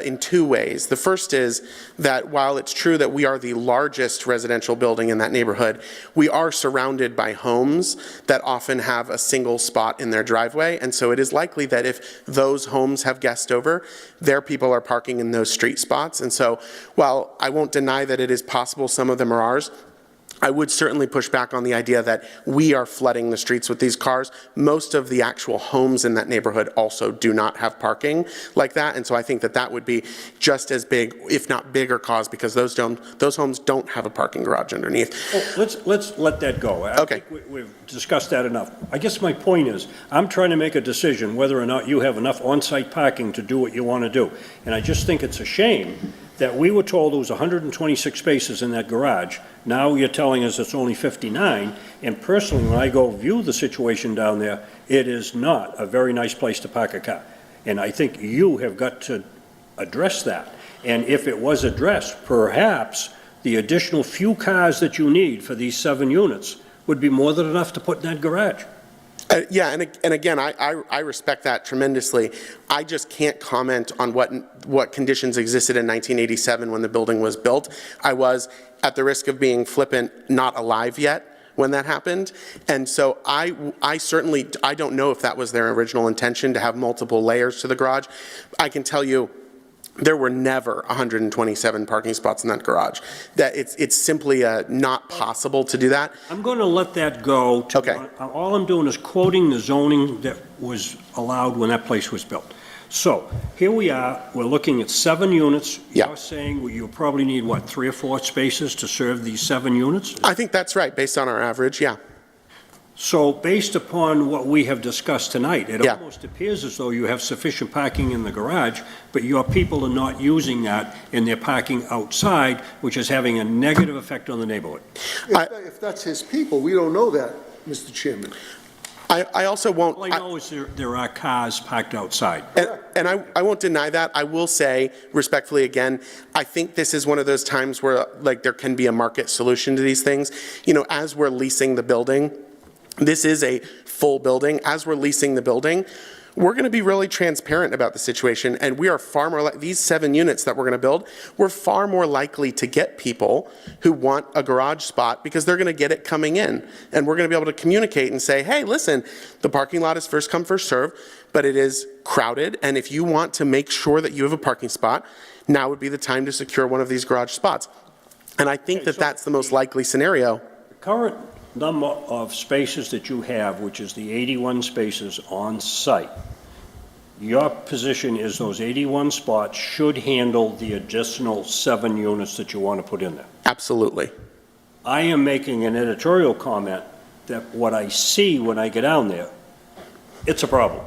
in two ways. The first is that while it's true that we are the largest residential building in that neighborhood, we are surrounded by homes that often have a single spot in their driveway, and so it is likely that if those homes have guests over, their people are parking in those street spots. And so while I won't deny that it is possible some of them are ours, I would certainly push back on the idea that we are flooding the streets with these cars. Most of the actual homes in that neighborhood also do not have parking like that, and so I think that that would be just as big, if not bigger, cause, because those homes don't have a parking garage underneath. Well, let's let that go. Okay. We've discussed that enough. I guess my point is, I'm trying to make a decision whether or not you have enough on-site parking to do what you want to do. And I just think it's a shame that we were told there was 126 spaces in that garage. Now you're telling us it's only 59. And personally, when I go view the situation down there, it is not a very nice place to park a car. And I think you have got to address that. And if it was addressed, perhaps the additional few cars that you need for these 7 units would be more than enough to put in that garage. Yeah, and again, I respect that tremendously. I just can't comment on what conditions existed in 1987 when the building was built. I was, at the risk of being flippant, not alive yet when that happened. And so I certainly don't know if that was their original intention, to have multiple layers to the garage. I can tell you, there were never 127 parking spots in that garage. That it's simply not possible to do that. I'm going to let that go. Okay. All I'm doing is quoting the zoning that was allowed when that place was built. So here we are, we're looking at 7 units. Yeah. You're saying you probably need, what, 3 or 4 spaces to serve these 7 units? I think that's right, based on our average, yeah. So based upon what we have discussed tonight, it Yeah. almost appears as though you have sufficient parking in the garage, but your people are not using that, and they're parking outside, which is having a negative effect on the neighborhood. If that's his people, we don't know that, Mr. Chairman. I also won't... All I know is there are cars parked outside. And I won't deny that. I will say, respectfully again, I think this is one of those times where, like, there can be a market solution to these things. You know, as we're leasing the building, this is a full building. As we're leasing the building, we're going to be really transparent about the situation, and we are far more like these 7 units that we're going to build, we're far more likely to get people who want a garage spot because they're going to get it coming in. And we're going to be able to communicate and say, hey, listen, the parking lot is first come, first serve, but it is crowded, and if you want to make sure that you have a parking spot, now would be the time to secure one of these garage spots. And I think that that's the most likely scenario. The current number of spaces that you have, which is the 81 spaces on site, your position is those 81 spots should handle the additional 7 units that you want to put in there. Absolutely. I am making an editorial comment that what I see when I get down there, it's a problem.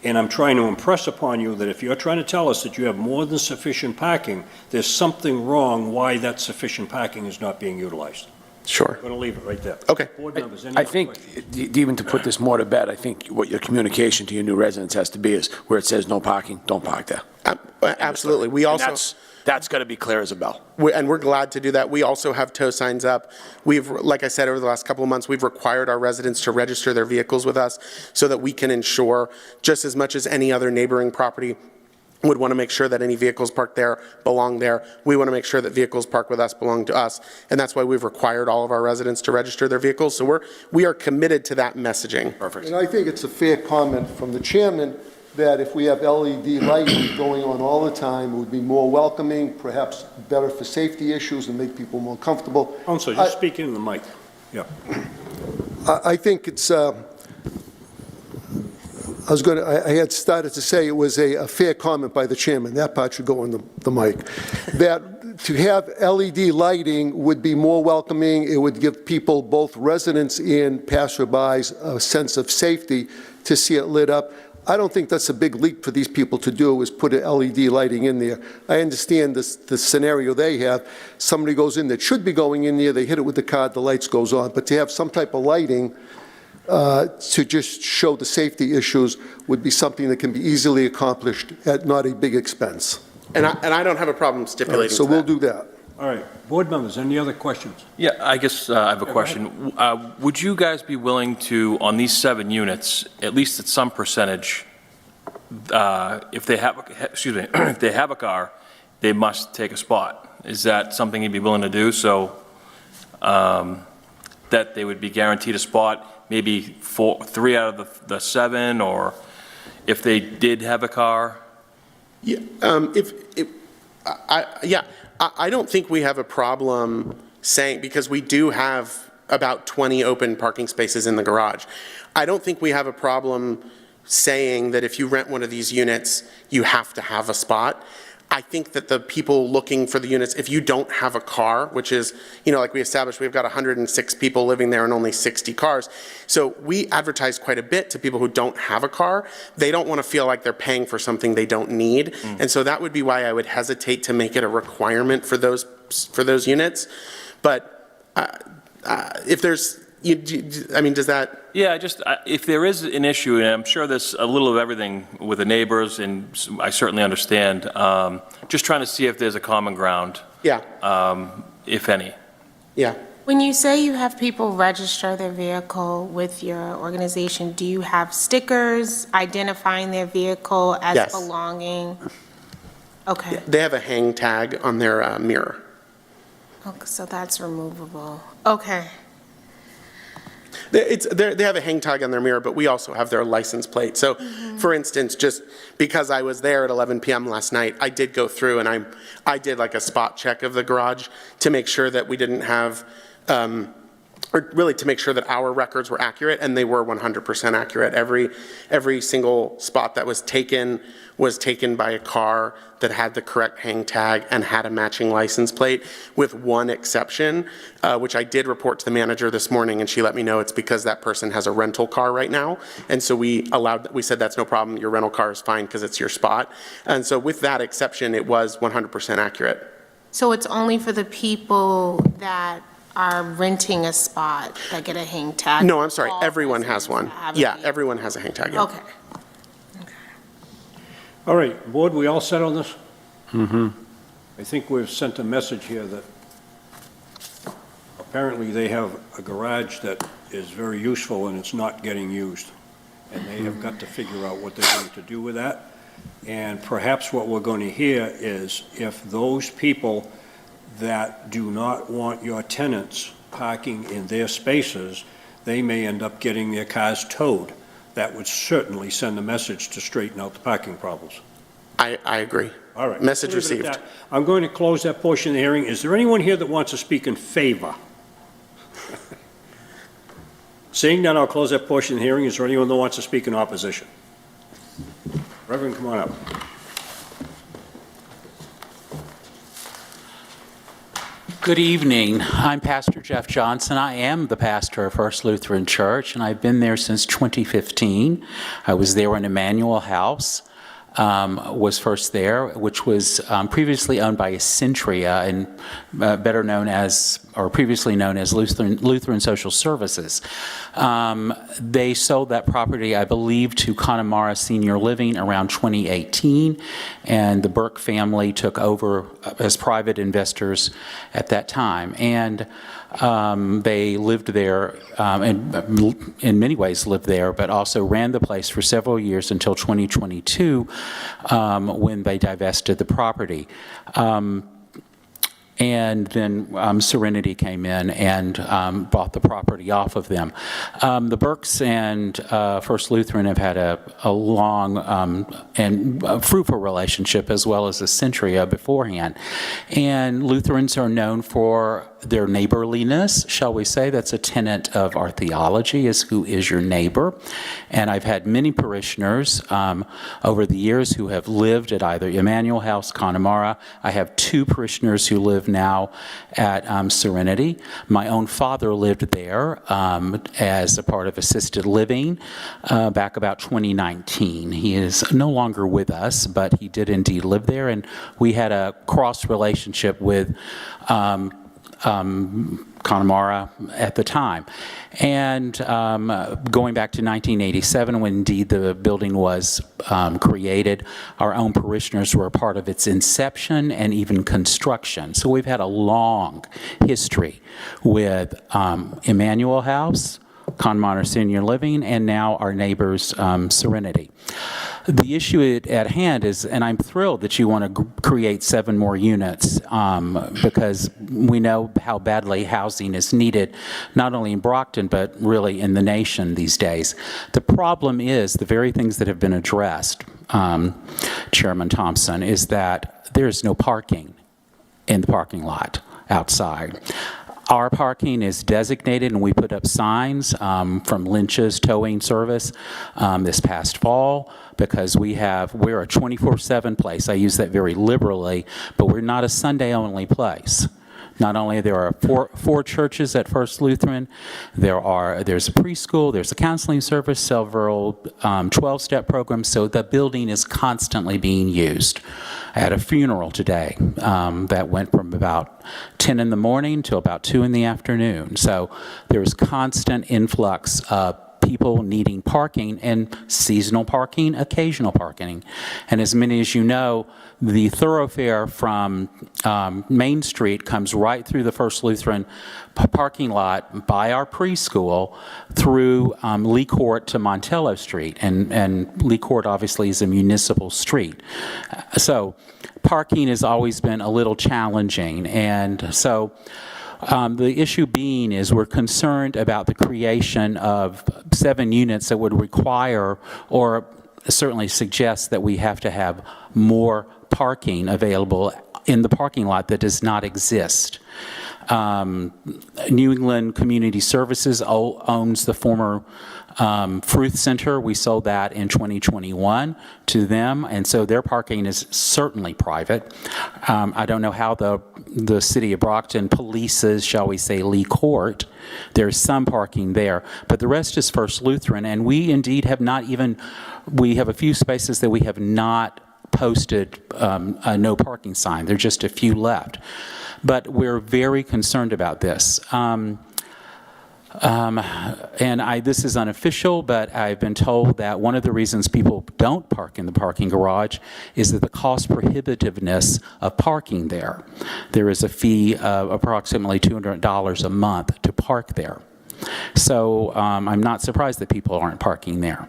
And I'm trying to impress upon you that if you're trying to tell us that you have more than sufficient parking, there's something wrong why that sufficient parking is not being utilized. Sure. I'm going to leave it right there. Okay. Board members, any I other think, questions? even to put this more to bed, I think what your communication to your new residents has to be is where it says no parking, don't park there. Absolutely. We And also... that's got to be clear as a bell. And we're glad to do that. We also have tow signs up. We've, like I said, over the last couple of months, we've required our residents to register their vehicles with us so that we can ensure, just as much as any other neighboring property would want to make sure that any vehicles parked there belong there, we want to make sure that vehicles parked with us belong to us. And that's why we've required all of our residents to register their vehicles. So we are committed to that messaging. Perfect. And I think it's a fair comment from the chairman that if we have LED lighting going on all the time, it would be more welcoming, perhaps better for safety issues and make people more comfortable. Councilor, just speak into the mic. Yeah. I think it's, I had started to say it was a fair comment by the chairman. That part should go on the mic. That to have LED lighting would be more welcoming. It would give people, both residents and passerbys, a sense of safety to see it lit up. I don't think that's a big leap for these people to do, is put an LED lighting in there. I understand the scenario they have. Somebody goes in that should be going in there, they hit it with the card, the lights goes on. But to have some type of lighting to just show the safety issues would be something that can be easily accomplished at not a big expense. And I don't have a problem stipulating So to we'll that. do that. All right, board members, any other questions? Yeah, I guess I have a question. Would you guys be willing to, on these 7 units, at least at some percentage, if they have, if they have a car, they must take a spot? Is that something you'd be willing to do, so that they would be guaranteed a spot, maybe 3 out of the 7, or if they did have a car? Yeah, I don't think we have a problem saying, because we do have about 20 open parking spaces in the garage. I don't think we have a problem saying that if you rent one of these units, you have to have a spot. I think that the people looking for the units, if you don't have a car, which is, you know, like we established, we've got 106 people living there and only 60 cars. So we advertise quite a bit to people who don't have a car. They don't want to feel like they're paying for something they don't need. And so that would be why I would hesitate to make it a requirement for those units. But if there's, I mean, does that? Yeah, just if there is an issue, and I'm sure there's a little of everything with the neighbors, and I certainly understand, just trying to see if there's a common ground. Yeah. If any. Yeah. When you say you have people register their vehicle with your organization, do you have stickers identifying their vehicle as Yes. belonging? Okay. They have a hang tag on their mirror. Okay, so that's removable. Okay. They have a hang tag on their mirror, but we also have their license plate. So, for instance, just because I was there at 11 p.m. last night, I did go through and I did like a spot check of the garage to make sure that we didn't have, or really to make sure that our records were accurate, and they were 100% accurate. Every single spot that was taken by a car that had the correct hang tag and had a matching license plate, with one exception, which I did report to the manager this morning, and she let me know it's because that person has a rental car right now. And so we said that's no problem, your rental car is fine because it's your spot. And so with that exception, it was 100% accurate. So it's only for the people that are renting a spot that get a hang tag? No, I'm sorry, All everyone has one. have a Yeah, vehicle. everyone has a hang tag. Yeah. Okay. All right, board, we all set on this? Mm-hmm. I think we've sent a message here that apparently they have a garage that is very useful and it's not getting used. And they have got to figure out what they're going to do with that. And perhaps what we're going to hear is if those people that do not want your tenants parking in their spaces, they may end up getting their cars towed. That would certainly send a message to straighten out the parking problems. I agree. All right. Message Leave it at received. that. I'm going to close that portion of the hearing. Is there anyone here that wants to speak in favor? Seeing none, I'll close that portion of the hearing. Is there anyone that wants to speak in opposition? Reverend, come on up. Good evening. I'm Pastor Jeff Johnson. I am the pastor of First Lutheran Church, and I've been there since 2015. I was there when Emmanuel House was first there, which was previously owned by Centria, and better known as, or previously known as Lutheran Social Services. They sold that property, I believe, to Connemara Senior Living around 2018, and the Burke family took over as private investors at that time. And they lived there, and in many ways lived there, but also ran the place for several years until 2022, when they divested the property. And then Serenity came in and bought the property off of them. The Burkes and First Lutheran have had a long and fruitful relationship, as well as the Centria beforehand. And Lutherans are known for their neighborliness, shall we say. That's a tenet of our theology, is who is your neighbor. And I've had many parishioners over the years who have lived at either Emmanuel House, Connemara. I have 2 parishioners who live now at Serenity. My own father lived there as a part of assisted living back about 2019. He is no longer with us, but he did indeed live there, and we had a cross relationship with Connemara at the time. And going back to 1987, when indeed the building was created, our own parishioners were a part of its inception and even construction. So we've had a long history with Emmanuel House, Connemara Senior Living, and now our neighbors, Serenity. The issue at hand is, and I'm thrilled that you want to create 7 more units because we know how badly housing is needed, not only in Brockton, but really in the nation these days. The problem is the very things that have been addressed, Chairman Thompson, is that there's no parking in the parking lot outside. Our parking is designated, and we put up signs from Lynch's Towing Service this past fall, because we're a 24/7 place. I use that very liberally, but we're not a Sunday-only place. Not only there are four churches at First Lutheran, there's a preschool, there's a counseling service, several 12-step programs, so the building is constantly being used. I had a funeral today that went from about 10 in the morning to about 2 in the afternoon. So there's constant influx of people needing parking, and seasonal parking, occasional parking. And as many as you know, the thoroughfare from Main Street comes right through the First Lutheran parking lot by our preschool through Lee Court to Montello Street. And Lee Court obviously is a municipal street. So parking has always been a little challenging. And so the issue being is we're concerned about the creation of 7 units that would require or certainly suggest that we have to have more parking available in the parking lot that does not exist. New England Community Services owns the former Fruth Center. We sold that in 2021 to them, and so their parking is certainly private. I don't know how the city of Brockton polices, shall we say, Lee Court. There's some parking there, but the rest is First Lutheran, and we indeed have not even, we have a few spaces that we have not posted a no parking sign. There are just a few left. But we're very concerned about this. This is unofficial, but I've been told that one of the reasons people don't park in the parking garage is that the cost prohibitiveness of parking there. There is a fee of approximately $200 a month to park there. So I'm not surprised that people aren't parking there.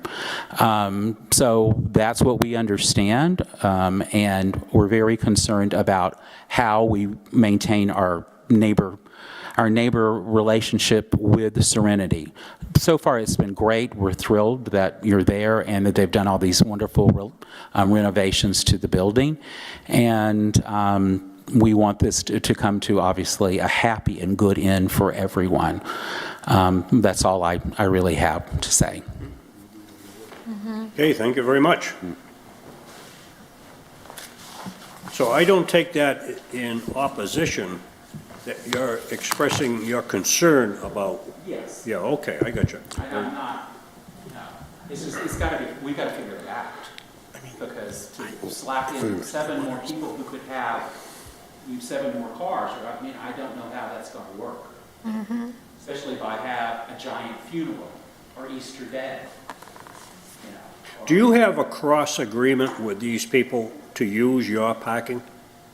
So that's what we understand, and we're very concerned about how we maintain our neighbor relationship with Serenity. So far it's been great. We're thrilled that you're there and that they've done all these wonderful renovations to the building. And we want this to come to obviously a happy and good end for everyone. That's all I really have to say. Okay, thank you very much. So I don't take that in opposition, that you're expressing your concern about. Yes. Yeah, okay, I got you. I'm not, no. It's just, it's got to be, we've got to figure it out. Because to slap in 7 more people who could have 7 more cars, I mean, I don't know how that's going to work. Especially if I have a giant funeral or Easter Day. You know, Do you have a cross agreement with these people to use your parking?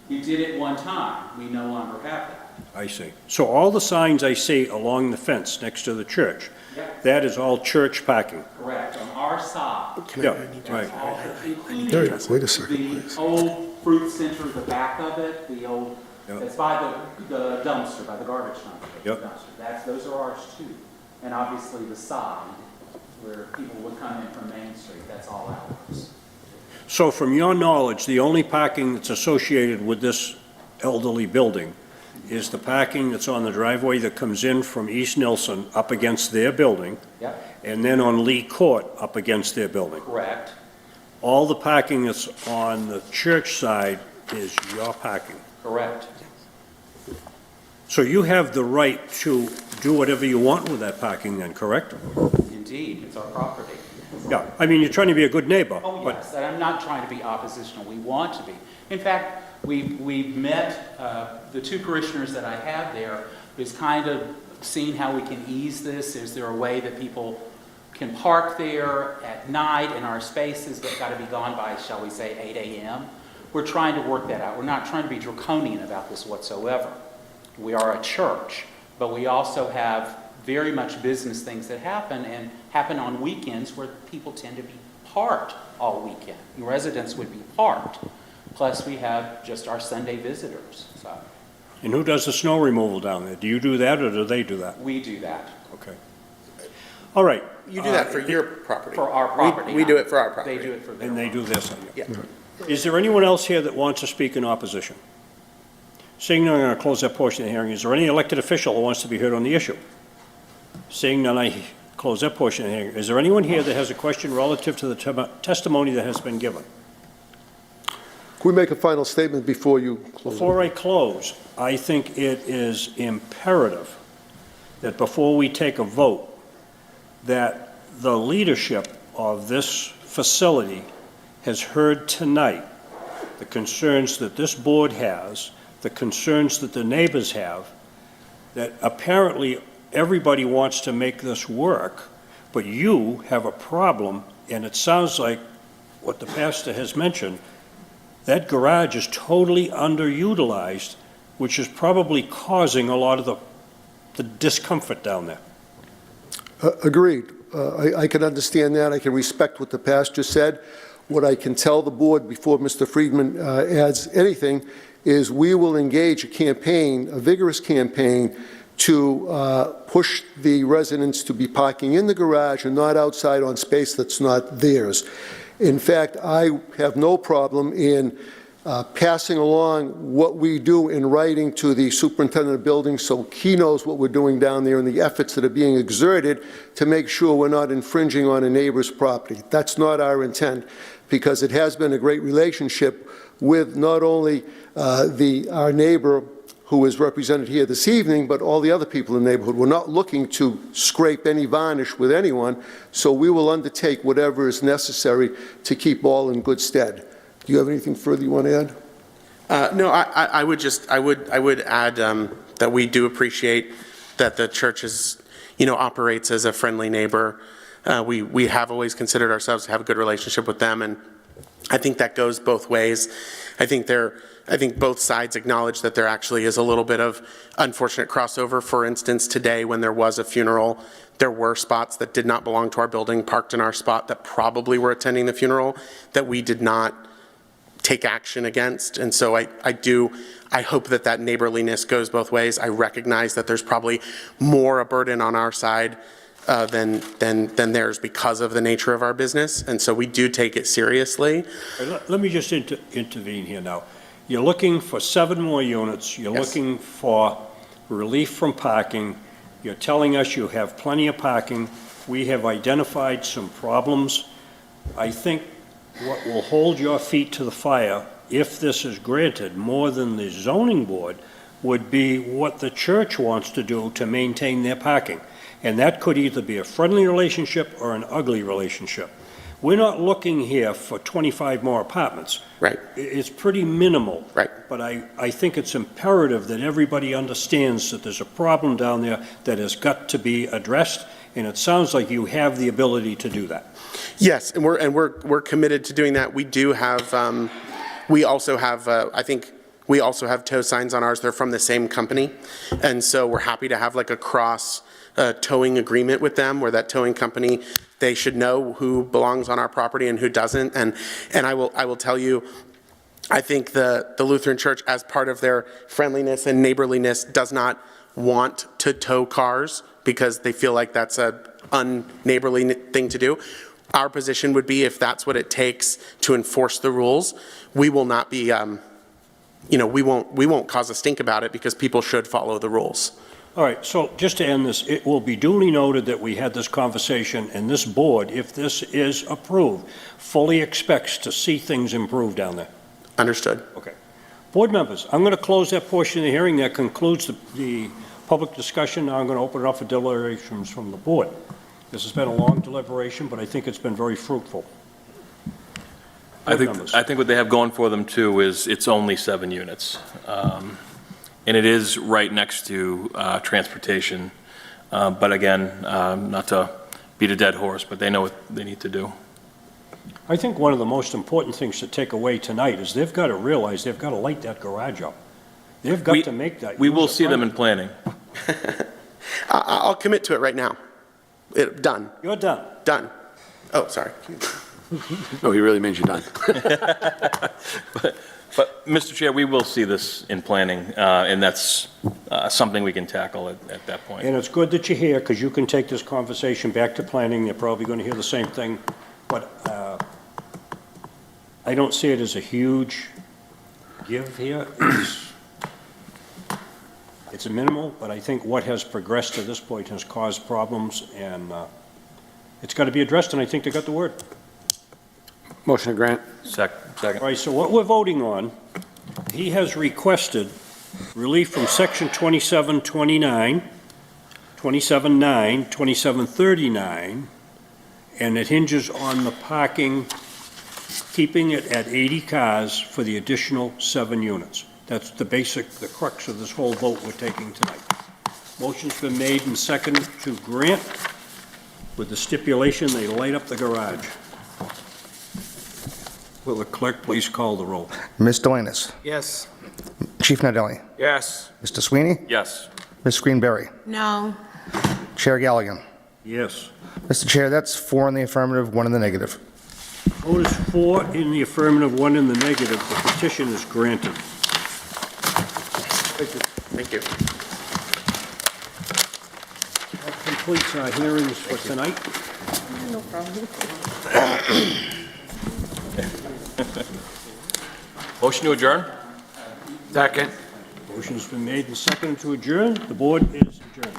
We did it one time. We no longer have that. I see. So all the signs I see along the fence next to the church, Yeah. that is all church parking? Correct. On our side. Yeah, right. All, including Wait a second, the please. old fruit center, the back of it, the old, Yep. it's by the dumpster, by the garbage dumpster. Yep. Those are ours too. And obviously the side, where people would come in from Main Street, that's all ours. So from your knowledge, the only parking that's associated with this elderly building is the parking that's on the driveway that comes in from East Nilsson up against their building, Yep, and then on Lee Court up against their building. correct. All the parking that's on the church side is your parking. Correct. So you have the right to do whatever you want with that parking then, correct? Indeed, it's our property. Yeah, I mean, you're trying to be a good neighbor, Oh, but yes, and I'm not trying to be oppositional. We want to be. In fact, We've met, the two parishioners that I have there, is kind of seeing how we can ease this. Is there a way that people can park there at night in our spaces that got to be gone by, shall we say, 8 a.m.? We're trying to work that out. We're not trying to be draconian about this whatsoever. We are a church, but we also have very much business things that happen and happen on weekends where people tend to be parked all weekend. Residents would be parked. Plus, we have just our Sunday visitors. So And who does the snow removal down there? Do you do that, or do they do that? we do that Okay. All right. You do that for your property. for our property. We do it for our property. They do it for their And they do this. Yeah. Is there anyone else here that wants to speak in opposition? Seeing none, I'm going to close that portion of the hearing. Is there any elected official who wants to be heard on the issue? Seeing none, I close that portion of the hearing. Is there anyone here that has a question relative to the testimony that has been given? Can we make a final statement before you close? Before I close, I think it is imperative that before we take a vote, that the leadership of this facility has heard tonight the concerns that this board has, the concerns that the neighbors have, that apparently everybody wants to make this work, but you have a problem, and it sounds like what the pastor has mentioned, that garage is totally underutilized, which is probably causing a lot of the discomfort down there. Agreed. I can understand that. I can respect what the pastor said. What I can tell the board before Mr. Friedman adds anything is we will engage a campaign, a vigorous campaign, to push the residents to be parking in the garage and not outside on space that's not theirs. In fact, I have no problem in passing along what we do in writing to the superintendent of buildings so he knows what we're doing down there and the efforts that are being exerted to make sure we're not infringing on a neighbor's property. That's not our intent, because it has been a great relationship with not only our neighbor who is represented here this evening, but all the other people in the neighborhood. We're not looking to scrape any varnish with anyone, so we will undertake whatever is necessary to keep all in good stead. Do you have anything further you want to add? No, I would add that we do appreciate that the church is, operates as a friendly neighbor. We have always considered ourselves to have a good relationship with them, and I think that goes both ways. I think both sides acknowledge that there actually is a little bit of unfortunate crossover. For instance, today when there was a funeral, there were spots that did not belong to our building parked in our spot that probably were attending the funeral that we did not take action against. And so I hope that neighborliness goes both ways. I recognize that there's probably more a burden on our side than theirs because of the nature of our business. And so we do take it seriously. Let me just intervene here now. You're looking for 7 more units. You're Yes. looking for relief from parking. You're telling us you have plenty of parking. We have identified some problems. I think what will hold your feet to the fire, if this is granted, more than the zoning board, would be what the church wants to do to maintain their parking. And that could either be a friendly relationship or an ugly relationship. We're not looking here for 25 more apartments. Right. It's pretty minimal. Right. But I think it's imperative that everybody understands that there's a problem down there that has got to be addressed, and it sounds like you have the ability to do that. Yes, and we're committed to doing that. We do have, we also have, I think we also have tow signs on ours. They're from the same company, and so we're happy to have like a cross towing agreement with them, where that towing company, they should know who belongs on our property and who doesn't. And I will tell you, I think the Lutheran Church, as part of their friendliness and neighborliness, does not want to tow cars because they feel like that's a unneighborly thing to do. Our position would be, if that's what it takes to enforce the rules, we will not be, we won't cause a stink about it, because people should follow the rules. All right, so just to end this, it will be duly noted that we had this conversation, and this board, if this is approved, fully expects to see things improve down there. Understood. Okay. Board members, I'm going to close that portion of the hearing. That concludes the public discussion. Now I'm going to open it up for deliberations from the board. This has been a long deliberation, but I think it's been very fruitful. board members. I think what they have going for them, too, is it's only 7 units. And it is right next to transportation. But again, not to beat a dead horse, but they know what they need to do. I think one of the most important things to take away tonight is they've got to realize they've got to light that garage up. They've got to make that. We will see them in planning. I'll commit to it right now. Done. You're done. Done. Oh, sorry. No, he really means you're done. But, Mr. Chair, we will see this in planning, and that's something we can tackle at that point. And it's good that you're here, because you can take this conversation back to planning. They're probably going to hear the same thing. But I don't see it as a huge give here. It's a minimal, but I think what has progressed to this point has caused problems, and it's got to be addressed, and I think they got the word. Motion to grant. Second. All right, so what we're voting on, he has requested relief from Section 2729, 27.9, 2739, and it hinges on the parking, keeping it at 80 cars for the additional 7 units. That's the crux of this whole vote we're taking tonight. Motion's been made and seconded to grant with the stipulation they light up the garage. Will the clerk please call the roll? Ms. Delanus? Yes. Chief Nadelli? Yes. Mr. Sweeney? Yes. Ms. Greenberry? No. Chair Galligan? Yes. Mr. Chair, that's 4 in the affirmative, 1 in the negative. Vote is 4 in the affirmative, 1 in the negative. The petition is granted. Thank you. That completes our hearings for tonight. No problem. Motion to adjourn? Second. Motion's been made and seconded to adjourn. The board is adjourned.